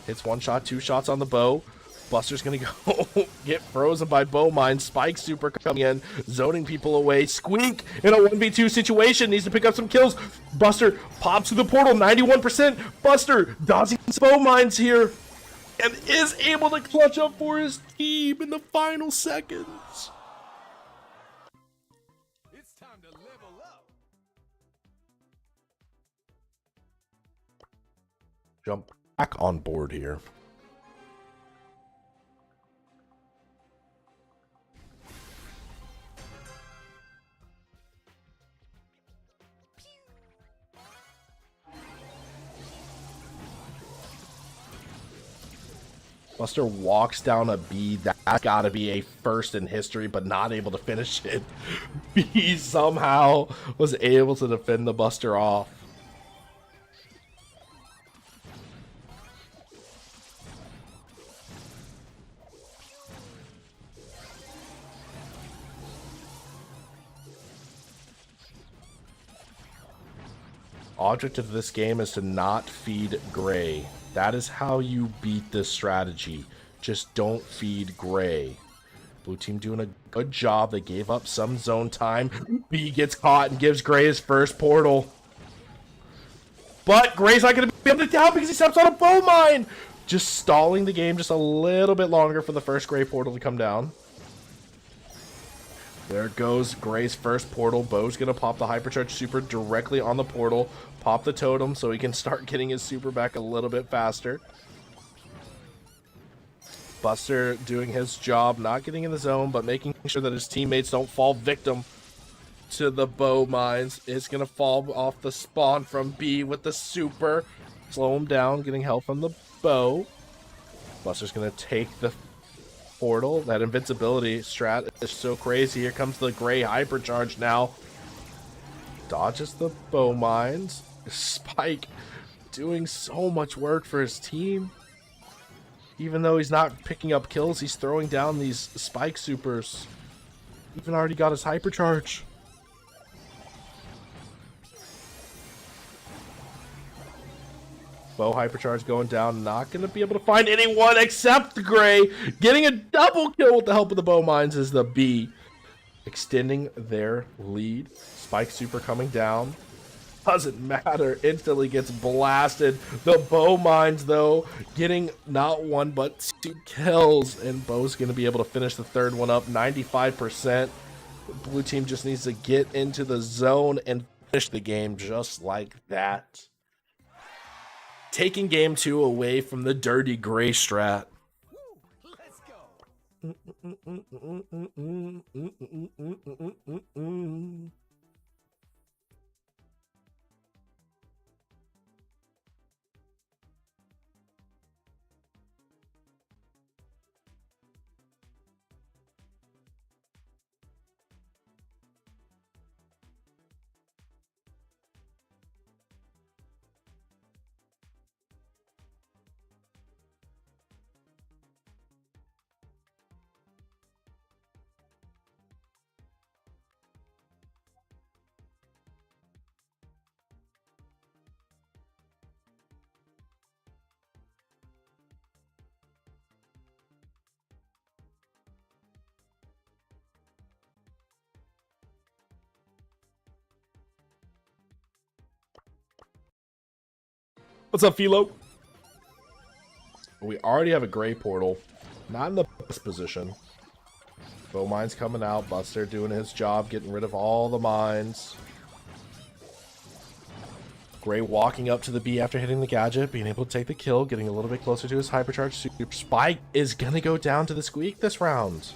Hits one shot, two shots on the bow. Buster's going to go get frozen by bow mine. Spike super coming in, zoning people away. Squeak in a 1v2 situation, needs to pick up some kills. Buster pops through the portal, 91%. Buster dodging some bow mines here and is able to clutch up for his team in the final seconds. It's time to level up. Jump back on board here. Buster walks down a B. That's got to be a first in history, but not able to finish it. B somehow was able to defend the Buster off. Object of this game is to not feed Gray. That is how you beat this strategy. Just don't feed Gray. Blue team doing a good job. They gave up some zone time. B gets caught and gives Gray his first portal. But Gray's not going to be able to down because he steps on a bow mine. Just stalling the game just a little bit longer for the first Gray portal to come down. There goes Gray's first portal. Bo's going to pop the hypercharge super directly on the portal. Pop the totem so he can start getting his super back a little bit faster. Buster doing his job, not getting in the zone, but making sure that his teammates don't fall victim to the bow mines. Is going to fall off the spawn from B with the super. Slow him down, getting help from the bow. Buster's going to take the portal. That invincibility strat is so crazy. Here comes the Gray hypercharge now. Dodges the bow mines. Spike doing so much work for his team. Even though he's not picking up kills, he's throwing down these Spike supers. Even already got his hypercharge. Bow hypercharge going down. Not going to be able to find anyone except Gray. Getting a double kill with the help of the bow mines is the B. Extending their lead. Spike super coming down. Doesn't matter. Instantly gets blasted. The bow mines, though, getting not one but two kills. And Bo's going to be able to finish the third one up. 95%. Blue team just needs to get into the zone and finish the game just like that. Taking game 2 away from the dirty Gray strat. Let's go. What's up, Philo? We already have a Gray portal. Not in the best position. Bow mines coming out. Buster doing his job, getting rid of all the mines. Gray walking up to the B after hitting the gadget, being able to take the kill, getting a little bit closer to his hypercharge super. Spike is going to go down to the Squeak this round.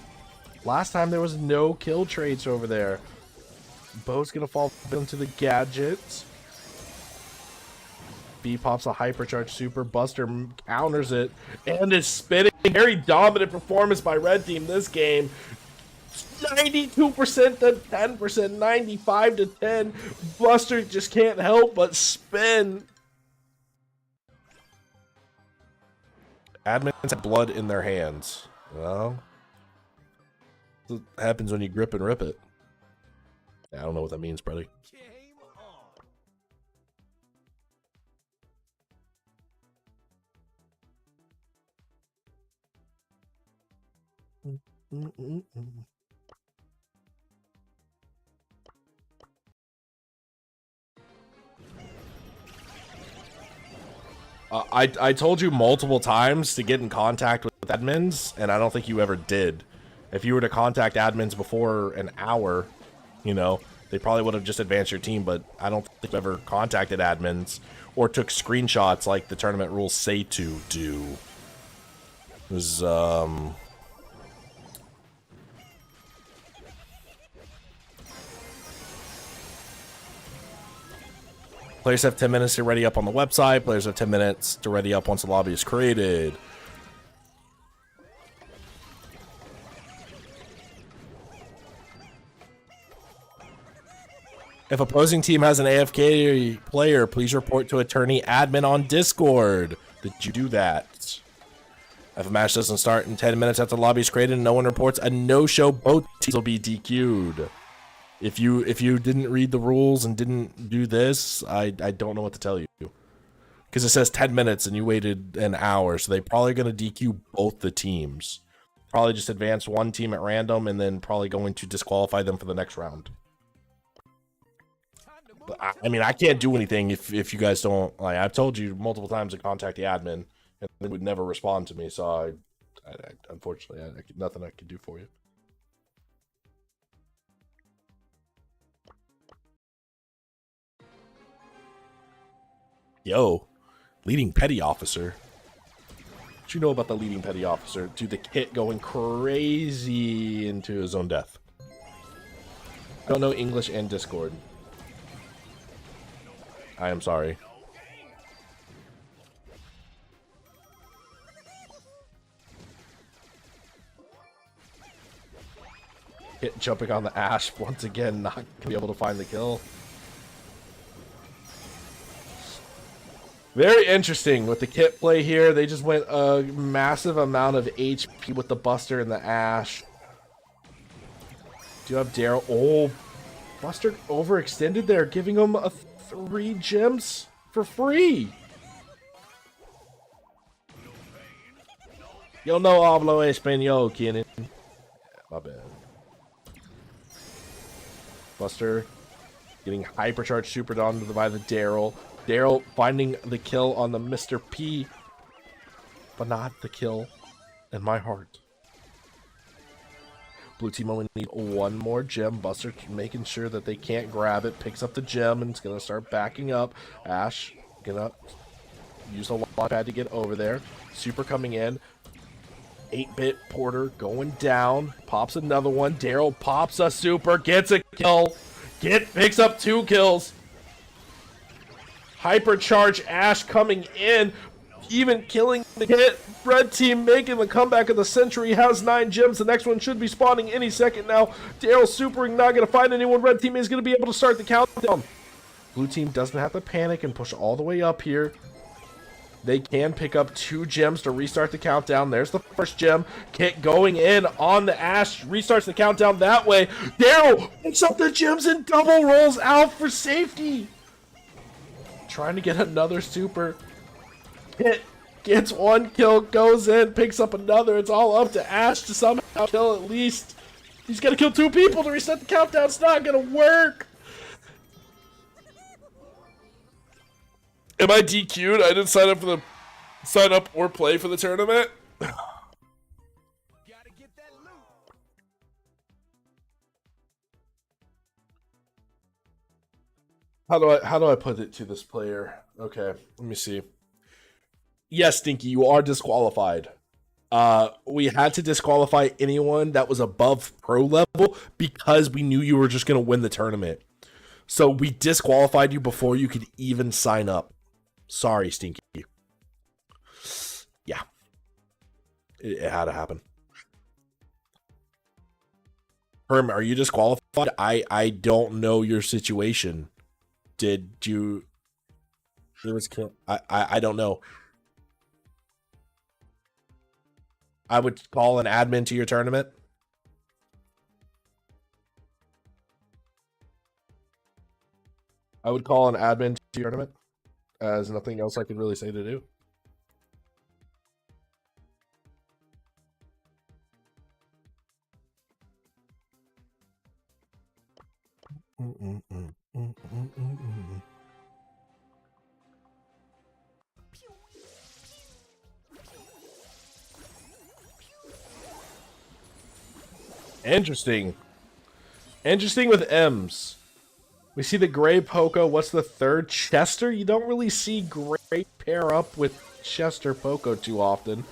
Last time there was no kill trades over there. Bo's going to fall into the gadget. B pops a hypercharge super. Buster counters it and is spinning. Very dominant performance by Red Team this game. 92% to 10%, 95 to 10. Buster just can't help but spin. Admins have blood in their hands. Well, what happens when you grip and rip it. I don't know what that means, buddy. Game on. I told you multiple times to get in contact with admins, and I don't think you ever did. If you were to contact admins before an hour, you know, they probably would have just advanced your team, but I don't think you ever contacted admins or took screenshots like the tournament rules say to do. It was, Players have 10 minutes to ready up on the website. Players have 10 minutes to ready up once the lobby is created. If opposing team has an AFK player, please report to attorney admin on Discord. Did you do that? If a match doesn't start in 10 minutes after the lobby is created and no one reports a no-show, both teams will be DQ'd. If you didn't read the rules and didn't do this, I don't know what to tell you. Because it says 10 minutes and you waited an hour, so they're probably going to DQ both the teams. Probably just advance one team at random and then probably going to disqualify them for the next round. But I mean, I can't do anything if you guys don't, like, I've told you multiple times to contact the admin and they would never respond to me, so I unfortunately, nothing I can do for you. Yo, leading petty officer. What you know about the leading petty officer? Dude, the kit going crazy into his own death. I don't know English and Discord. I am sorry. Kit jumping on the Ash once again, not gonna be able to find the kill. Very interesting with the kit play here. They just went a massive amount of HP with the Buster and the Ash. Do you have Daryl? Oh, Buster overextended there, giving him 3 gems for free. Yo no hablo español, Kenan. My bad. Buster getting hypercharged super on by the Daryl. Daryl finding the kill on the Mr. P, but not the kill in my heart. Blue team only need one more gem. Buster making sure that they can't grab it. Picks up the gem and it's going to start backing up. Ash going to use the launch pad to get over there. Super coming in. 8-bit Porter going down. Pops another one. Daryl pops a super. Gets a kill. Picks up 2 kills. Hypercharge Ash coming in, even killing the hit. Red team making the comeback of the century, has 9 gems. The next one should be spawning any second now. Daryl supering, not going to find anyone. Red team is going to be able to start the countdown. Blue team doesn't have to panic and push all the way up here. They can pick up 2 gems to restart the countdown. There's the first gem. Kit going in on the Ash. Restarts the countdown that way. Daryl picks up the gems and double rolls out for safety. Trying to get another super. Kit gets 1 kill, goes in, picks up another. It's all up to Ash to somehow kill at least. He's got to kill 2 people to reset the countdown. It's not going to work. Am I DQ'd? I didn't sign up or play for the tournament. Gotta get that loot. How do I put it to this player? Okay, let me see. Yes, Stinky, you are disqualified. We had to disqualify anyone that was above pro level because we knew you were just going to win the tournament. So we disqualified you before you could even sign up. Sorry, Stinky. Yeah. It had to happen. Herm, are you disqualified? I don't know your situation. Did you... It was kill. I don't know. I would call an admin to your tournament. I would call an admin to your tournament, as nothing else I could really say to do. Interesting. Interesting with M's. We see the Gray Poco. What's the third? Chester? You don't really see Gray pair up with Chester Poco too often.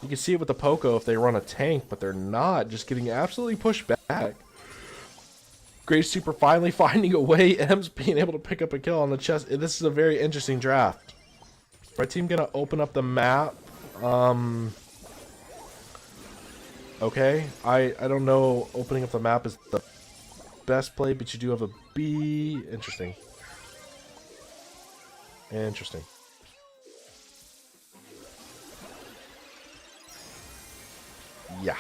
You can see it with the Poco if they run a tank, but they're not. Just getting absolutely pushed back. Gray Super finally finding a way. M's being able to pick up a kill on the chest. This is a very interesting draft. Red team gonna open up the map. Okay, I don't know. Opening up the map is the best play, but you do have a B. Interesting. Interesting. Yeah.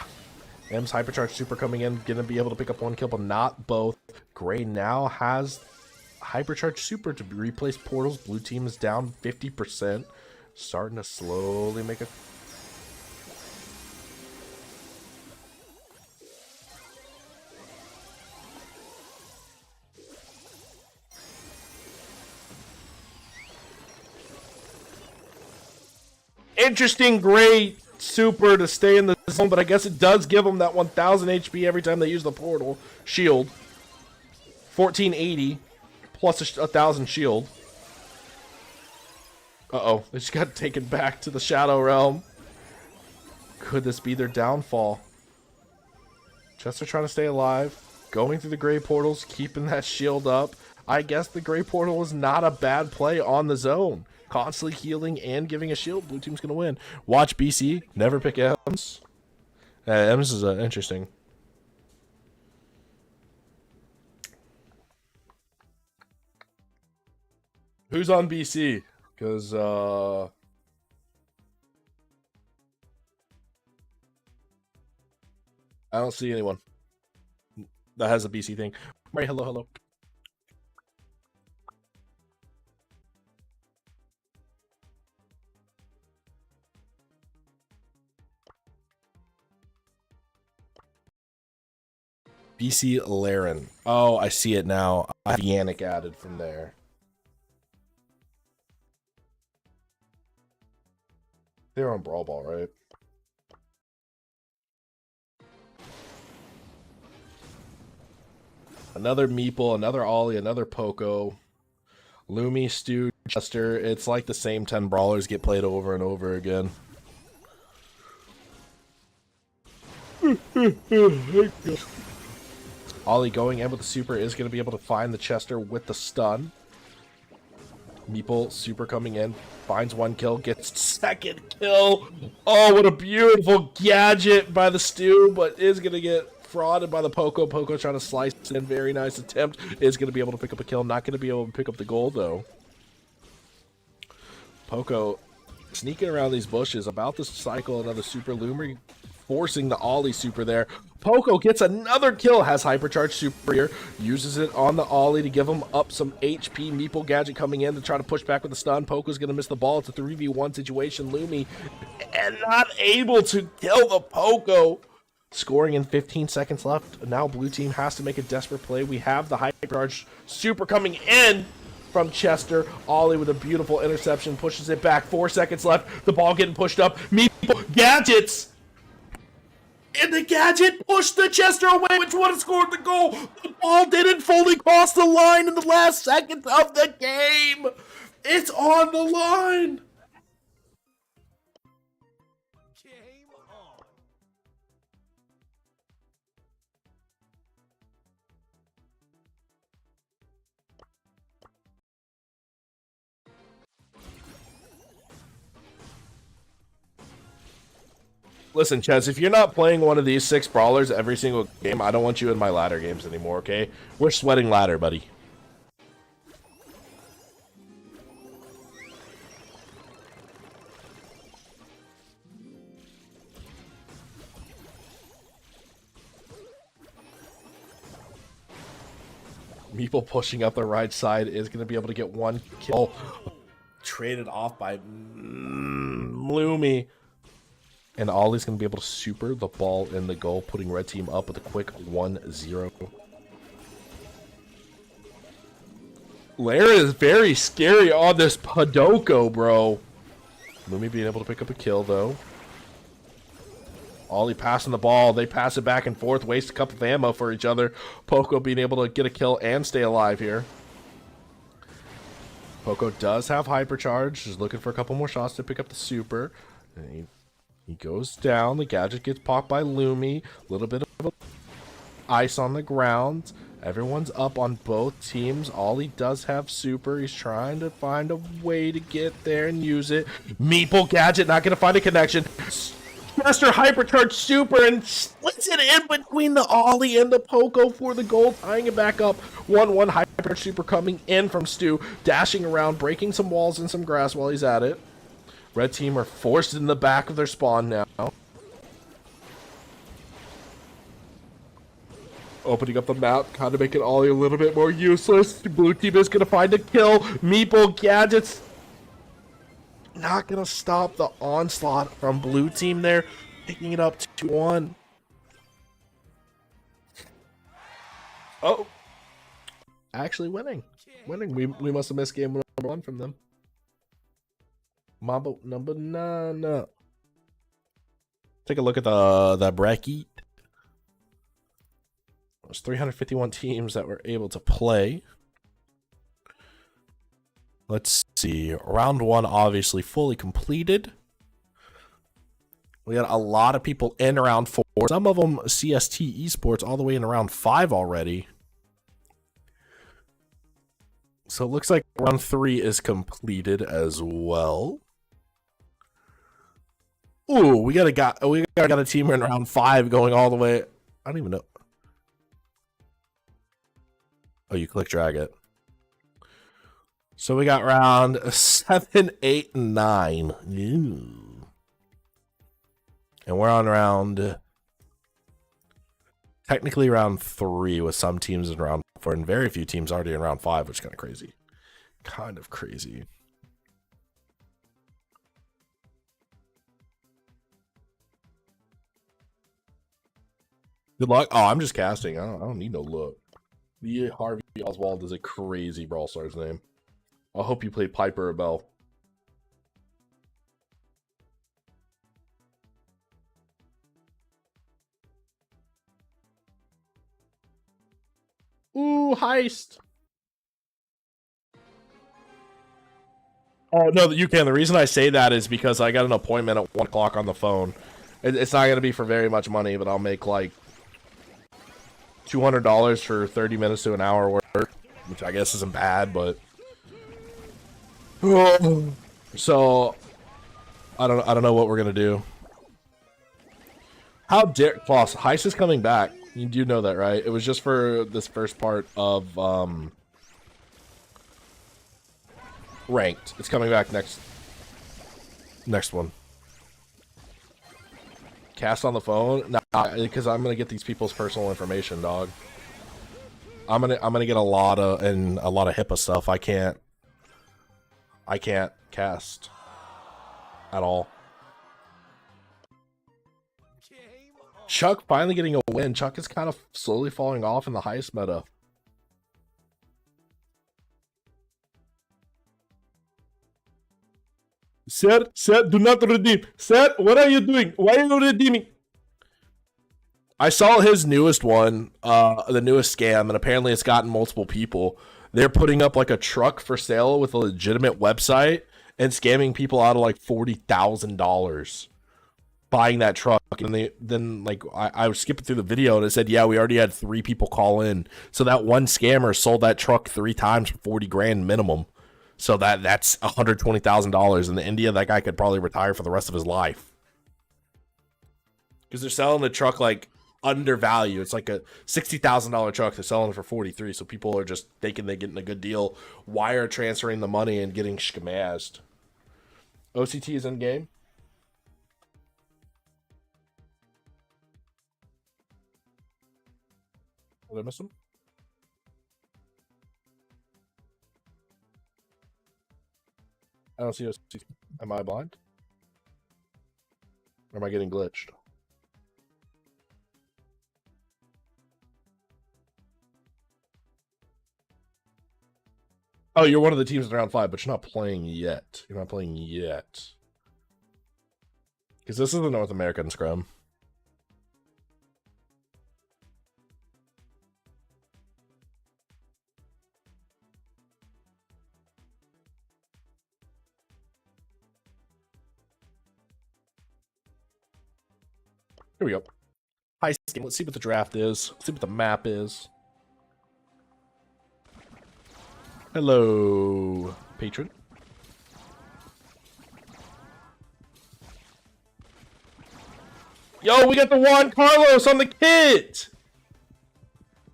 M's Hypercharge Super coming in, gonna be able to pick up one kill, but not both. Gray now has Hypercharge Super to replace Portals. Blue team is down 50%. Starting to slowly make a... Interesting, Gray Super to stay in the zone, but I guess it does give them that 1000 HP every time they use the portal. Shield. 1480 plus 1000 shield. Uh-oh, they just got taken back to the Shadow Realm. Could this be their downfall? Chester trying to stay alive. Going through the Gray Portals, keeping that shield up. I guess the Gray Portal is not a bad play on the zone. Constantly healing and giving a shield. Blue team's going to win. Watch BC. Never pick M's. M's is interesting. Who's on BC? Because, I don't see anyone that has a BC thing. Right, hello, hello. BC Laren. Oh, I see it now. I have Yannick added from there. They're on Brawl Ball, right? Another Meeple, another Ollie, another Poco. Lumi, Stu, Chester. It's like the same 10 brawlers get played over and over again. Ollie going in with the super is going to be able to find the Chester with the stun. Meeple, super coming in, finds one kill, gets second kill. Oh, what a beautiful gadget by the Stu, but is going to get frauded by the Poco. Poco trying to slice in. Very nice attempt. Is going to be able to pick up a kill. Not going to be able to pick up the gold, though. Poco sneaking around these bushes, about to cycle another super. Loomer forcing the Ollie super there. Poco gets another kill, has Hypercharge Super here, uses it on the Ollie to give him up some HP. Meeple gadget coming in to try to push back with the stun. Poco's going to miss the ball. It's a 3v1 situation. Lumi and not able to kill the Poco. Scoring in 15 seconds left. Now blue team has to make a desperate play. We have the Hypercharge Super coming in from Chester. Ollie with a beautiful interception, pushes it back. 4 seconds left. The ball getting pushed up. Meeple gadgets! And the gadget pushed the Chester away, which would have scored the goal. The ball didn't fully cross the line in the last second of the game. It's on the line. Game on. Listen, Ches, if you're not playing one of these 6 brawlers every single game, I don't want you in my ladder games anymore, okay? We're sweating ladder, buddy. Meeple pushing up the right side is going to be able to get one kill. Traded off by Loomy. And Ollie's going to be able to super the ball in the goal, putting red team up with a quick 1-0. Lara is very scary on this Podoko, bro. Loomy being able to pick up a kill, though. Ollie passing the ball. They pass it back and forth, waste a cup of ammo for each other. Poco being able to get a kill and stay alive here. Poco does have hypercharge. Just looking for a couple more shots to pick up the super. And he goes down. The gadget gets popped by Loomy. A little bit of ice on the ground. Everyone's up on both teams. Ollie does have super. He's trying to find a way to get there and use it. Meeple gadget not going to find a connection. Master hypercharge super and splits it in between the Ollie and the Poco for the goal, tying it back up. 1-1 hypercharge super coming in from Stu, dashing around, breaking some walls and some grass while he's at it. Red team are forced in the back of their spawn now. Opening up the map, kind of making Ollie a little bit more useless. Blue team is going to find a kill. Meeple gadgets not going to stop the onslaught from blue team there. Picking it up 2-1. Oh. Actually winning. Winning. We must have missed game number 1 from them. Mambo number 9. Take a look at the bracket. There's 351 teams that were able to play. Let's see. Round 1 obviously fully completed. We got a lot of people in round 4. Some of them CST esports all the way in round 5 already. So it looks like round 3 is completed as well. Ooh, we got a team in round 5 going all the way. I don't even know. Oh, you click drag it. So we got round 7, 8, and 9. Ooh. And we're on round, technically round 3 with some teams in round 4 and very few teams already in round 5, which is kind of crazy. Kind of crazy. Good luck. Oh, I'm just casting. I don't need no look. The Harvey Oswald is a crazy Brawl Stars name. I hope you played Piper or Bell. Ooh, heist. Oh, no, you can. The reason I say that is because I got an appointment at 1 o'clock on the phone. It's not going to be for very much money, but I'll make like $200 for 30 minutes to an hour work, which I guess isn't bad, but so I don't know what we're gonna do. How dare Boss Heist is coming back? You do know that, right? It was just for this first part of ranked. It's coming back next one. Cast on the phone? Nah, because I'm gonna get these people's personal information, dog. I'm gonna get a lot of HIPAA stuff. I can't cast at all. Chuck finally getting a win. Chuck is kind of slowly falling off in the highest meta. Sir, do not redeem. Sir, what are you doing? Why are you redeeming? I saw his newest one, the newest scam, and apparently it's gotten multiple people. They're putting up like a truck for sale with a legitimate website and scamming people out of like $40,000 buying that truck. And then I was skipping through the video and it said, yeah, we already had 3 people call in. So that one scammer sold that truck 3 times for 40 grand minimum. So that's $120,000 in India. That guy could probably retire for the rest of his life. Because they're selling the truck like undervalued. It's like a $60,000 truck. They're selling it for 43. So people are just thinking they're getting a good deal, wire transferring the money and getting schmazzed. OCT is in game. Did I miss him? I don't see a... Am I blind? Or am I getting glitched? Oh, you're one of the teams in round 5, but you're not playing yet. You're not playing yet. Because this is the North American scrum. Here we go. High game. Let's see what the draft is. Let's see what the map is. Hello, patron. Yo, we got the Juan Carlos on the kit!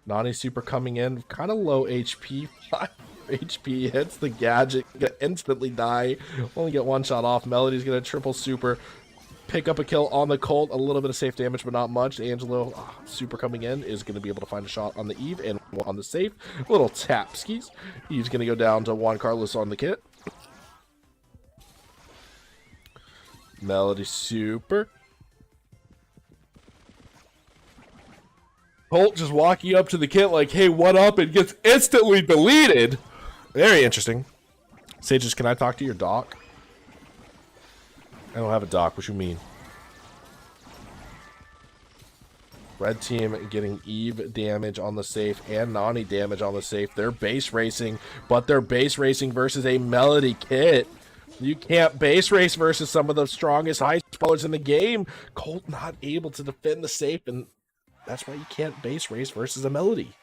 Nani super coming in. Kind of low HP. 5 HP hits the gadget. Gonna instantly die. Only get one shot off. Melody's gonna triple super. Pick up a kill on the Colt. A little bit of safe damage, but not much. Angelo, super coming in, is going to be able to find a shot on the Eve and on the safe. Little tap skis. He's going to go down to Juan Carlos on the kit. Melody super. Colt just walking up to the kit like, hey, what up? And gets instantly deleted. Very interesting. Sages, can I talk to your doc? I don't have a doc. What you mean? Red team getting Eve damage on the safe and Nani damage on the safe. They're base racing, but they're base racing versus a Melody kit. You can't base race versus some of the strongest high ballers in the game. Colt not able to defend the safe, and that's why you can't base race versus a Melody.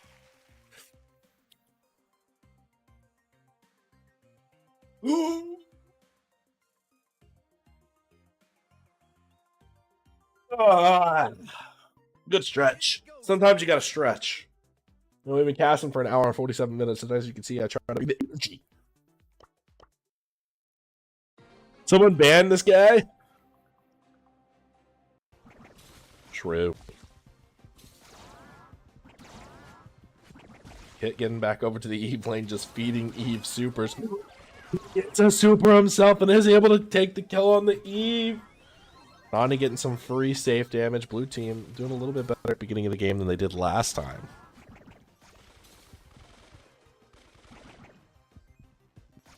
Good stretch. Sometimes you gotta stretch. You know, we've been casting for an hour and 47 minutes, and as you can see, I try to be the energy. Someone banned this guy? True. Kit getting back over to the Eve lane, just feeding Eve supers. Gets a super himself and is able to take the kill on the Eve. Nani getting some free safe damage. Blue team doing a little bit better at the beginning of the game than they did last time.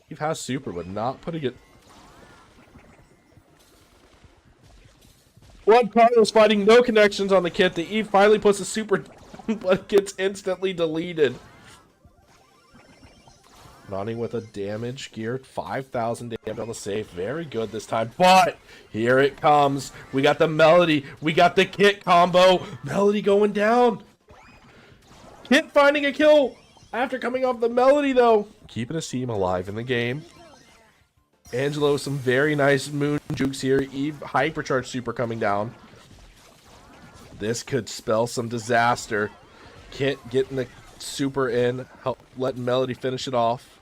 Eve has super, but not putting it. Juan Carlos fighting no connections on the kit. The Eve finally puts a super, but gets instantly deleted. Nani with a damage gear, 5,000 damage on the safe. Very good this time, but here it comes. We got the Melody. We got the Kit combo. Melody going down. Kit finding a kill after coming off the Melody, though. Keeping his team alive in the game. Angelo, some very nice moon jukes here. Eve, hypercharge super coming down. This could spell some disaster. Kit getting the super in, help letting Melody finish it off.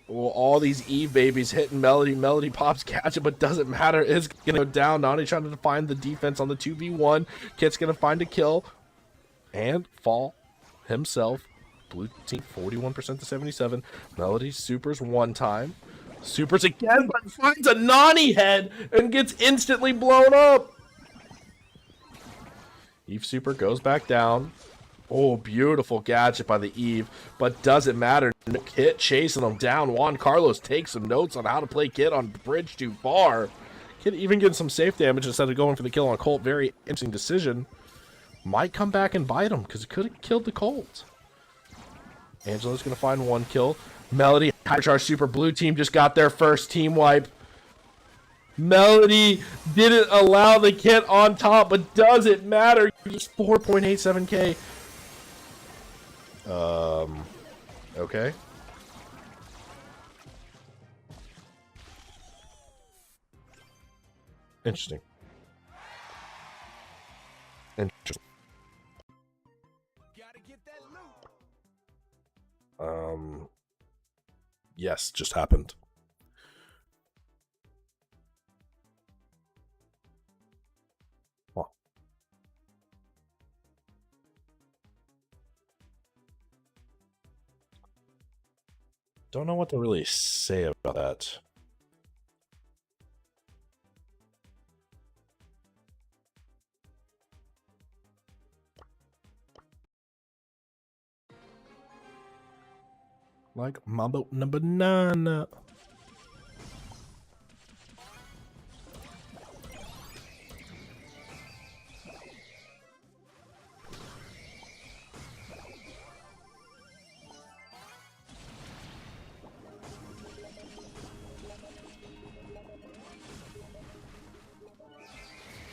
Well, all these Eve babies hitting Melody. Melody pops catch it, but doesn't matter. It's going to go down. Nani trying to find the defense on the 2v1. Kit's going to find a kill and fall himself. Blue team 41% to 77. Melody supers one time. Supers again, but finds a Nani head and gets instantly blown up. Eve super goes back down. Oh, beautiful gadget by the Eve, but doesn't matter. Kit chasing him down. Juan Carlos takes some notes on how to play Kit on bridge too far. Kit even getting some safe damage instead of going for the kill on Colt. Very interesting decision. Might come back and bite him because it could have killed the Colt. Angelo's going to find one kill. Melody, hypercharge super. Blue team just got their first team wipe. Melody didn't allow the Kit on top, but does it matter? He's 4.87k. Okay. Interesting. Interesting. Gotta get that loot. Yes, just happened. Don't know what to really say about that. Like Mambo number 9.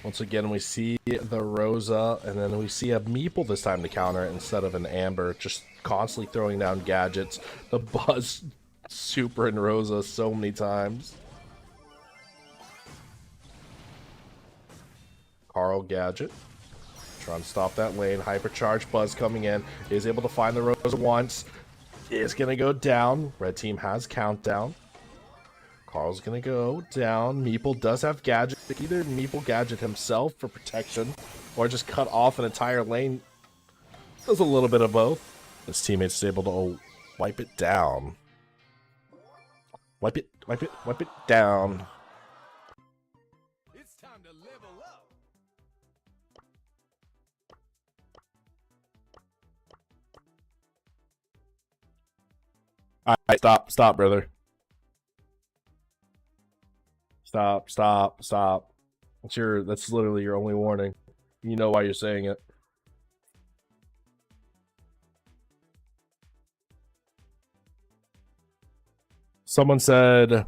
Once again, we see the Rosa, and then we see a Meeple this time to counter it instead of an Amber, just constantly throwing down gadgets. The Buzz, Super, and Rosa so many times. Carl Gadget, trying to stop that lane. Hypercharge Buzz coming in, is able to find the Rosa once. Is going to go down. Red team has countdown. Carl's gonna go down. Meeple does have gadget. Either Meeple gadget himself for protection, or just cut off an entire lane. Does a little bit of both. His teammate's able to wipe it down. Wipe it down. It's time to level up. Alright, stop, brother. Stop. That's literally your only warning. You know why you're saying it. Someone said,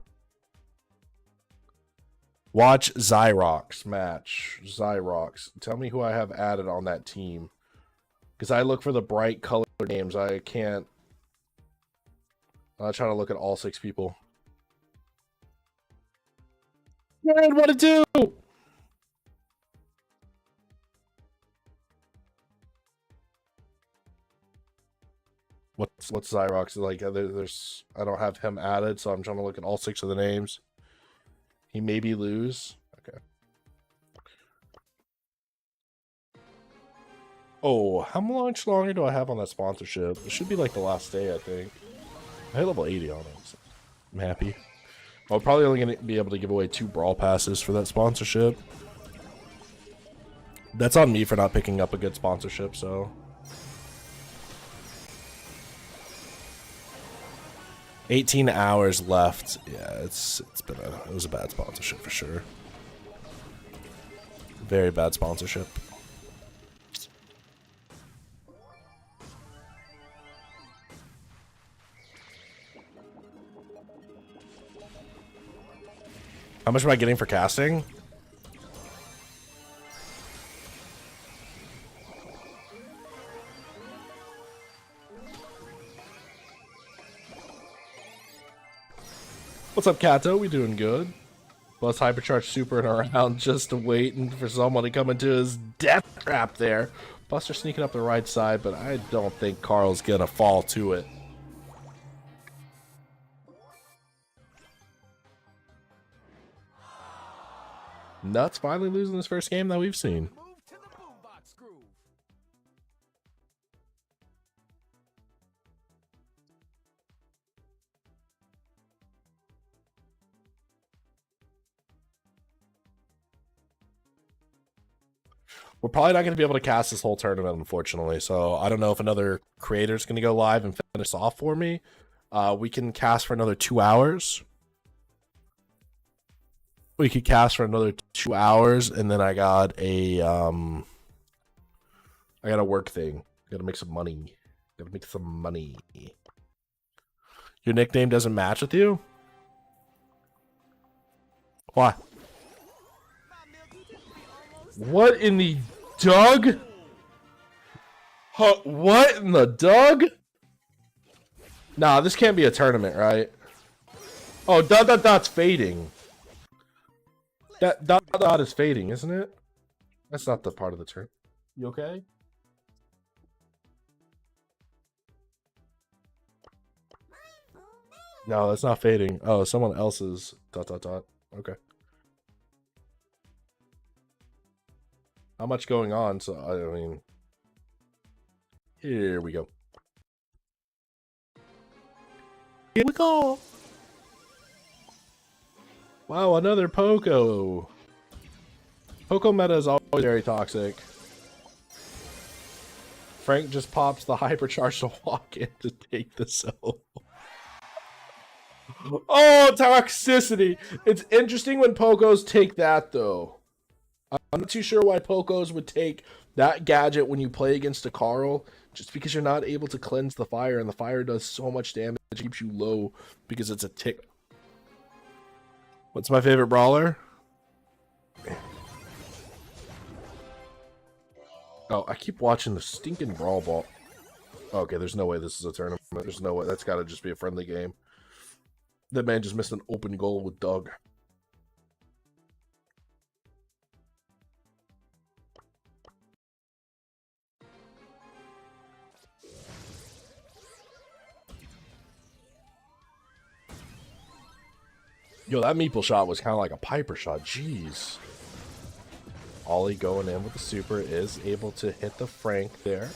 watch Zyrox match. Zyrox. Tell me who I have added on that team. Because I look for the bright colored names. I can't. I'm trying to look at all 6 people. What to do? What's Zyrox like? There's I don't have him added, so I'm trying to look at all 6 of the names. He maybe lose. Okay. Oh, how much longer do I have on that sponsorship? It should be like the last day, I think. I hit level 80 on it. So I'm happy. I'm probably only going to be able to give away 2 brawl passes for that sponsorship. That's on me for not picking up a good sponsorship, so. 18 hours left. Yeah, it was a bad sponsorship for sure. Very bad sponsorship. How much am I getting for casting? What's up, Kato? We doing good? Plus hypercharge super and around, just waiting for someone to come into his death trap there. Buster sneaking up the right side, but I don't think Carl's gonna fall to it. Nuts finally losing this first game that we've seen. Move to the boombox groove. We're probably not going to be able to cast this whole tournament, unfortunately. So I don't know if another creator's going to go live and finish off for me. We can cast for another 2 hours. We could cast for another 2 hours, and then I got a work thing. Gotta make some money. Your nickname doesn't match with you? Why? What in the Doug? Huh, what in the Doug? Nah, this can't be a tournament, right? Oh, dot's fading. That dot is fading, isn't it? That's not the part of the turn. You okay? No, that's not fading. Oh, someone else's dot. Okay. Not much going on, so I mean, here we go. Here we go. Wow, another Poco. Poco meta is always very toxic. Frank just pops the hypercharge to walk in to take the soul. Oh, toxicity. It's interesting when Pokos take that, though. I'm not too sure why Pokos would take that gadget when you play against a Carl, just because you're not able to cleanse the fire, and the fire does so much damage, it keeps you low because it's a tick. What's my favorite brawler? Oh, I keep watching the stinking Brawl Ball. Okay, there's no way this is a tournament. There's no way. That's got to just be a friendly game. That man just missed an open goal with Doug. Yo, that meeple shot was kind of like a Piper shot. Jeez. Ollie going in with the super is able to hit the Frank there.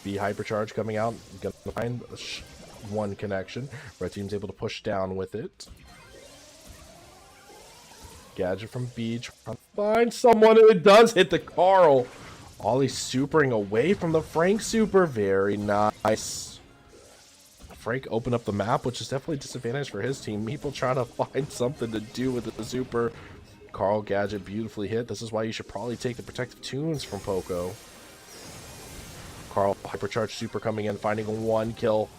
B hypercharge coming out. Gonna find one connection. Red team's able to push down with it. Gadget from B trying to find someone. It does hit the Carl. Ollie supering away from the Frank super. Very nice. Frank opened up the map, which is definitely a disadvantage for his team. Meeple trying to find something to do with the super. Carl gadget beautifully hit. This is why you should probably take the protective tunes from Poco. Carl hypercharge super coming in, finding one kill.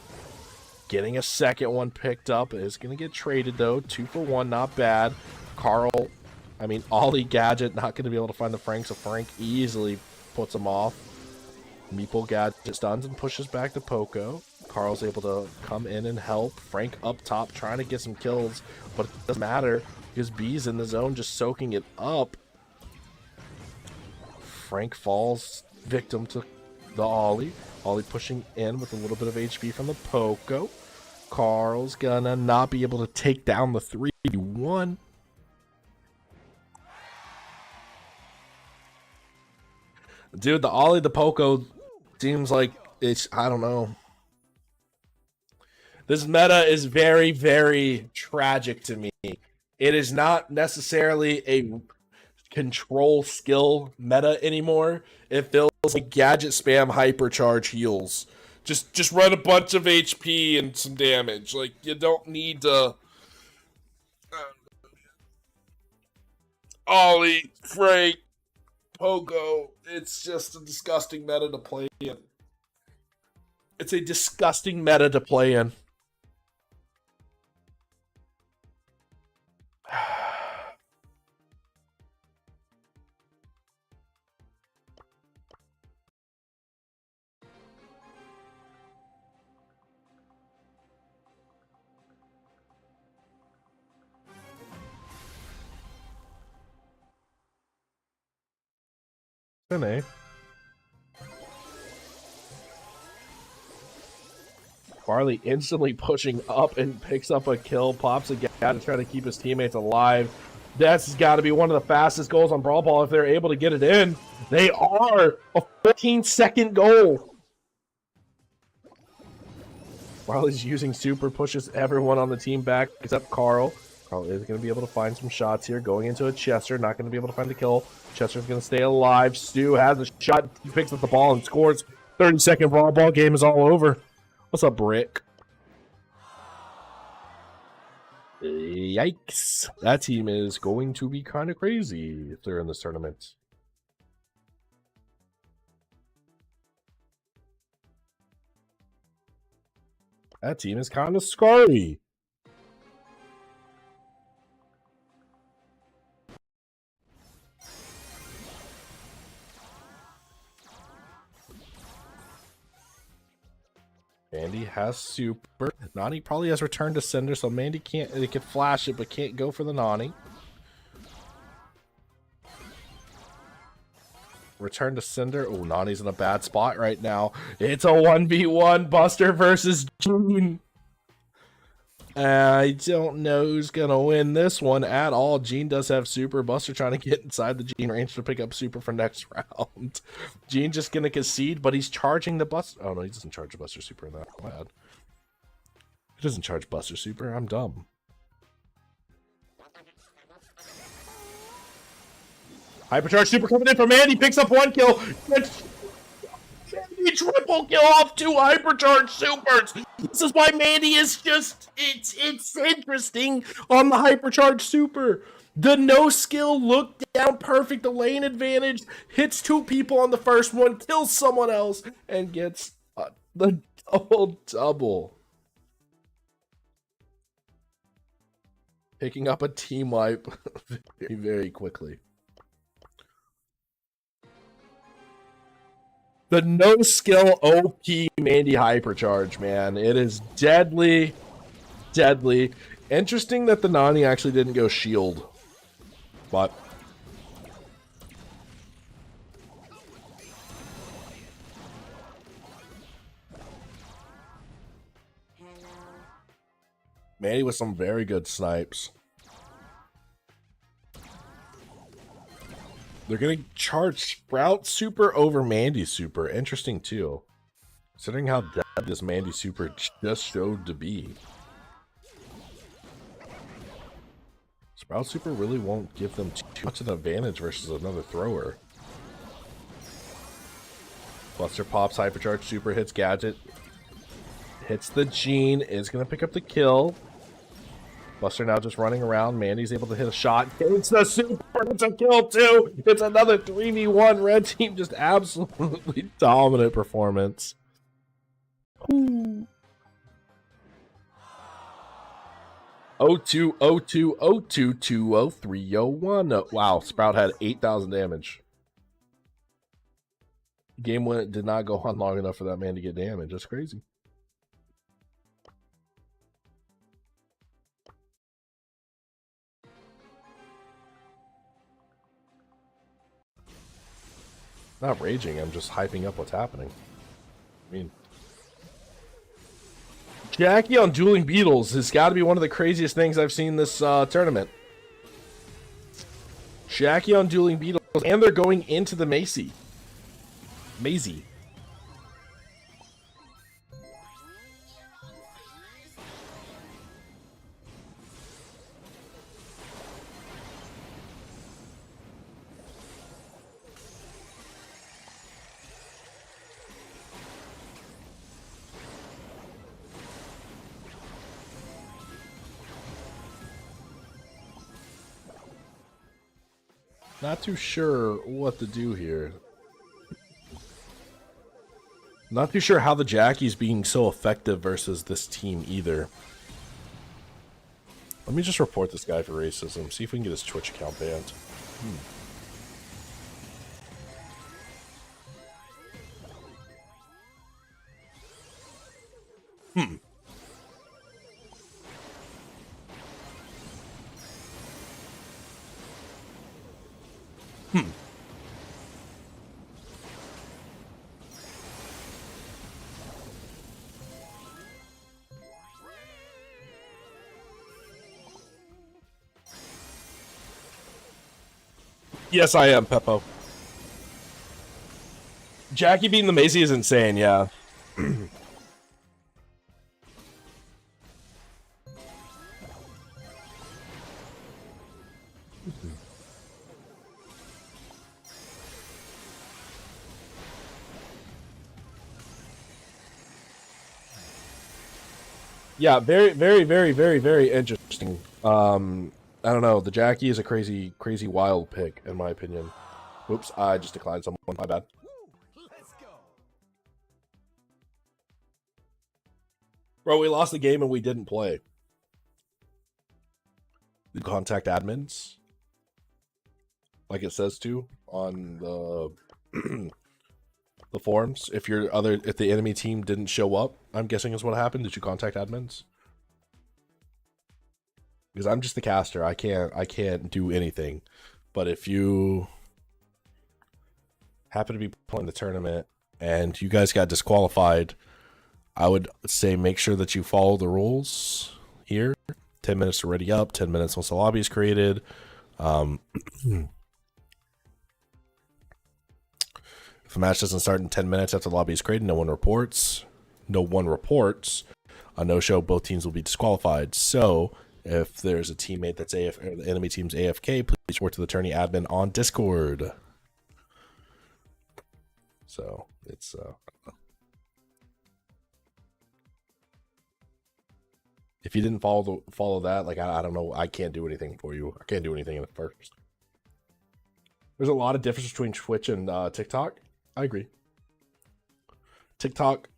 Getting a second one picked up. Is going to get traded though. 2 for 1, not bad. Ollie gadget not going to be able to find the Frank, so Frank easily puts him off. Meeple gadget stuns and pushes back to Poco. Carl's able to come in and help. Frank up top trying to get some kills, but it doesn't matter because B's in the zone just soaking it up. Frank falls victim to the Ollie. Ollie pushing in with a little bit of HP from the Poco. Carl's gonna not be able to take down the 3-1. Dude, the Ollie, the Poco seems like it's, I don't know. This meta is very, very tragic to me. It is not necessarily a control skill meta anymore. It feels like gadget spam hypercharge heals. Just run a bunch of HP and some damage. Like, you don't need to... Ollie, Frank, Pogo. It's just a disgusting meta to play in. It's a disgusting meta to play in. Barley instantly pushing up and picks up a kill, pops a gadget, trying to keep his teammates alive. That's got to be one of the fastest goals on Brawl Ball if they're able to get it in. They are! A 14-second goal! Barley's using super, pushes everyone on the team back except Carl. Carl is going to be able to find some shots here. Going into a Chester, not going to be able to find a kill. Chester's going to stay alive. Stu has a shot. He picks up the ball and scores. 30-second Brawl Ball. Game is all over. What's up, Brick? Yikes. That team is going to be kind of crazy if they're in this tournament. That team is kind of scary. Mandy has super. Nani probably has returned to sender, so Mandy can't. They can flash it, but can't go for the Nani. Return to sender. Oh, Nani's in a bad spot right now. It's a 1v1 Buster versus June. I don't know who's gonna win this one at all. Gene does have super. Buster trying to get inside the Gene range to pick up super for next round. Gene just gonna concede, but he's charging the Buster. Oh no, he doesn't charge Buster super in that. Bad. He doesn't charge Buster super. I'm dumb. Hypercharge super coming in from Andy. Picks up one kill. triple kill off 2 hypercharged supers. This is why Mandy is just, it's interesting on the hypercharged super. The no skill look down perfect, the lane advantage, hits 2 people on the first one, kills someone else, and gets the double. Picking up a team wipe very, very quickly. The no skill OP Mandy hypercharge, man. It is deadly, deadly. Interesting that the Nani actually didn't go shield. But Mandy with some very good snipes. They're going to charge Sprout Super over Mandy Super. Interesting, too. Considering how dead this Mandy Super just showed to be. Sprout Super really won't give them too much of an advantage versus another thrower. Buster pops Hypercharge Super, hits Gadget. Hits the Gene, is going to pick up the kill. Buster now just running around. Mandy's able to hit a shot. It's the super. It's a kill too. It's another 3v1. Red team just absolutely dominant performance. Ooh. 02, 02, 02, 20, 301. Wow, Sprout had 8,000 damage. Game did not go on long enough for that man to get damage. That's crazy. Not raging, I'm just hyping up what's happening. I mean, Jackie on Dueling Beetles has got to be one of the craziest things I've seen this tournament. Jackie on Dueling Beetles, and they're going into the Macy. Maisie. Not too sure what to do here. Not too sure how the Jackie's being so effective versus this team either. Let me just report this guy for racism. See if we can get his Twitch account banned. Yes, I am, Peppo. Jackie beating the Macy is insane, yeah. Yeah, very, very, very, very, very interesting. I don't know. The Jackie is a crazy, crazy wild pick, in my opinion. Oops, I just declined someone. My bad. Let's go. Bro, we lost the game and we didn't play. Contact admins, like it says to on the the forums. If the enemy team didn't show up, I'm guessing is what happened. Did you contact admins? Because I'm just the caster. I can't do anything. But if you happen to be playing the tournament and you guys got disqualified, I would say make sure that you follow the rules here. 10 minutes to ready up, 10 minutes once the lobby is created. If a match doesn't start in 10 minutes after the lobby is created, no one reports. A no-show, both teams will be disqualified. So if there's a teammate that's or the enemy team's AFK, please report to the tourney admin on Discord. So it's If you didn't follow that, like I don't know, I can't do anything for you. I can't do anything in the first. There's a lot of difference between Twitch and TikTok. I agree. TikTok,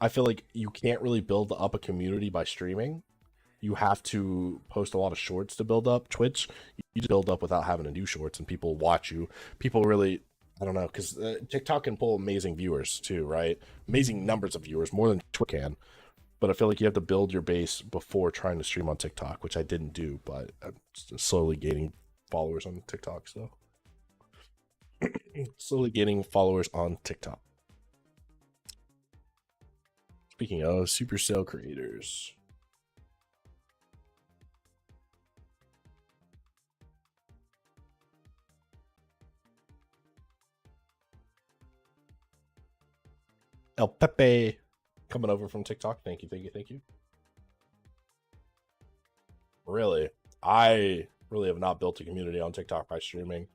I feel like you can't really build up a community by streaming. You have to post a lot of shorts to build up. Twitch, you just build up without having to do shorts, and people watch you. People really, I don't know, because TikTok can pull amazing viewers too, right? Amazing numbers of viewers, more than Twitch can. But I feel like you have to build your base before trying to stream on TikTok, which I didn't do, but I'm slowly gaining followers on TikTok, so. Slowly gaining followers on TikTok. Speaking of Supercell creators. El Pepe coming over from TikTok. Thank you, thank you, thank you. Really? I really have not built a community on TikTok by streaming.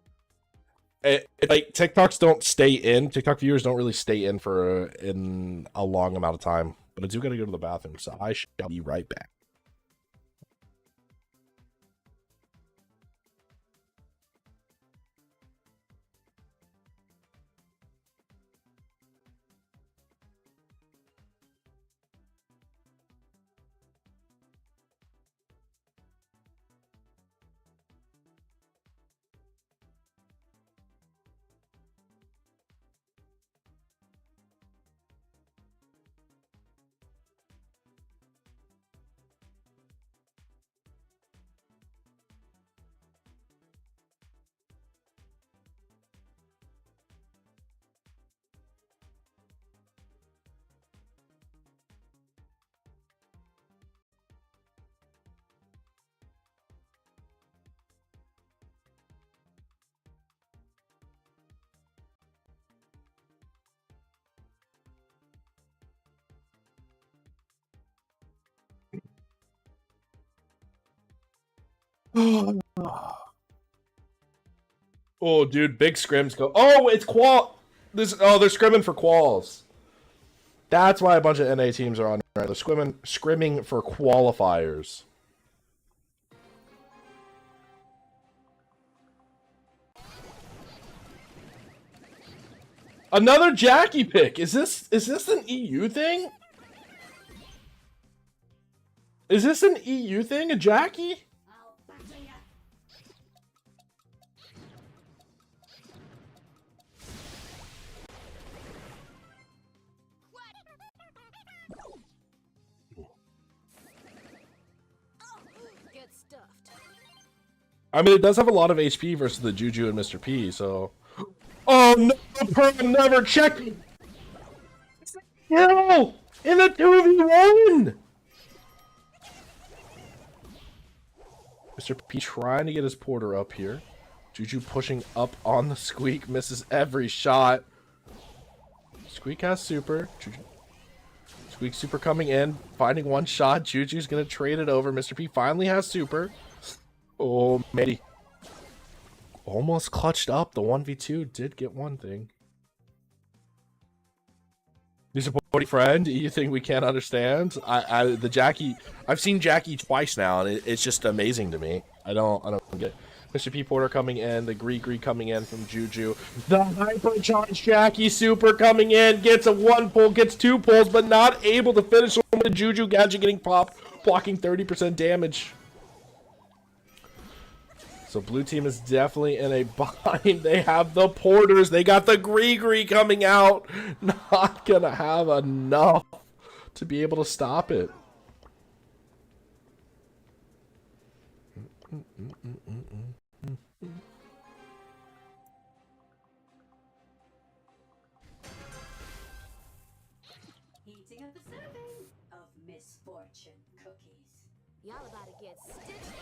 Like TikToks don't stay in. TikTok viewers don't really stay in for in a long amount of time. But I do got to go to the bathroom, so I shall be right back. Oh, dude, big scrims go. Oh, it's qual. This. Oh, they're scrimming for quals. That's why a bunch of NA teams are on. Right, they're scrimming for qualifiers. Another Jackie pick. Is this an EU thing? Is this an EU thing? A Jackie? I mean, it does have a lot of HP versus the Juju and Mr. P, so... Oh, no! Perma never checked! Kill! In the 2v1! Mr. P trying to get his porter up here. Juju pushing up on the Squeak, misses every shot. Squeak has super. Juju. Squeak super coming in, finding one shot. Juju's gonna trade it over. Mr. P finally has super. Oh, maybe. Almost clutched up. The 1v2 did get one thing. You supporting friend? You think we can't understand? The Jackie. I've seen Jackie twice now, and it's just amazing to me. I don't get it. Mr. P Porter coming in, the Gree coming in from Juju. The hypercharged Jackie super coming in, gets a 1 pull, gets 2 pulls, but not able to finish with the Juju gadget getting popped, blocking 30% damage. So blue team is definitely in a bind. They have the porters. They got the Gree coming out. Not gonna have enough to be able to stop it. Heating up the serving of misfortune cookies. Y'all about to get stitched up.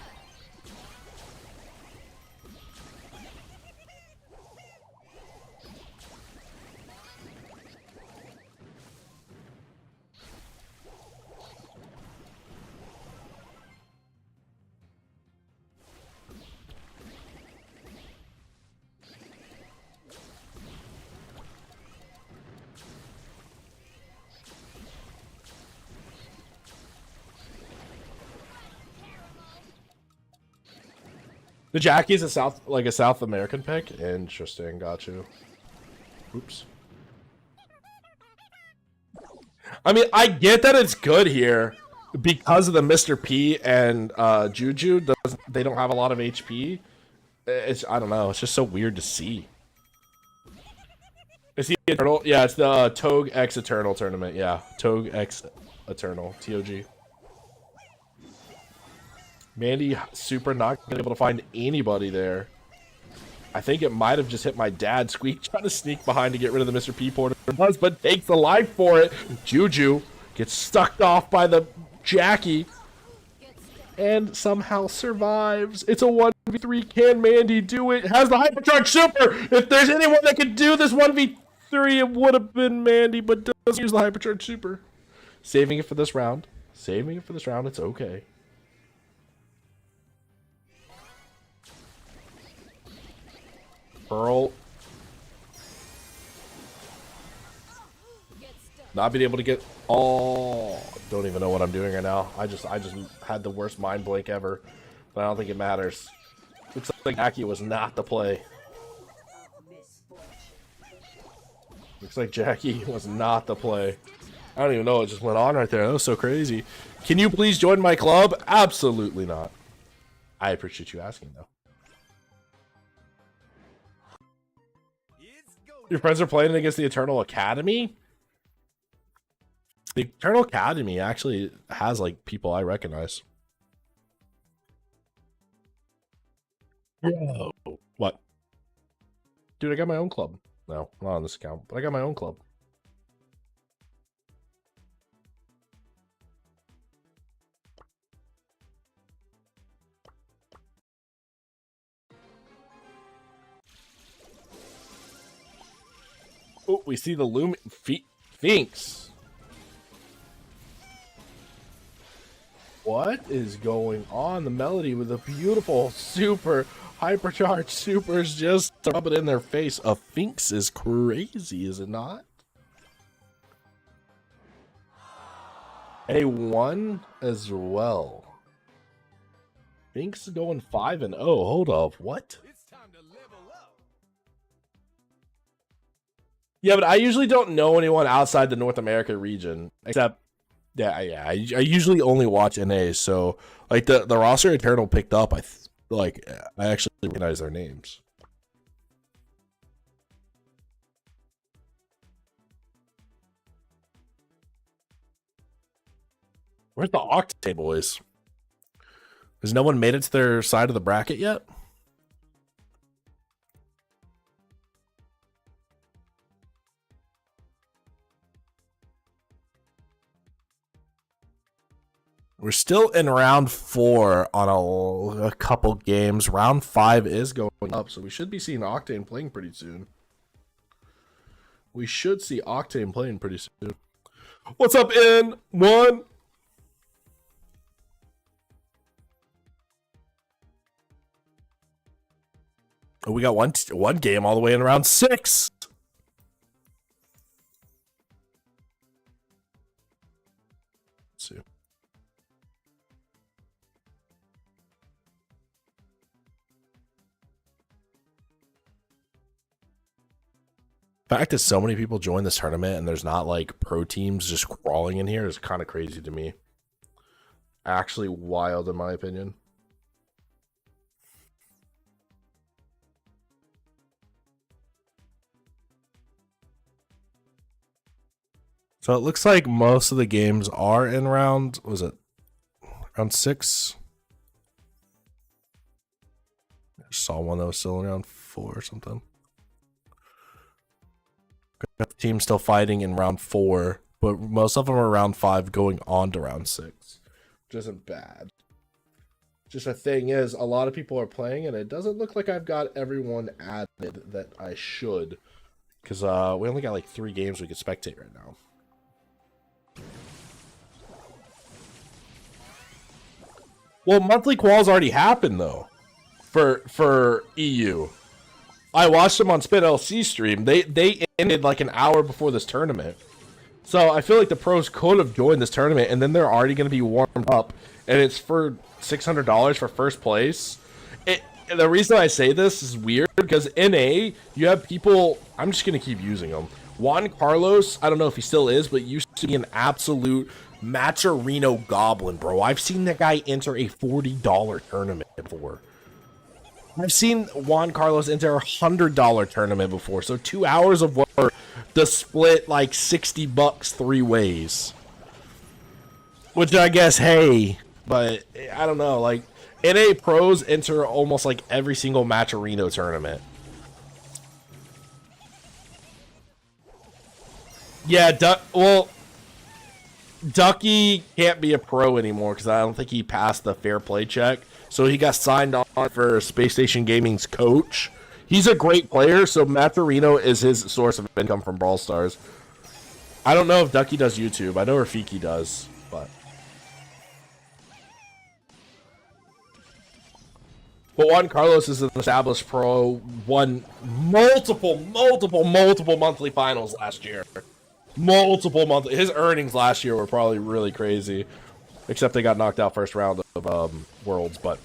The Jackie's a South American pick. Interesting, got you. Oops. I mean, I get that it's good here because of the Mr. P and Juju. They don't have a lot of HP. I don't know. It's just so weird to see. Is he Eternal? Yeah, it's the TOG X Eternal tournament. Yeah, TOG X Eternal. TOG. Mandy super not gonna be able to find anybody there. I think it might have just hit my dad. Squeak trying to sneak behind to get rid of the Mr. P porter, but takes the life for it. Juju gets stuck off by the Jackie and somehow survives. It's a 1v3. Can Mandy do it? Has the hypercharge super. If there's anyone that could do this 1v3, it would have been Mandy, but doesn't use the hypercharge super. Saving it for this round. Saving it for this round. It's okay. Pearl. Not being able to get. Oh, don't even know what I'm doing right now. I just had the worst mind blank ever, but I don't think it matters. Looks like Jackie was not the play. Looks like Jackie was not the play. I don't even know what just went on right there. That was so crazy. Can you please join my club? Absolutely not. I appreciate you asking though. Your friends are playing against the Eternal Academy? The Eternal Academy actually has like people I recognize. Whoa. What? Dude, I got my own club. No, not on this account, but I got my own club. Oh, we see the Finks. What is going on? The Melody with a beautiful super hypercharged supers just rub it in their face. A Finks is crazy, is it not? A1 as well. Finks is going 5-0. Hold up, what? Yeah, but I usually don't know anyone outside the North America region, except, yeah, I usually only watch NAs, so, like, the roster Eternal picked up, I actually recognize their names. Where's the Octane boys? Has no one made it to their side of the bracket yet? We're still in round 4 on a couple games. Round 5 is going up, so we should be seeing Octane playing pretty soon. We should see Octane playing pretty soon. What's up, N1? Oh, we got one game all the way in round 6. Let's see. The fact that so many people join this tournament and there's not like pro teams just crawling in here is kind of crazy to me. Actually wild in my opinion. So it looks like most of the games are in round, was it round 6? I saw one that was still in round 4 or something. Got the team still fighting in round 4, but most of them are round 5 going on to round 6, which isn't bad. Just the thing is, a lot of people are playing, and it doesn't look like I've got everyone added that I should, because we only got like 3 games we could spectate right now. Well, monthly quals already happened though, for EU. I watched them on Spit LC stream. They ended like an hour before this tournament. So I feel like the pros could have joined this tournament, and then they're already going to be warmed up, and it's for $600 for first place. the reason I say this is weird because NA, you have people. I'm just gonna keep using them. Juan Carlos, I don't know if he still is, but used to be an absolute Matcherino goblin, bro. I've seen that guy enter a $40 tournament before. I've seen Juan Carlos enter a $100 tournament before. So 2 hours of work to split like $60 three ways. Which I guess, hey, but I don't know. Like NA pros enter almost like every single Matcherino tournament. Yeah, Ducky can't be a pro anymore because I don't think he passed the fair play check. So he got signed on for Space Station Gaming's coach. He's a great player, so Matcherino is his source of income from Brawl Stars. I don't know if Ducky does YouTube. I know Rafiki does, but Juan Carlos is an established pro, won multiple monthly finals last year. Multiple monthly. His earnings last year were probably really crazy, except they got knocked out first round of Worlds. But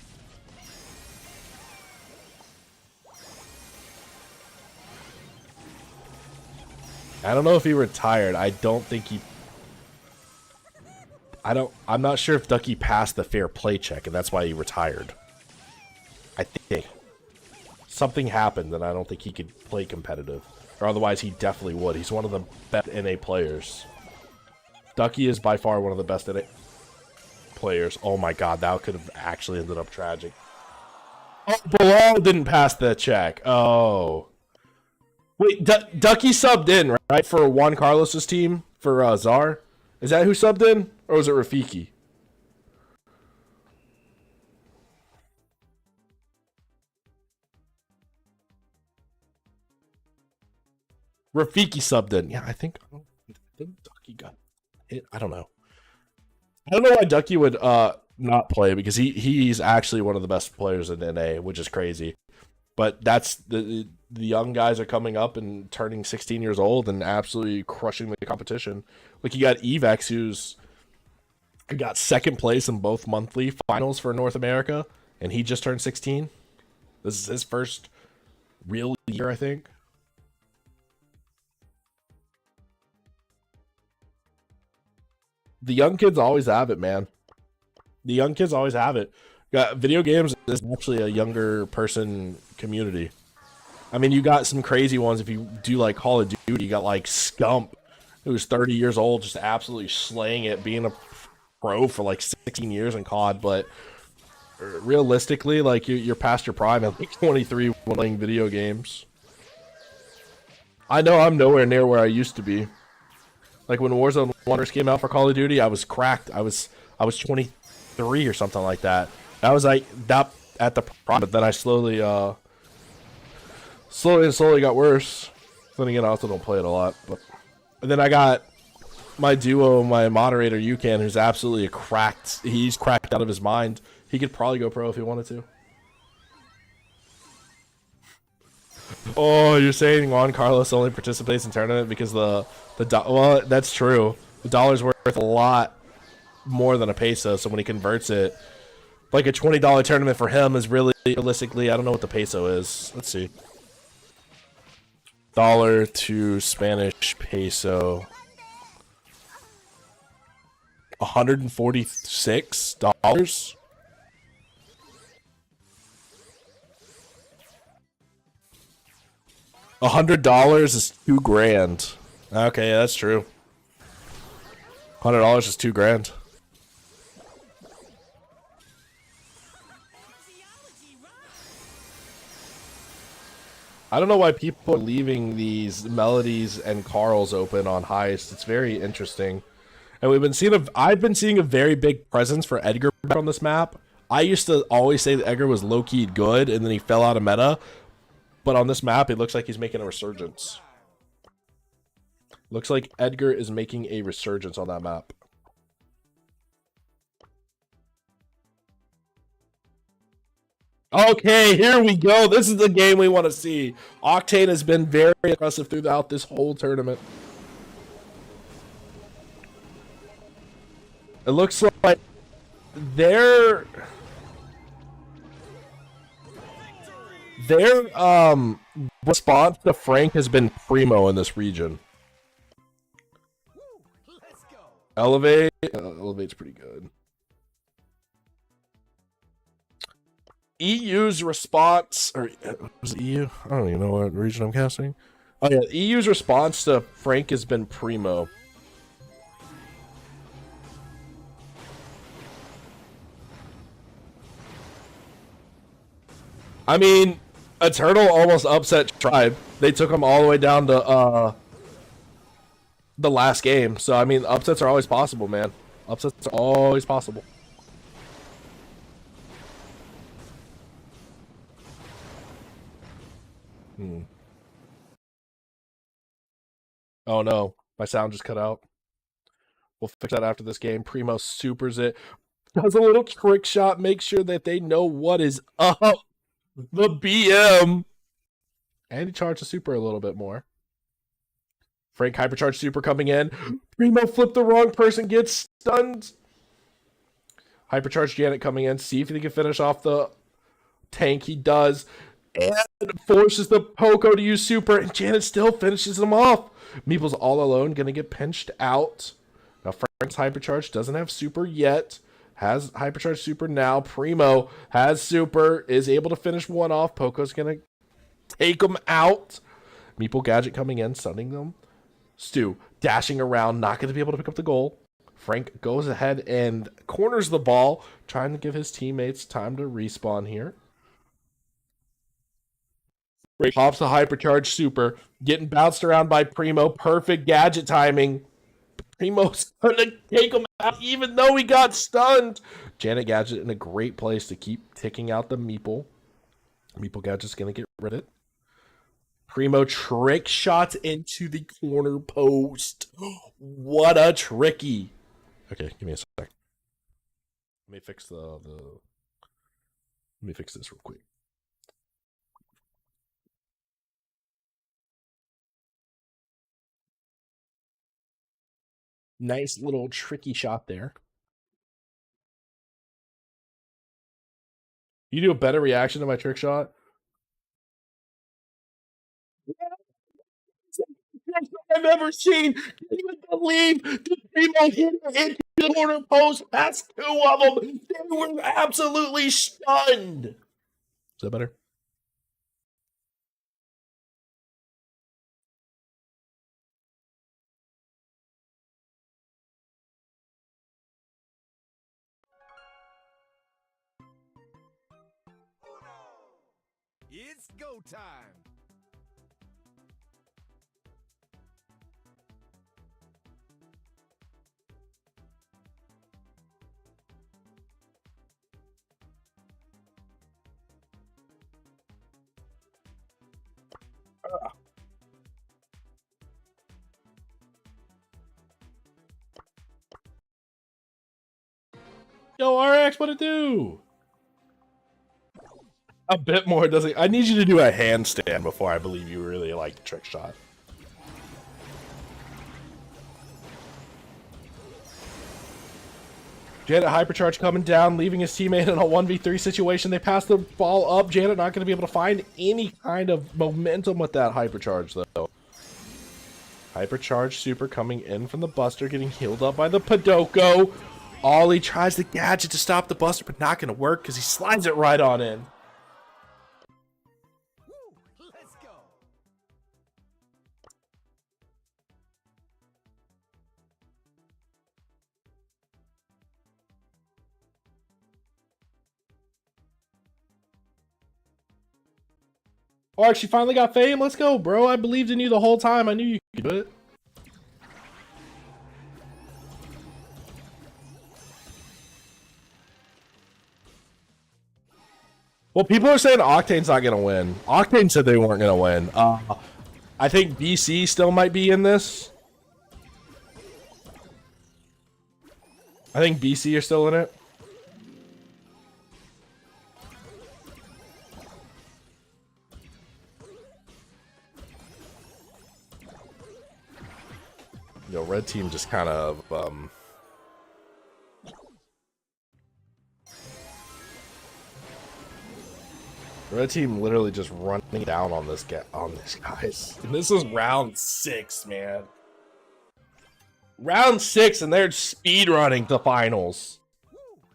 I don't know if he retired. I don't think he. I'm not sure if Ducky passed the fair play check, and that's why he retired. I think something happened, and I don't think he could play competitive. Or otherwise, he definitely would. He's one of the best NA players. Ducky is by far one of the best NA players. Oh my god, that could have actually ended up tragic. Oh, Bilal didn't pass the check. Oh. Wait, Ducky subbed in, right? For Juan Carlos's team? For Czar? Is that who subbed in? Or was it Rafiki? Rafiki subbed in. Yeah, I think Ducky got hit. I don't know. I don't know why Ducky would not play because he's actually one of the best players in NA, which is crazy. But that's the young guys are coming up and turning 16 years old and absolutely crushing the competition. Like you got Evex, who's got second place in both monthly finals for North America, and he just turned 16. This is his first real year, I think. The young kids always have it, man. The young kids always have it. Video games is actually a younger person community. I mean, you got some crazy ones if you do like Call of Duty. You got like Scump, who's 30 years old, just absolutely slaying it, being a pro for like 16 years in COD. But realistically, like you're past your prime at like 23 playing video games. I know I'm nowhere near where I used to be. Like when Warzone Wonders came out for Call of Duty, I was cracked. I was 23 or something like that. That was like that at the prime, but then I slowly got worse. Then again, I also don't play it a lot. But and then I got my duo, my moderator UCAN, who's absolutely cracked. He's cracked out of his mind. He could probably go pro if he wanted to. Oh, you're saying Juan Carlos only participates in tournament because well, that's true. The dollar's worth a lot more than a peso, so when he converts it, like a $20 tournament for him is really realistically, I don't know what the peso is. Let's see. Dollar to Spanish peso. $146? $100 is $2,000. Okay, yeah, that's true. $100 is $2,000. I don't know why people are leaving these Melodies and Carls open on Heist. It's very interesting. And I've been seeing a very big presence for Edgar on this map. I used to always say that Edgar was low-key good, and then he fell out of meta. But on this map, it looks like he's making a resurgence. Looks like Edgar is making a resurgence on that map. Okay, here we go. This is the game we want to see. Octane has been very aggressive throughout this whole tournament. It looks like they're... Their response to Frank has been primo in this region. Elevate, Elevate's pretty good. EU's response, or was it EU? I don't even know what region I'm casting. Oh yeah, EU's response to Frank has been primo. I mean, Eternal almost upset Tribe. They took them all the way down to the last game. So I mean, upsets are always possible, man. Upsets are always possible. Oh no, my sound just cut out. We'll fix that after this game. Primo supers it. Does a little trick shot, make sure that they know what is up. The BM. And he charged the super a little bit more. Frank hypercharge super coming in. Primo flipped the wrong person, gets stunned. Hypercharge Janet coming in. See if he can finish off the tank. He does. And forces the Poco to use super. And Janet still finishes him off. Meeple's all alone. Going to get pinched out. Now Frank's hypercharge doesn't have super yet. Has hypercharge super now. Primo has super. Is able to finish one off. Poco's going to take him out. Meeple Gadget coming in. Stunning them. Stu dashing around. Not going to be able to pick up the goal. Frank goes ahead and corners the ball. Trying to give his teammates time to respawn here. Frank pops the hypercharge super. Getting bounced around by Primo. Perfect gadget timing. Primo's gonna take him out even though he got stunned. Janet Gadget in a great place to keep ticking out the Meeple. Meeple Gadget's gonna get rid of it. Primo trick shots into the corner post. What a tricky. Okay, give me a sec. Let me fix Let me fix this real quick. Nice little tricky shot there. You do a better reaction to my trick shot? I've ever seen. Can you believe the Primo hit it into the corner post past two of them? They were absolutely stunned. Is that better? It's go time. Yo, RX, what it do? A bit more, doesn't. I need you to do a handstand before I believe you really like the trick shot. Janet hypercharge coming down, leaving his teammate in a 1v3 situation. They pass the ball up. Janet not going to be able to find any kind of momentum with that hypercharge, though. Hypercharge super coming in from the Buster, getting healed up by the Podoko. Ollie tries the gadget to stop the Buster, but not going to work because he slides it right on in. Let's go. Ark, she finally got fame. Let's go, bro. I believed in you the whole time. I knew you could do it. Well, people are saying Octane's not going to win. Octane said they weren't going to win. I think BC still might be in this. I think BC are still in it. Yo, red team just kind of Red team literally just running down on this guys. And this is round 6, man. Round 6, and they're speed running to finals.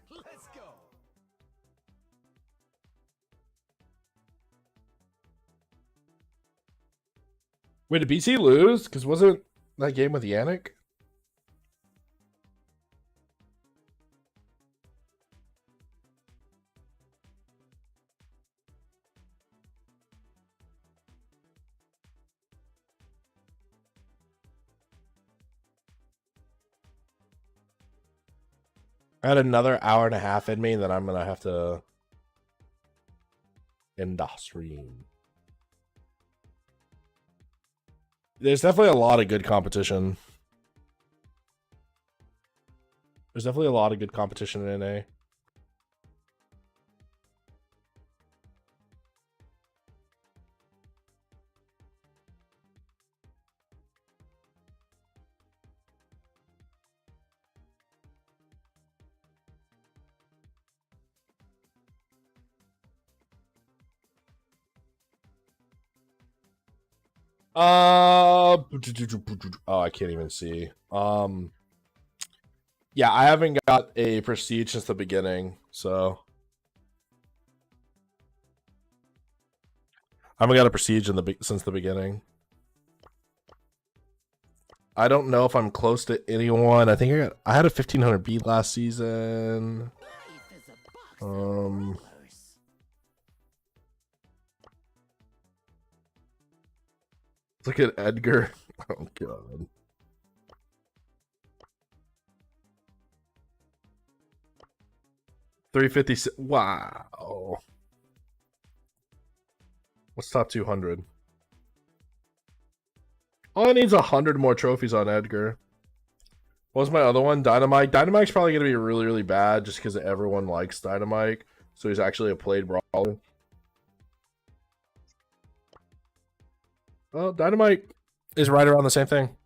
Let's go. Wait, did BC lose? Because wasn't that game with Yannick? I had another hour and a half in me, and then I'm gonna have to end the stream. There's definitely a lot of good competition. There's definitely a lot of good competition in NA. Oh, I can't even see. Yeah, I haven't got a prestige since the beginning, so I haven't got a prestige since the beginning. I don't know if I'm close to anyone. I think I had a 1500 beat last season. Look at Edgar. Oh god. $356. Wow. What's top 200? All I need is 100 more trophies on Edgar. What was my other one? Dynamite. Dynamite's probably going to be really, really bad just because everyone likes Dynamite. So he's actually a played brawler. Well, Dynamite is right around the same thing.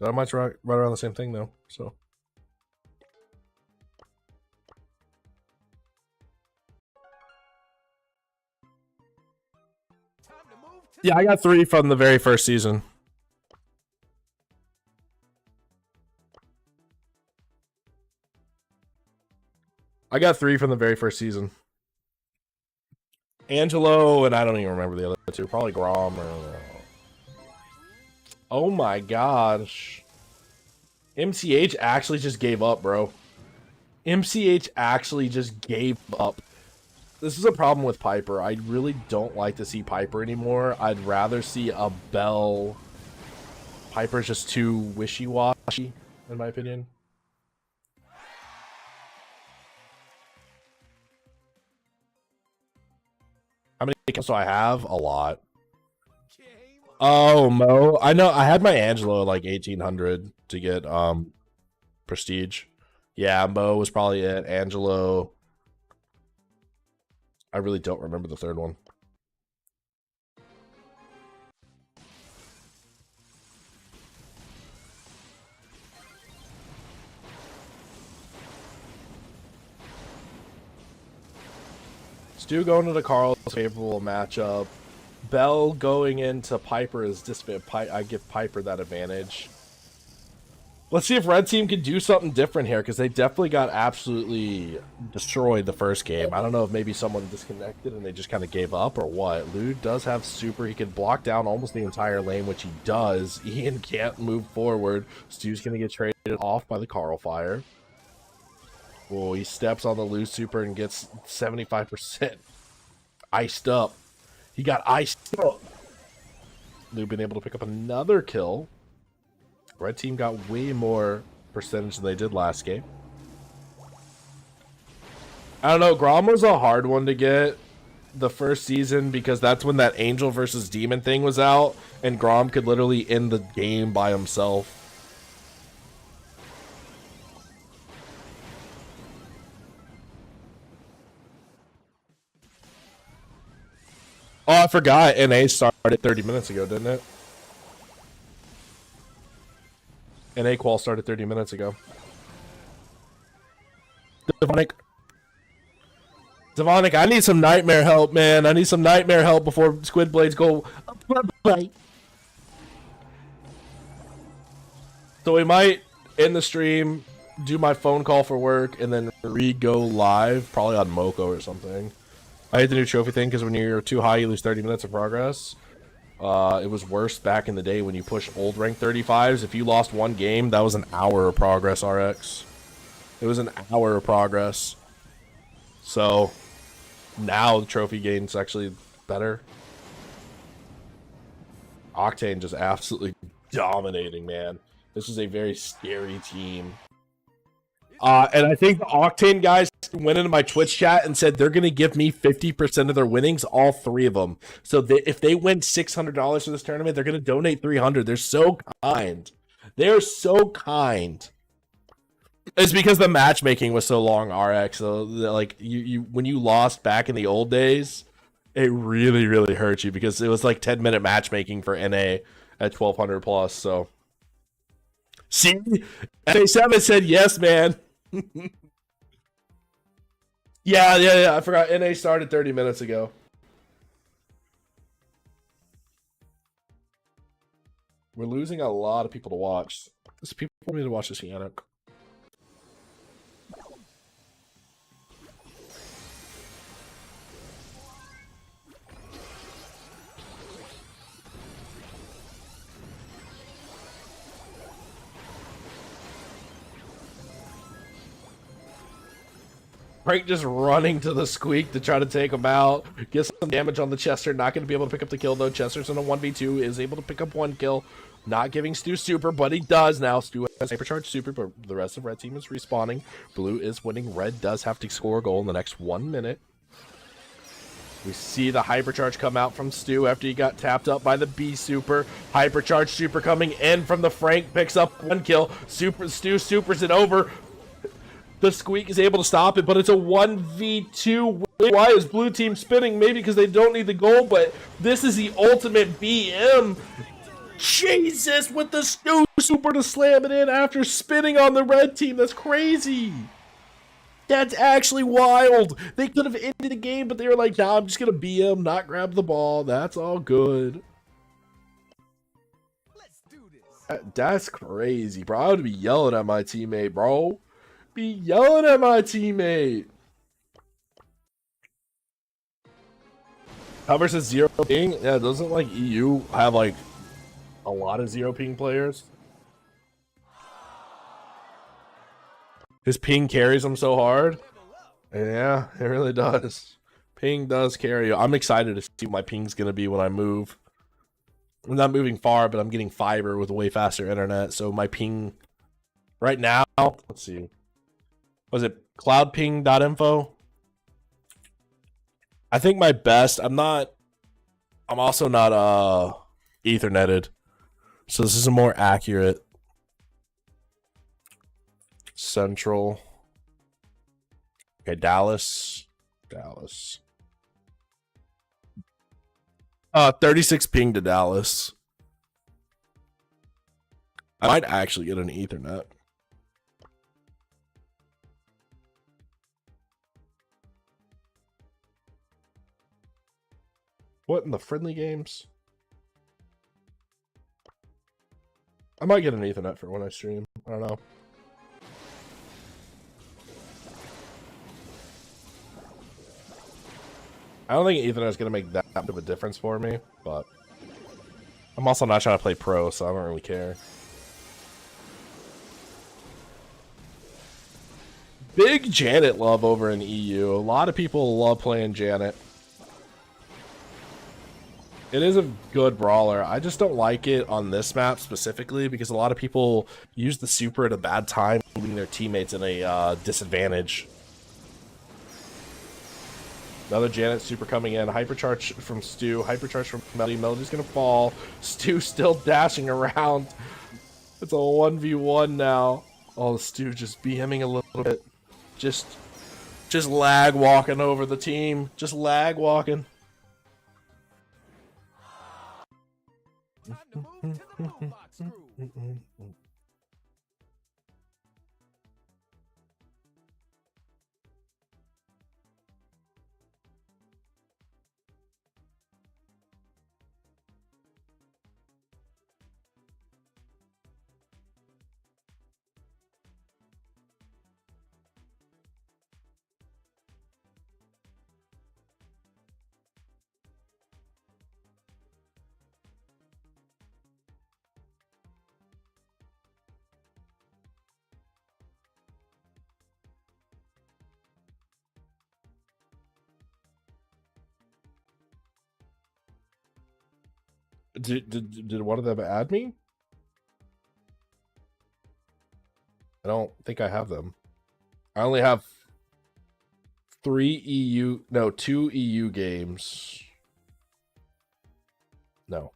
Dynamite's right around the same thing, though. So. Yeah, I got 3 from the very first season. I got 3 from the very first season. Angelo, and I don't even remember the other 2. Probably Grom or... Oh my gosh. MCH actually just gave up, bro. MCH actually just gave up. This is a problem with Piper. I really don't like to see Piper anymore. I'd rather see a Bell. Piper's just too wishy-washy, in my opinion. How many kills do I have? A lot. Oh, Mo. I know. I had my Angelo at like 1800 to get prestige. Yeah, Mo was probably it. Angelo. I really don't remember the third one. Stu going to the Carl's favorable matchup. Bell going into Piper is I give Piper that advantage. Let's see if Red Team can do something different here, because they definitely got absolutely destroyed the first game. I don't know if maybe someone disconnected and they just kind of gave up or what. Lude does have super. He can block down almost the entire lane, which he does. Ian can't move forward. Stu's going to get traded off by the Carl Fire. Oh, he steps on the Lude super and gets 75% iced up. He got iced up. Lude been able to pick up another kill. Red team got way more percentage than they did last game. I don't know. Grom was a hard one to get the first season because that's when that Angel versus Demon thing was out, and Grom could literally end the game by himself. Oh, I forgot. NA started 30 minutes ago, didn't it? NA qual started 30 minutes ago. Demonic. Devonic, I need some nightmare help, man. I need some nightmare help before Squid Blades go. So we might end the stream, do my phone call for work, and then re-go live, probably on Moko or something. I hate the new trophy thing because when you're too high, you lose 30 minutes of progress. It was worse back in the day when you push old rank 35s. If you lost one game, that was an hour of progress, RX. It was an hour of progress. So now the trophy gain's actually better. Octane just absolutely dominating, man. This is a very scary team. And I think the Octane guys went into my Twitch chat and said they're going to give me 50% of their winnings, all three of them. So if they win $600 for this tournament, they're going to donate $300. They're so kind. They're so kind. It's because the matchmaking was so long, RX. So like you when you lost back in the old days, it really, really hurt you because it was like 10-minute matchmaking for NA at 1200 plus. So see, NA7 said yes, man. Yeah. I forgot. NA started 30 minutes ago. We're losing a lot of people to watch. There's people need to watch this Yannick. Frank just running to the Squeak to try to take him out. Gets some damage on the Chester. Not going to be able to pick up the kill, though. Chester's in a 1v2. Is able to pick up one kill. Not giving Stu super, but he does now. Stu has hypercharged super, but the rest of red team is respawning. Blue is winning. Red does have to score a goal in the next 1 minute. We see the hypercharge come out from Stu after he got tapped up by the B super. Hypercharge super coming in from the Frank. Picks up one kill. Stu supers it over. The Squeak is able to stop it, but it's a 1v2. Why is blue team spinning? Maybe because they don't need the goal, but this is the ultimate BM. Jesus, with the Stu super to slam it in after spinning on the red team. That's crazy. That's actually wild. They could have ended the game, but they were like, nah, I'm just going to BM, not grab the ball. That's all good. Let's do this. That's crazy, bro. I would be yelling at my teammate, bro. Be yelling at my teammate. How versus zero ping? Yeah, doesn't like EU have like a lot of zero ping players? His ping carries him so hard. Yeah, it really does. Ping does carry you. I'm excited to see what my ping's gonna be when I move. I'm not moving far, but I'm getting fiber with way faster internet. So my ping right now, let's see. Was it cloudping.info? I think my best, I'm also not etherneted. So this is a more accurate central. Okay, Dallas. 36 ping to Dallas. I might actually get an ethernet. What in the friendly games? I might get an ethernet for when I stream. I don't know. I don't think ethernet is going to make that big of a difference for me, but I'm also not trying to play pro, so I don't really care. Big Janet love over in EU. A lot of people love playing Janet. It is a good brawler. I just don't like it on this map specifically because a lot of people use the super at a bad time, leaving their teammates in a disadvantage. Another Janet super coming in. Hypercharge from Stu. Hypercharge from Melody. Melody's going to fall. Stu still dashing around. It's a 1v1 now. Oh, Stu just BMing a little bit. Just lag walking over the team. Just lag walking. Time to move to the robot screw. Did one of them add me? I don't think I have them. I only have 2 EU games. No.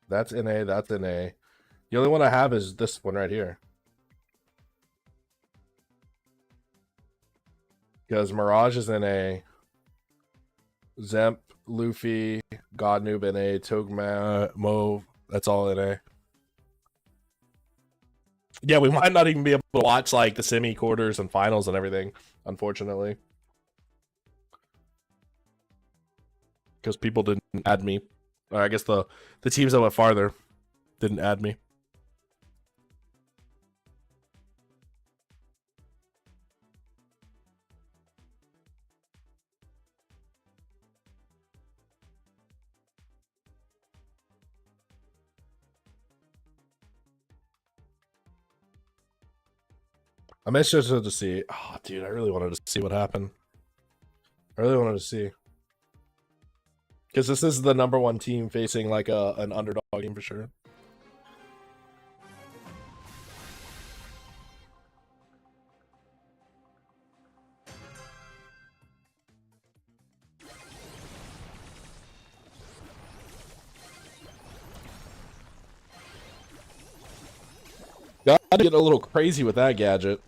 That's NA, that's NA. The only one I have is this one right here. Because Mirage is NA. Zemp, Luffy, Godnoob NA, TOG Mo, that's all NA. Yeah, we might not even be able to watch like the semi-quarters and finals and everything, unfortunately. Because people didn't add me. Or I guess the teams that went farther didn't add me. I'm interested to see. Oh, dude, I really wanted to see what happened. I really wanted to see. Because this is the #1 team facing like an underdog team for sure. Gotta get a little crazy with that gadget.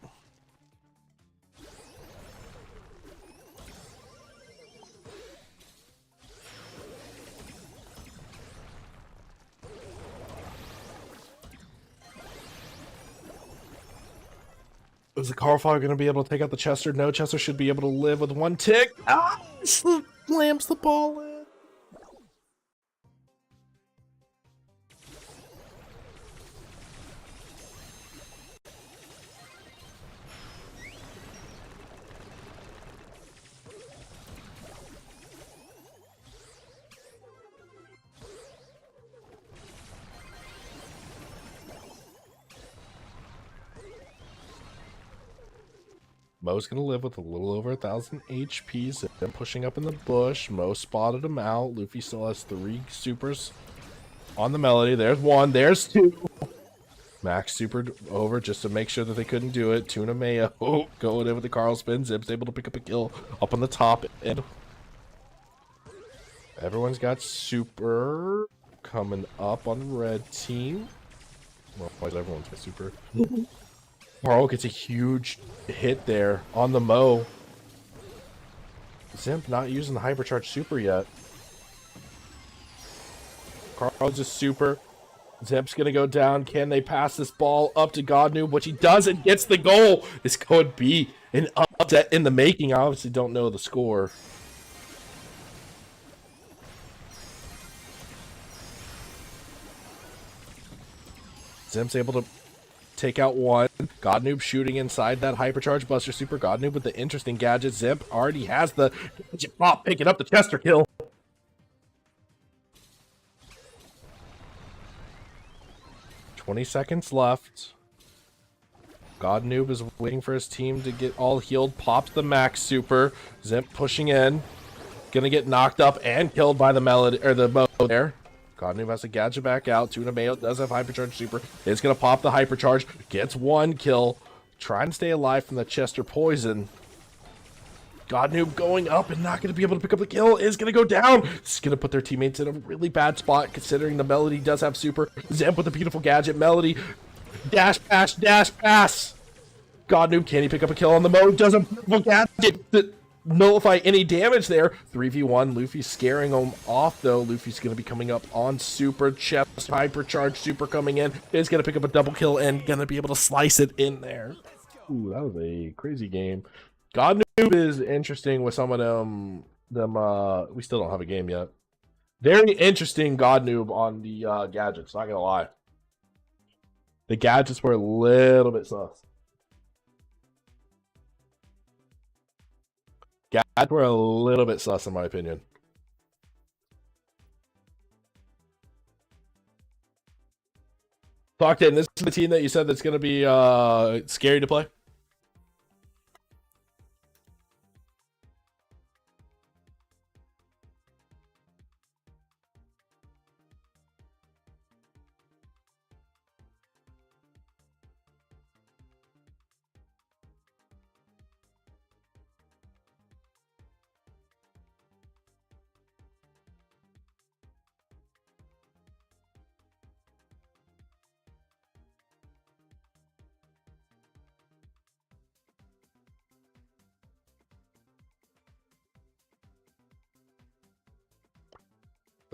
Is the Carlfog going to be able to take out the Chester? No, Chester should be able to live with 1 tick. Ah! Slams the ball in. Mo's gonna live with a little over 1,000 HP. Zim pushing up in the bush. Mo spotted him out. Luffy still has 3 supers on the Melody. There's 1. There's 2. Max supered over just to make sure that they couldn't do it. Tuna Mayo going in with the Carl spin. Zip's able to pick up a kill up on the top end. Everyone's got super coming up on the red team. Well, why is everyone's got super? Carl gets a huge hit there on the Mo. Zimp not using the hypercharge super yet. Carl's just super. Zimp's gonna go down. Can they pass this ball up to Godnoob? Which he does and gets the goal. This could be an upset in the making. I obviously don't know the score. Zimp's able to take out 1. Godnoob shooting inside that hypercharge buster super. Godnoob with the interesting gadget. Zimp already has the pop, picking up the Chester kill. $20 left. Godnoob is waiting for his team to get all healed. Pops the max super. Zimp pushing in. Gonna get knocked up and killed by the Melody or the Mo there. Godnoob has to gadget back out. Tuna Mayo does have hypercharge super. It's gonna pop the hypercharge. Gets 1 kill. Trying to stay alive from the Chester poison. Godnoob going up and not gonna be able to pick up the kill. Is gonna go down. This is gonna put their teammates in a really bad spot considering the Melody does have super. Zemp with a beautiful gadget. Melody. Dash pass, dash pass. Godnoob, can he pick up a kill on the Mo? Does a beautiful gadget that nullify any damage there. 3v1. Luffy scaring him off though. Luffy's gonna be coming up on super. Chest hypercharge super coming in. Is gonna pick up a double kill and gonna be able to slice it in there. Ooh, that was a crazy game. Godnoob is interesting with some of them. We still don't have a game yet. Very interesting Godnoob on the gadgets, not gonna lie. The gadgets were a little bit sus. Gadgets were a little bit sus in my opinion. Talked this is the team that you said that's gonna be scary to play.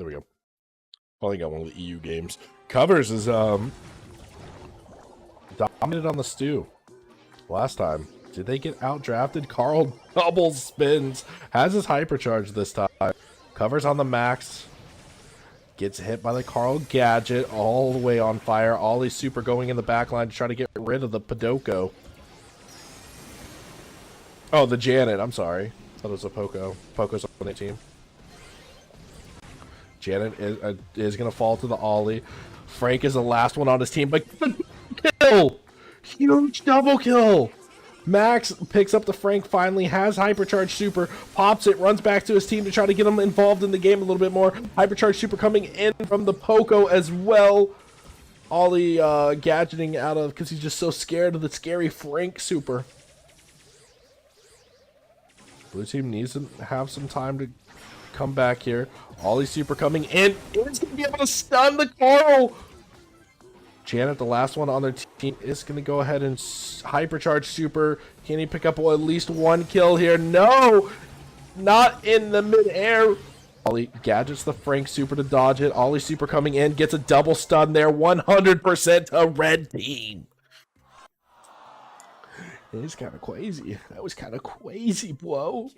There we go. Probably got one of the EU games. Covers is dominated on the stew. Last time. Did they get outdrafted? Carl double spins. Has his hypercharge this time. Covers on the max. Gets hit by the Carl gadget. All the way on fire. Ollie super going in the back line to try to get rid of the Podoko. Oh, the Janet. I'm sorry. I thought it was a Poco. Poco's on the team. Janet is going to fall to the Ollie. Frank is the last one on his team. But kill! Huge double kill! Max picks up the Frank, finally has Hypercharge Super, pops it, runs back to his team to try to get him involved in the game a little bit more. Hypercharge Super coming in from the Poco as well. Ollie gadgeting out of, because he's just so scared of the scary Frank Super. Blue team needs to have some time to come back here. Ollie Super coming in. It's going to be able to stun the Carl. Janet, the last one on their team, is going to go ahead and hypercharge Super. Can he pick up at least one kill here? No! Not in the mid-air. Ollie gadgets the Frank Super to dodge it. Ollie Super coming in, gets a double stun there. 100% a red team. It is kind of crazy. That was kind of crazy, bro.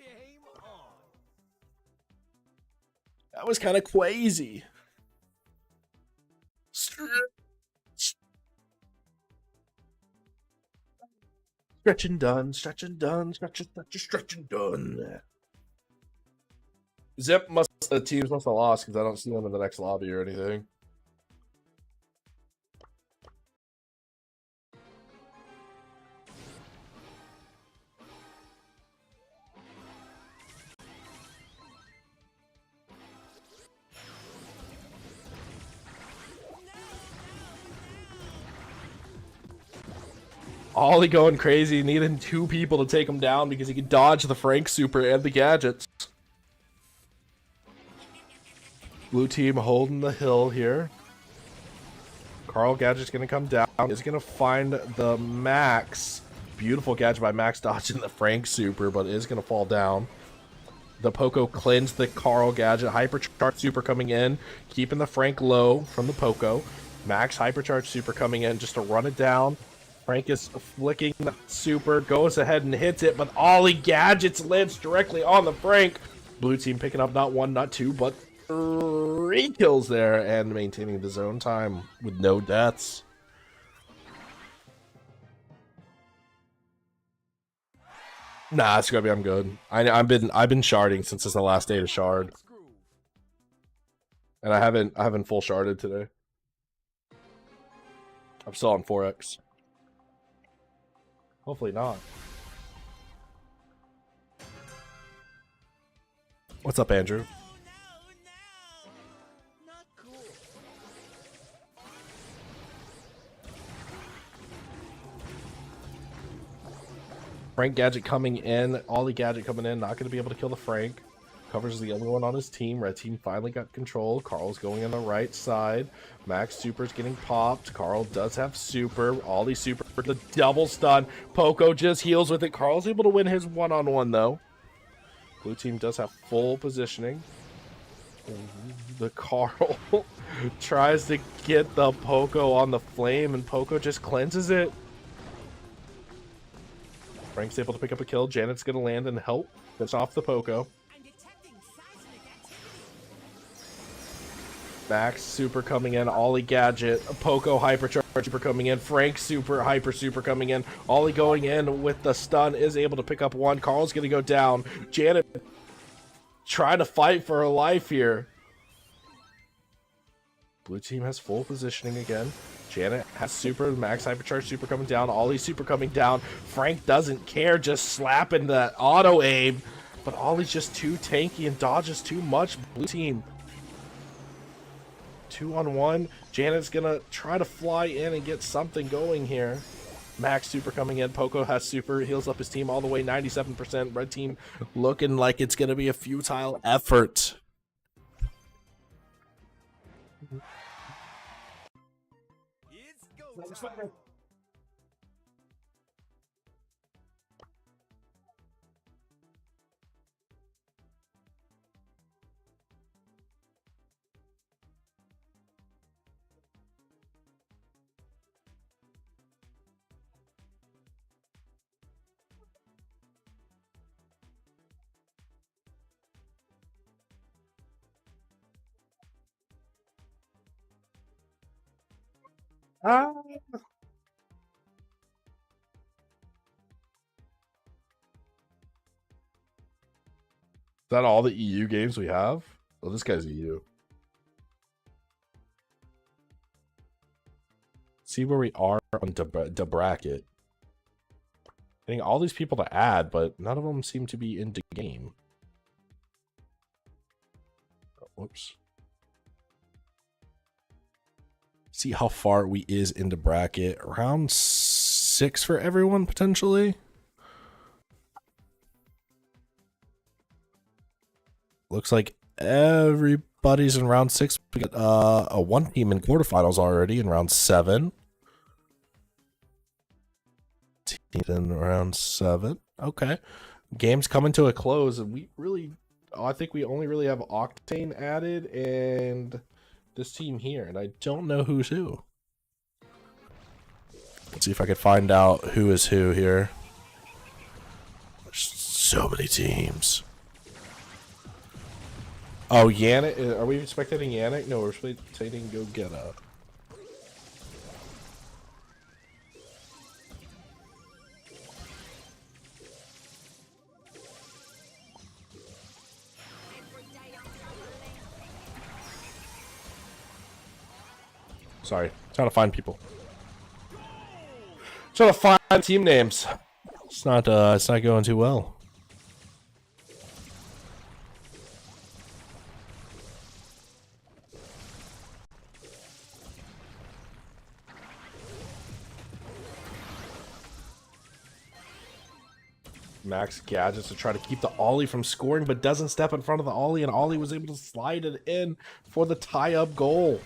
That was kind of crazy. Stretch and done, stretch and done, stretch and done. Zip the teams must have lost because I don't see them in the next lobby or anything. Ollie going crazy, needing 2 people to take him down because he could dodge the Frank Super and the gadgets. Blue team holding the hill here. Carl gadget's gonna come down. Is gonna find the Max. Beautiful gadget by Max dodging the Frank Super, but is gonna fall down. The Poco cleansed the Carl gadget. Hypercharge Super coming in, keeping the Frank low from the Poco. Max Hypercharge Super coming in just to run it down. Frank is flicking the Super, goes ahead and hits it, but Ollie gadgets lands directly on the Frank. Blue team picking up not 1, not 2, but 3 kills there and maintaining the zone time with no deaths. Nah, Scrubby, I'm good. I've been sharding since it's the last day to shard, and I haven't full sharded today. I'm still on 4x. Hopefully not. What's up, Andrew? Not cool. Frank gadget coming in. Ollie gadget coming in. Not going to be able to kill the Frank. Covers is the only one on his team. Red team finally got control. Carl's going on the right side. Max Super's getting popped. Carl does have Super. Ollie Super for the double stun. Poco just heals with it. Carl's able to win his one-on-one, though. Blue team does have full positioning. The Carl tries to get the Poco on the flame, and Poco just cleanses it. Frank's able to pick up a kill. Janet's going to land and help finish off the Poco. Max Super coming in, Ollie gadget, Poco hypercharge Super coming in, Frank Super, Hyper Super coming in, Ollie going in with the stun, is able to pick up one. Carl's gonna go down. Janet trying to fight for her life here. Blue team has full positioning again. Janet has Super, Max Hypercharge Super coming down, Ollie Super coming down. Frank doesn't care, just slapping that auto aim, but Ollie's just too tanky and dodges too much. Blue team 2-on-1. Janet's gonna try to fly in and get something going here. Max Super coming in. Poco has Super. Heals up his team all the way 97%. Red team looking like it's gonna be a futile effort. It's go time. Ah. Is that all the EU games we have? Oh, this guy's EU. See where we are on the bracket. Getting all these people to add, but none of them seem to be into game. Oh, whoops. See how far we is into bracket. Round 6 for everyone, potentially. Looks like everybody's in round 6. We got a one team in quarterfinals already in round 7. Teams in round 7. Okay. Game's coming to a close, and we really, I think we only really have Octane added and this team here, and I don't know who's who. Let's see if I can find out who is who here. There's so many teams. Oh, Yannick. Are we expecting Yannick? No, we're expecting Go Get Up. Sorry, trying to find people. Trying to find team names. It's not going too well. Max gadgets to try to keep the Ollie from scoring, but doesn't step in front of the Ollie, and Ollie was able to slide it in for the tie-up goal.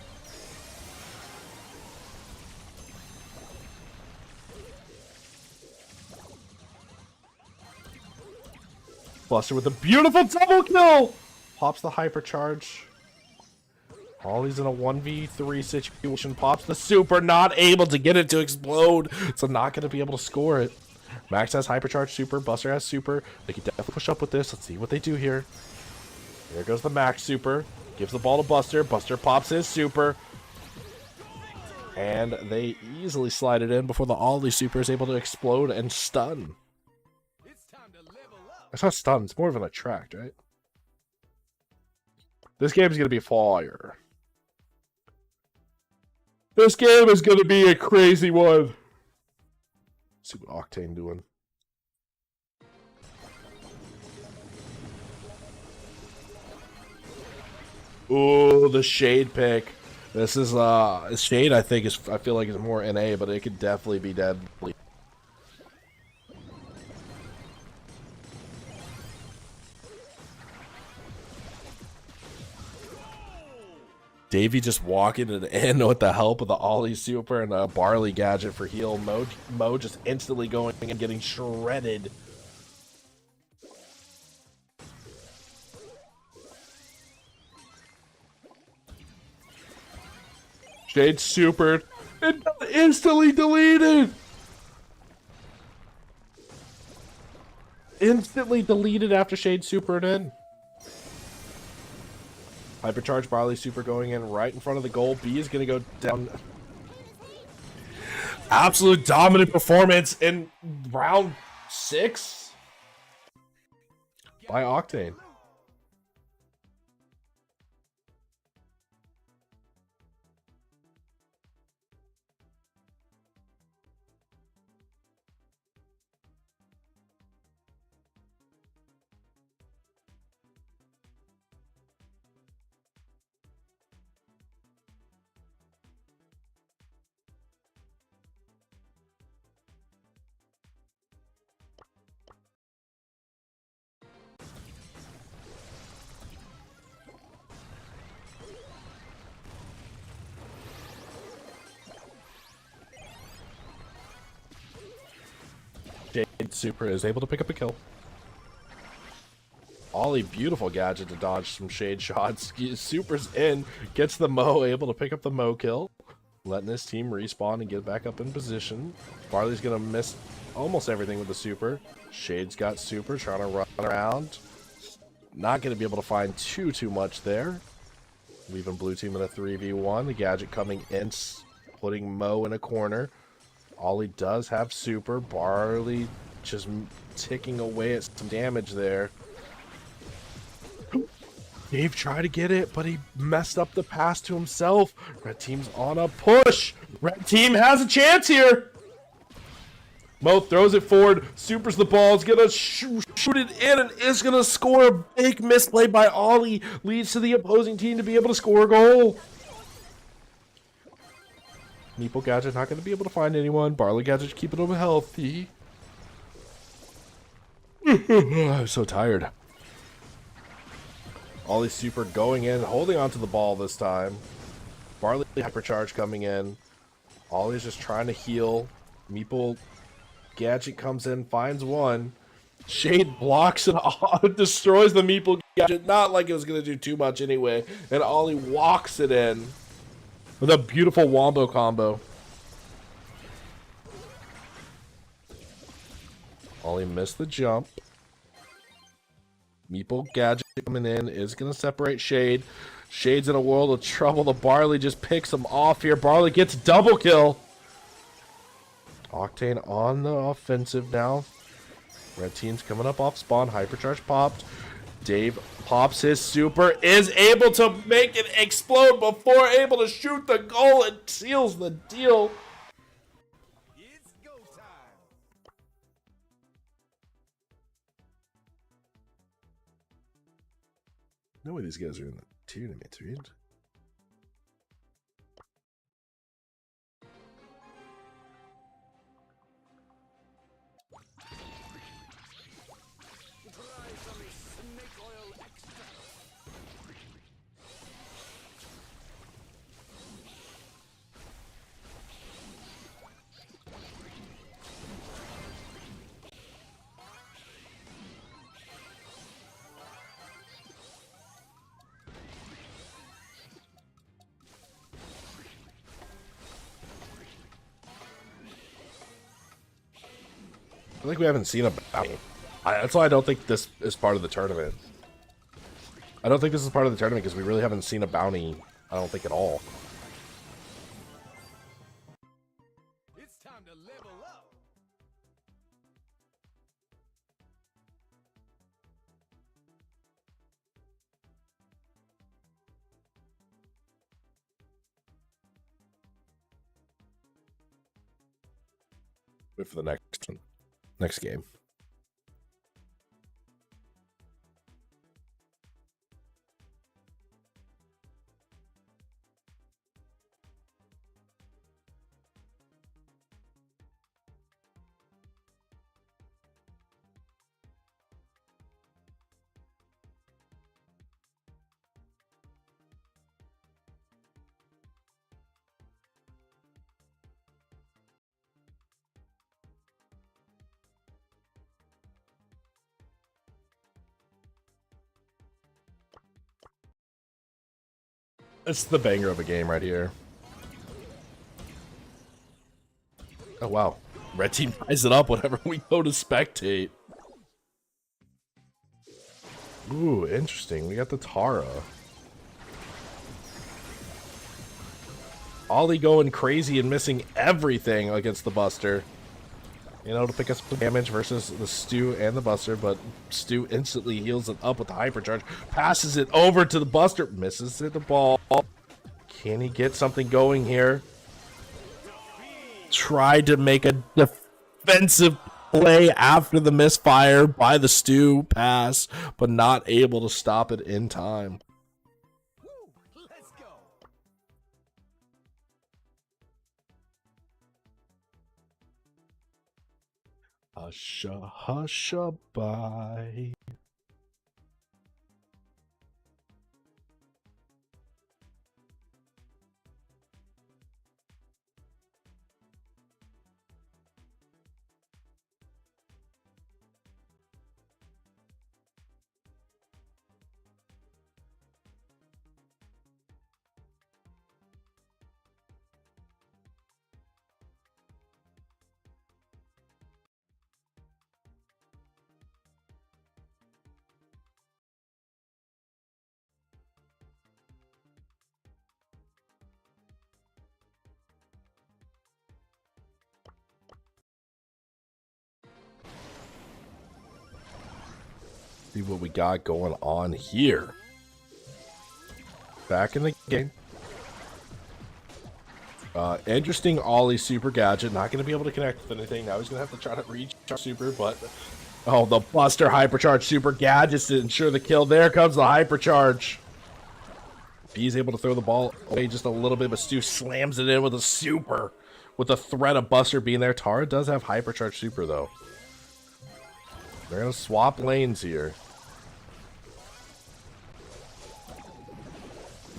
Buster with a beautiful double kill! Pops the hypercharge. Ollie's in a 1v3 situation. Pops the super, not able to get it to explode, so not going to be able to score it. Max has hypercharge super, Buster has super. They can definitely push up with this. Let's see what they do here. Here goes the Max super. Gives the ball to Buster. Buster pops his super. And they easily slide it in before the Ollie super is able to explode and stun. It's not stun, it's more of an attract, right? This game is going to be fire. This game is going to be a crazy one. Let's see what Octane doing. Oh, the Shade pick. This is Shade. I feel like is more NA, but it could definitely be deadly. Davey just walking it in with the help of the Ollie super and a Barley gadget for heal. Mo just instantly going and getting shredded. Shade supered and instantly deleted. Instantly deleted after Shade supered in. Hypercharge Barley super going in right in front of the goal. B is going to go down. Absolute dominant performance in round 6 by Octane. Shade super is able to pick up a kill. Ollie, beautiful gadget to dodge some Shade shots. Super's in, gets the Mo, able to pick up the Mo kill. Letting his team respawn and get back up in position. Barley's gonna miss almost everything with the super. Shade's got super, trying to run around. Not gonna be able to find too much there. Leaving blue team in a 3v1. The gadget coming in. putting Mo in a corner. Ollie does have super. Barley just ticking away at some damage there. Dave tried to get it, but he messed up the pass to himself. Red team's on a push. Red team has a chance here. Mo throws it forward, supers the ball, is gonna shoot it in, and is gonna score. A big misplay by Ollie leads to the opposing team to be able to score a goal. Meeple Gadget not gonna be able to find anyone. Barley Gadget keeping him healthy. I'm so tired. Ollie super going in, holding onto the ball this time. Barley hypercharge coming in. Ollie's just trying to heal. Meeple Gadget comes in, finds one. Shade blocks it off, destroys the Meeple Gadget. Not like it was going to do too much anyway. And Ollie walks it in with a beautiful wombo combo. Ollie missed the jump. Meeple Gadget coming in is going to separate Shade. Shade's in a world of trouble. The Barley just picks him off here. Barley gets double kill. Octane on the offensive now. Red team's coming up off spawn. Hypercharge popped. Dave pops his super. Is able to make it explode before able to shoot the goal. It seals the deal. It's go time. No way these guys are in the tournament, right? I feel like we haven't seen a bounty. That's why I don't think this is part of the tournament. I don't think this is part of the tournament because we really haven't seen a bounty, I don't think, at all. It's time to level up. Wait for the next game. It's the banger of a game right here. Oh, wow. Red team ties it up whenever we go to spectate. Ooh, interesting. We got the Tara. Ollie going crazy and missing everything against the Buster. You know, to pick up some damage versus the Stu and the Buster, but Stu instantly heals it up with the hypercharge. Passes it over to the Buster. Misses it the ball. Can he get something going here? Tried to make a defensive play after the misfire by the Stu pass, but not able to stop it in time. Woo, let's go. Husha, husha, bye. See what we got going on here. Back in the game. Interesting Ollie super gadget. Not going to be able to connect with anything. Now he's going to have to try to reach super, but... Oh, the Buster hypercharge super gadgets to ensure the kill. There comes the hypercharge. He's able to throw the ball away just a little bit, but Stu slams it in with a super. With the threat of Buster being there. Tara does have hypercharge super, though. They're going to swap lanes here.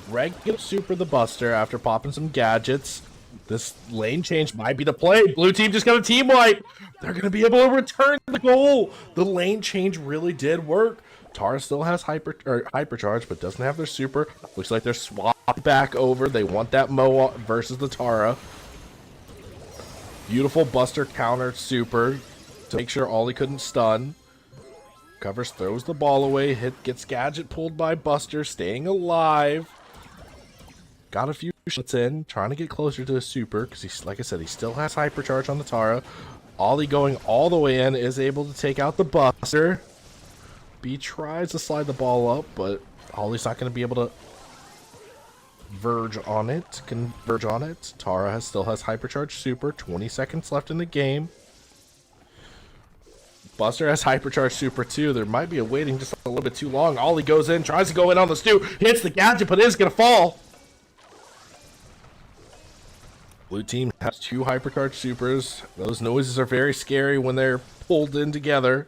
Greg gets super the Buster after popping some gadgets. This lane change might be the play. Blue team just got a team wipe. They're going to be able to return the goal. The lane change really did work. Tara still has hypercharge, but doesn't have their super. Looks like they're swapped back over. They want that Moa versus the Tara. Beautiful Buster counter super to make sure Ollie couldn't stun. Covers, throws the ball away. Gets gadget pulled by Buster, staying alive. Got a few shots in, trying to get closer to the super, because he's, like I said, he still has hypercharge on the Tara. Ollie going all the way in is able to take out the Buster. B tries to slide the ball up, but Ollie's not going to be able to converge on it. Tara still has hypercharge super. 20 seconds left in the game. Buster has hypercharge super too. There might be a waiting just a little bit too long. Ollie goes in, tries to go in on the Stu, hits the gadget, but is going to fall. Blue team has 2 hypercharge supers. Those noises are very scary when they're pulled in together.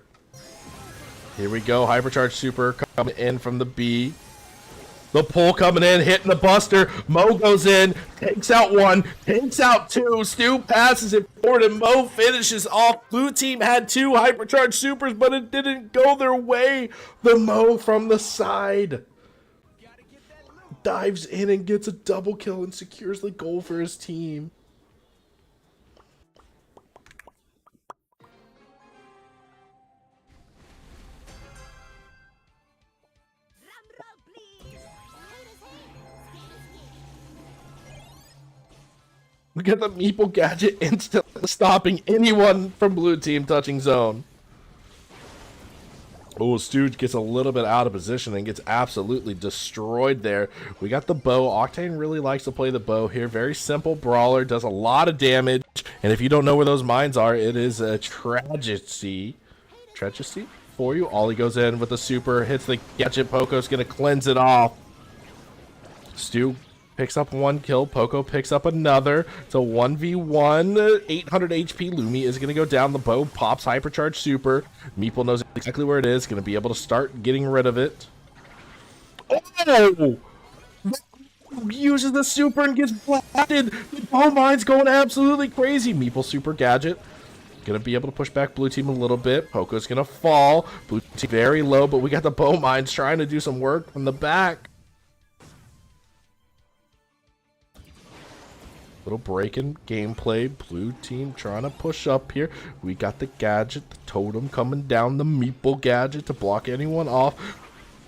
Here we go. Hypercharge super coming in from the B. The pull coming in, hitting the Buster. Mo goes in, takes out 1, takes out 2. Stu passes it forward, and Mo finishes off. Blue team had 2 hypercharge supers, but it didn't go their way. The Mo from the side dives in and gets a double kill and secures the goal for his team. Look at the Meeple gadget instantly stopping anyone from blue team touching zone. Oh, Stu gets a little bit out of position and gets absolutely destroyed there. We got the bow. Octane really likes to play the bow here. Very simple brawler. Does a lot of damage. And if you don't know where those mines are, it is a tragedy. Tragedy for you. Ollie goes in with the super. Hits the gadget. Poco's going to cleanse it off. Stu picks up 1 kill. Poco picks up another. It's a 1v1. 800 HP. Lumi is going to go down. The bow pops hypercharge super. Meeple knows exactly where it is. Going to be able to start getting rid of it. Oh! Uses the super and gets blasted. The bow mine's going absolutely crazy. Meeple super gadget. Going to be able to push back blue team a little bit. Poco's going to fall. Blue team very low, but we got the bow mines trying to do some work from the back. Little break in gameplay. Blue team trying to push up here. We got the gadget, the totem coming down, the Meeple gadget to block anyone off.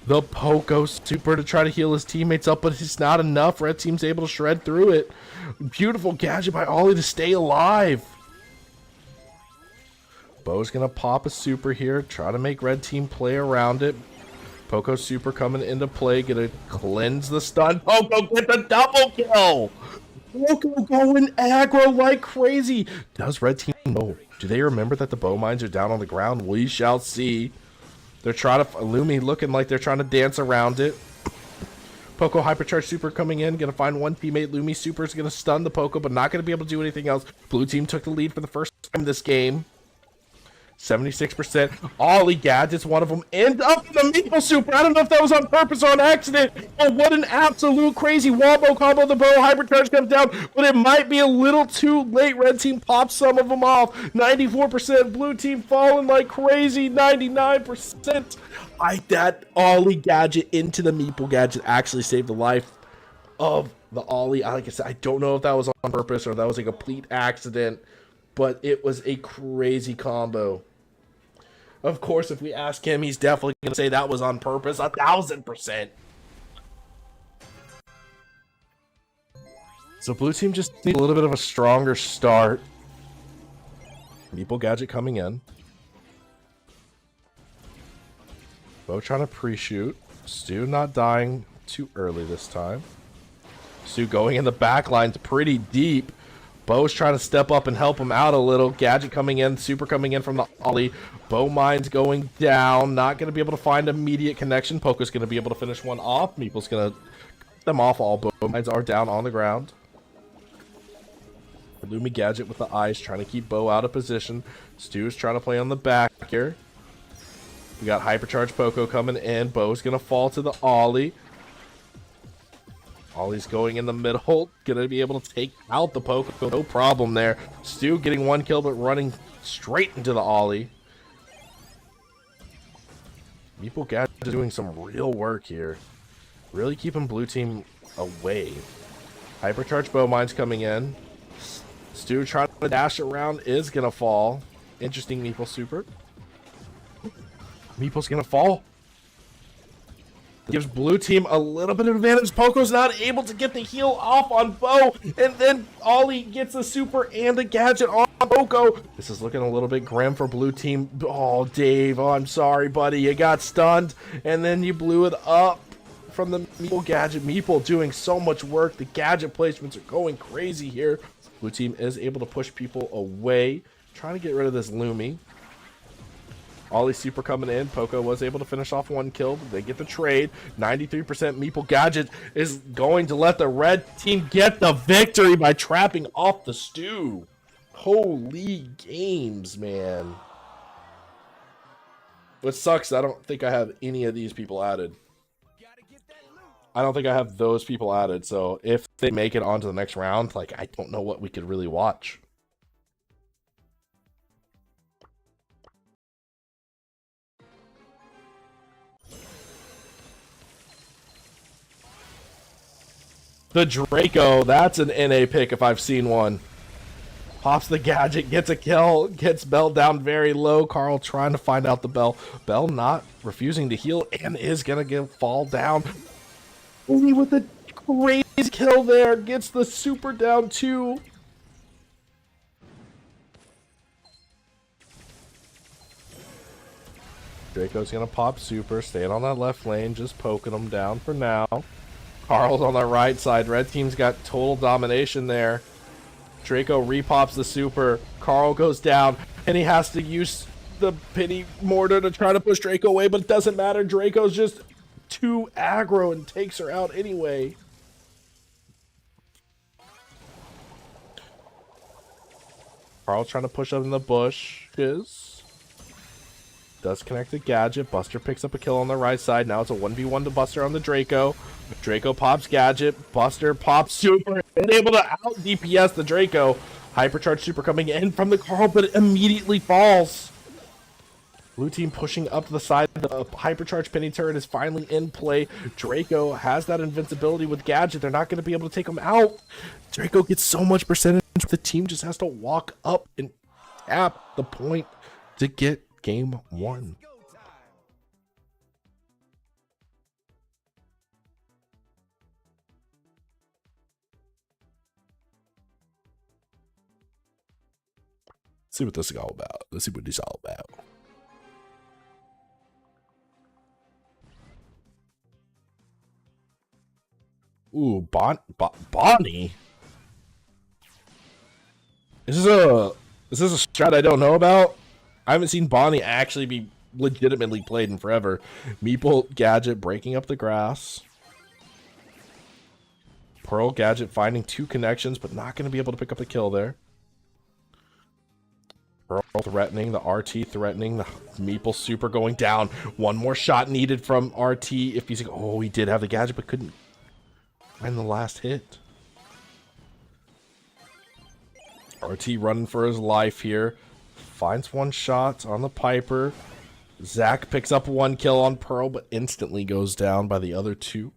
The Poco super to try to heal his teammates up, but it's not enough. Red team's able to shred through it. Beautiful gadget by Ollie to stay alive. Bo's gonna pop a super here. Try to make red team play around it. Poco super coming into play. Gonna cleanse the stun. Poco get the double kill. Poco going aggro like crazy. Does red team know? Do they remember that the bow mines are down on the ground? We shall see. They're trying to... Lumi looking like they're trying to dance around it. Poco hypercharge super coming in. Going to find 1 teammate. Lumi super is going to stun the Poco, but not going to be able to do anything else. Blue team took the lead for the first time this game. 76%. Ollie gadgets, one of them. End up in the Meeple super. I don't know if that was on purpose or on accident. Oh, what an absolute crazy wombo combo. The bow hypercharge comes down, but it might be a little too late. Red team pops some of them off. 94%. Blue team falling like crazy. 99%. That Ollie gadget into the Meeple gadget actually saved the life of the Ollie. Like I said, I don't know if that was on purpose or that was a complete accident, but it was a crazy combo. Of course, if we ask him, he's definitely going to say that was on purpose, 1,000%. So blue team just need a little bit of a stronger start. Meeple gadget coming in. Bo trying to pre-shoot. Stu not dying too early this time. Stu going in the back lines pretty deep. Bo's trying to step up and help him out a little. Gadget coming in, Super coming in from the ollie. Bo Mine's going down. Not going to be able to find immediate connection. Poko's going to be able to finish one off. Meeple's going to cut them off. All Bo Mines are down on the ground. Lumi Gadget with the eyes trying to keep Bo out of position. Stu's trying to play on the back here. We got Hypercharge Poko coming in. Bo's going to fall to the ollie. Ollie's going in the middle. Gonna be able to take out the Poko. No problem there. Stu getting one kill, but running straight into the ollie. Meeple Gadget doing some real work here. Really keeping blue team away. Hypercharge Bow Mines coming in. Stu trying to dash around is gonna fall. Interesting Meeple super. Meeple's gonna fall. Gives blue team a little bit of advantage. Poko's not able to get the heal off on Bo, and then Ollie gets a super and a gadget on Poko. This is looking a little bit grim for blue team. Oh, Dave, oh, I'm sorry, buddy. You got stunned, and then you blew it up from the Meeple gadget. Meeple doing so much work. The gadget placements are going crazy here. Blue team is able to push people away, trying to get rid of this Lumi. Ollie super coming in. Poko was able to finish off one kill. They get the trade. 93% Meeple Gadget is going to let the red team get the victory by trapping off the Stu. Holy games, man. What sucks, I don't think I have any of these people added. I don't think I have those people added. So if they make it onto the next round, like, I don't know what we could really watch. The Draco, that's an NA pick if I've seen one. Pops the gadget, gets a kill, gets Bell down very low. Carl trying to find out the Bell. Bell not refusing to heal and is going to fall down. Only with a crazy kill there. Gets the super down too. Draco's going to pop super, staying on that left lane, just poking him down for now. Carl's on the right side. Red team's got total domination there. Draco repops the super. Carl goes down, and he has to use the pity mortar to try to push Draco away, but it doesn't matter. Draco's just too aggro and takes her out anyway. Carl trying to push up in the bushes. Does connect the gadget. Buster picks up a kill on the right side. Now it's a 1v1 to Buster on the Draco. Draco pops gadget. Buster pops super. And able to out DPS the Draco. Hypercharge super coming in from the Carl, but it immediately falls. Blue team pushing up to the side. The Hypercharge penny turret is finally in play. Draco has that invincibility with gadget. They're not going to be able to take him out. Draco gets so much percentage. The team just has to walk up and tap the point to get game one. Let's see what this is all about. Let's see what this is all about. Ooh, Bonnie. Is this a strat I don't know about? I haven't seen Bonnie actually be legitimately played in forever. Meeple Gadget breaking up the grass. Pearl Gadget finding two connections, but not going to be able to pick up a kill there. Pearl threatening, the RT threatening, the Meeple super going down. One more shot needed from RT if he's... Oh, he did have the gadget, but couldn't find the last hit. RT running for his life here. Finds one shot on the Piper. Zach picks up one kill on Pearl, but instantly goes down by the other two.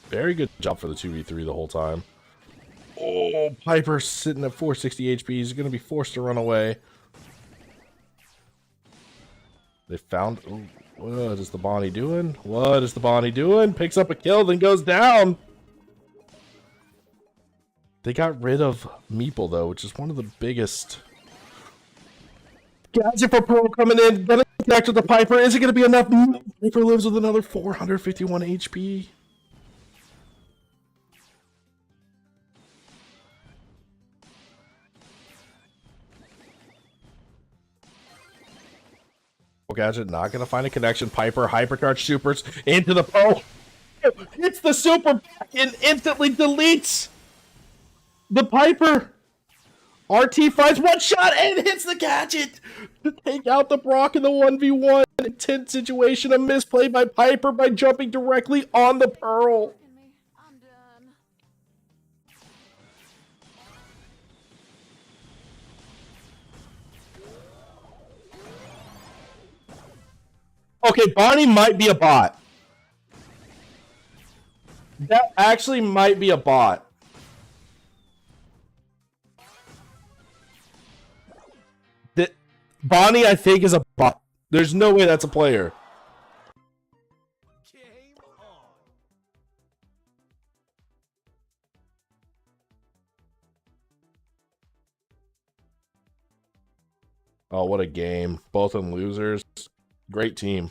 Very good job for the 2v3 the whole time. Oh, Piper sitting at 460 HP. He's going to be forced to run away. They found... Oh, what is the Bonnie doing? What is the Bonnie doing? Picks up a kill, then goes down. They got rid of Meeple, though, which is one of the biggest. Gadget for Pearl coming in. Gonna connect with the Piper. Is it going to be enough? Piper lives with another 451 HP. Gadget not going to find a connection. Piper hypercharge supers into the Pearl. Hits the super back and instantly deletes the Piper. RT finds one shot and hits the Gadget to take out the Brock in the 1v1. Intense situation. A misplay by Piper by jumping directly on the Pearl. I'm done. Okay, Bonnie might be a bot. That actually might be a bot. Bonnie, I think, is a bot. There's no way that's a player. Game on. Oh, what a game. Both of them losers. Great team.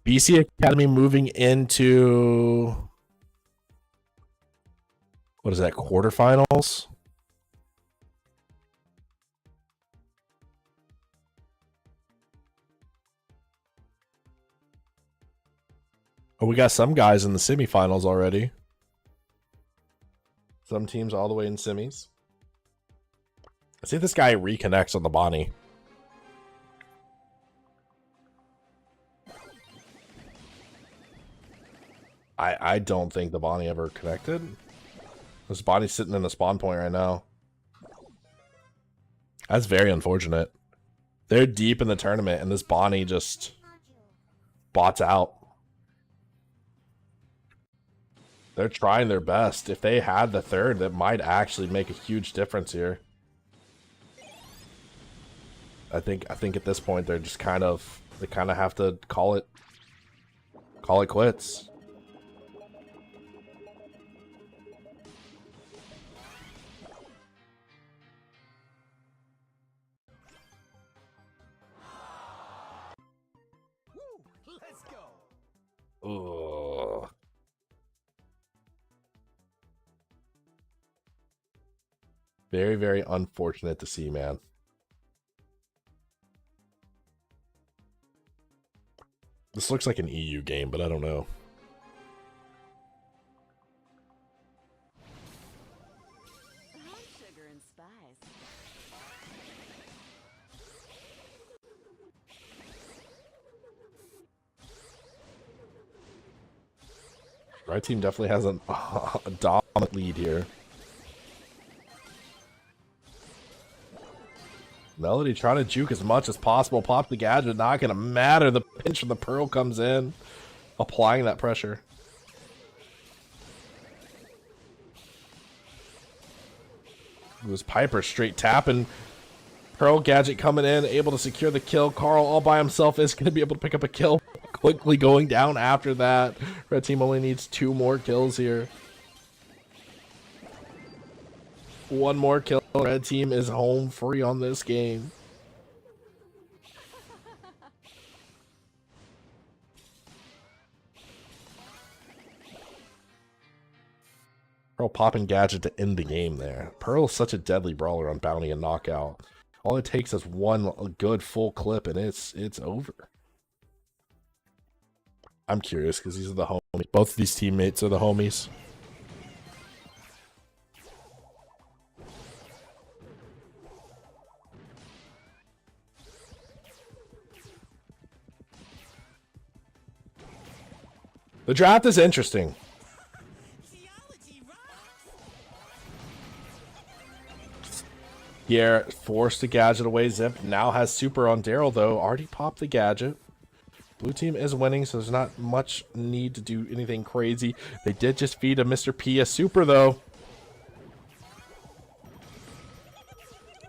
BC Academy moving into, what is that, quarterfinals? Oh, we got some guys in the semifinals already. Some teams all the way in semis. Let's see if this guy reconnects on the Bonnie. I don't think the Bonnie ever connected. This Bonnie's sitting in the spawn point right now. That's very unfortunate. They're deep in the tournament and this Bonnie just bots out. They're trying their best. If they had the third, that might actually make a huge difference here. I think at this point they're just kind of have to call it quits. Let's go. Ugh. Very, very unfortunate to see, man. This looks like an EU game, but I don't know. Sugar and spice. Our team definitely has a dominant lead here. Melody trying to juke as much as possible. Pop the Gadget, not going to matter. The pinch from the Pearl comes in, applying that pressure. It was Piper straight tapping. Pearl Gadget coming in, able to secure the kill. Carl all by himself is going to be able to pick up a kill. Quickly going down after that. Red team only needs 2 more kills here. 1 more kill. Red team is home free on this game. Pearl popping Gadget to end the game there. Pearl is such a deadly brawler on Bounty and Knockout. All it takes is one good full clip and it's over. I'm curious because these are the homies. Both of these teammates are the homies. The draft is interesting. Pierre forced the Gadget away. Zip now has super on Daryl, though. Already popped the Gadget. Blue team is winning, so there's not much need to do anything crazy. They did just feed a Mr. P a super, though.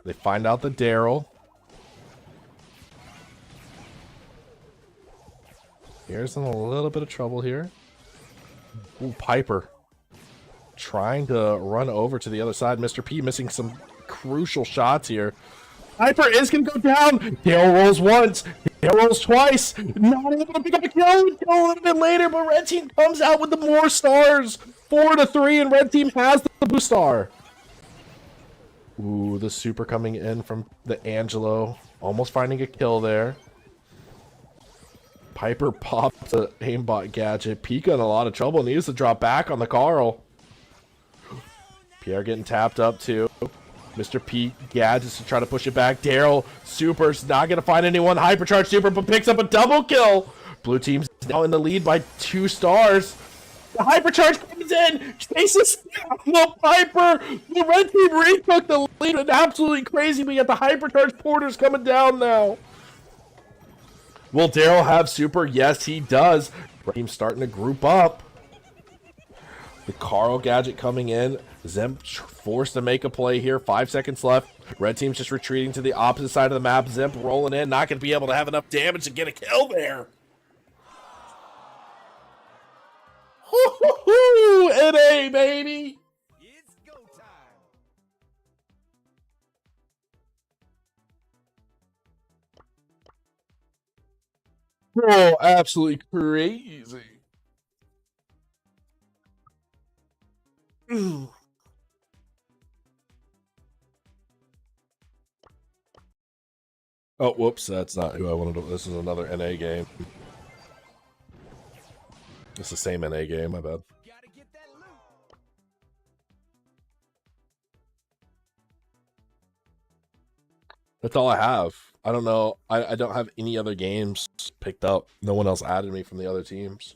They find out the Daryl. Here's in a little bit of trouble here. Ooh, Piper. Trying to run over to the other side. Mr. P missing some crucial shots here. Piper is going to go down. Daryl rolls once. Daryl rolls twice. Not able to pick up a kill. Kill a little bit later, but red team comes out with the more stars. 4-3, and red team has the blue star. Ooh, the super coming in from the Angelo. Almost finding a kill there. Piper popped the aimbot gadget. Pika in a lot of trouble. Needs to drop back on the Carl. Pierre getting tapped up too. Mr. P gadgets to try to push it back. Daryl, Super's not going to find anyone. Hypercharge Super, but picks up a double kill. Blue team's now in the lead by 2 stars. The Hypercharge comes in. Chases the Piper. The red team retook the lead. And absolutely crazy. We got the Hypercharge Porters coming down now. Will Daryl have Super? Yes, he does. Red team's starting to group up. The Carl gadget coming in. Zemp forced to make a play here. 5 seconds left. Red team's just retreating to the opposite side of the map. Zemp rolling in. Not going to be able to have enough damage to get a kill there. Woo-hoo-hoo! NA, baby! It's go time. Oh, absolutely crazy. Ooh. Oh, whoops, that's not who I wanted to. This is another NA game. It's the same NA game, my bad. Gotta get that loot. That's all I have. I don't know. I don't have any other games picked up. No one else added me from the other teams.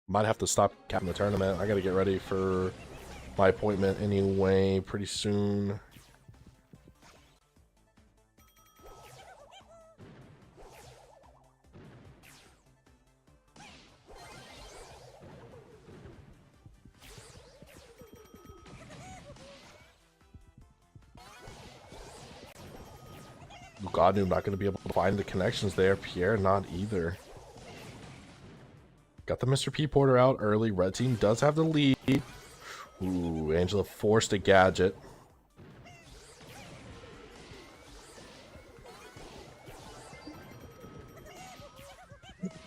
Might have to stop capping the tournament. I gotta get ready for my appointment anyway pretty soon. God, I'm not going to be able to find the connections there. Pierre, not either. Got the Mr. P Porter out early. Red team does have the lead. Ooh, Angela forced a gadget.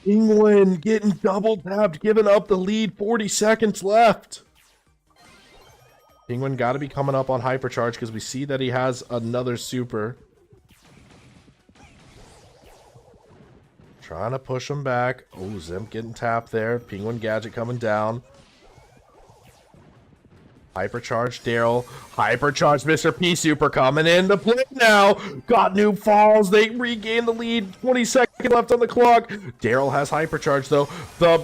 England getting double tapped, giving up the lead. 40 seconds left. Penguin got to be coming up on Hypercharge because we see that he has another super. Trying to push him back. Oh, Zemp getting tapped there. Penguin gadget coming down. Hypercharged Daryl. Hypercharged Mr. P Super coming in to play now. Got Noob falls. They regain the lead. 20 seconds left on the clock. Daryl has Hypercharge though. The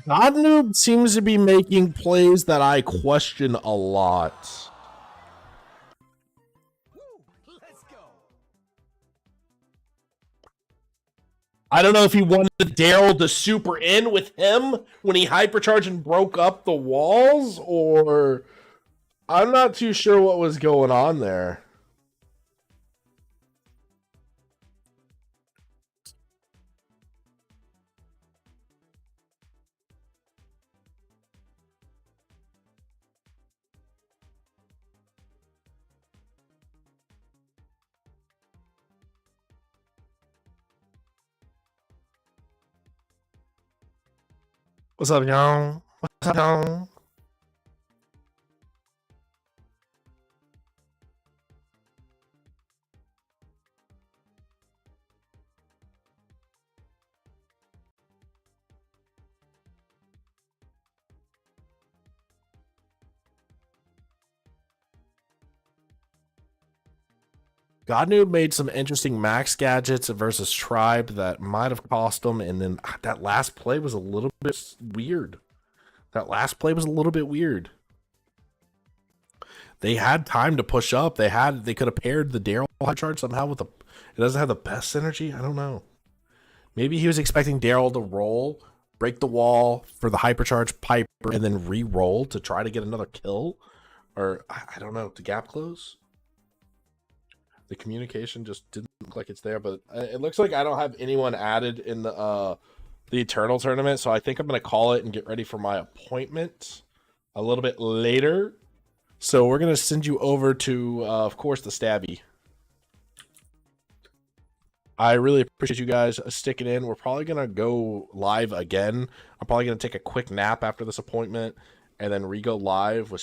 God Noob seems to be making plays that I question a lot. Woo, let's go. I don't know if he wanted Daryl to super in with him when he hypercharged and broke up the walls, or I'm not too sure what was going on there. What's up, y'all? What's up, y'all? Godnoob made some interesting max gadgets versus Tribe that might have cost him, and then that last play was a little bit weird. They had time to push up. They could have paired the Daryl hypercharge somehow with the. It doesn't have the best synergy. I don't know. Maybe he was expecting Daryl to roll, break the wall for the hypercharge Piper, and then re-roll to try to get another kill, or I don't know, to gap close. The communication just didn't look like it's there, but it looks like I don't have anyone added in the Eternal tournament, so I think I'm gonna call it and get ready for my appointment a little bit later. So we're gonna send you over to, of course, the Stabby. I really appreciate you guys sticking in. We're probably gonna go live again. I'm probably gonna take a quick nap after this appointment, and then re-go live with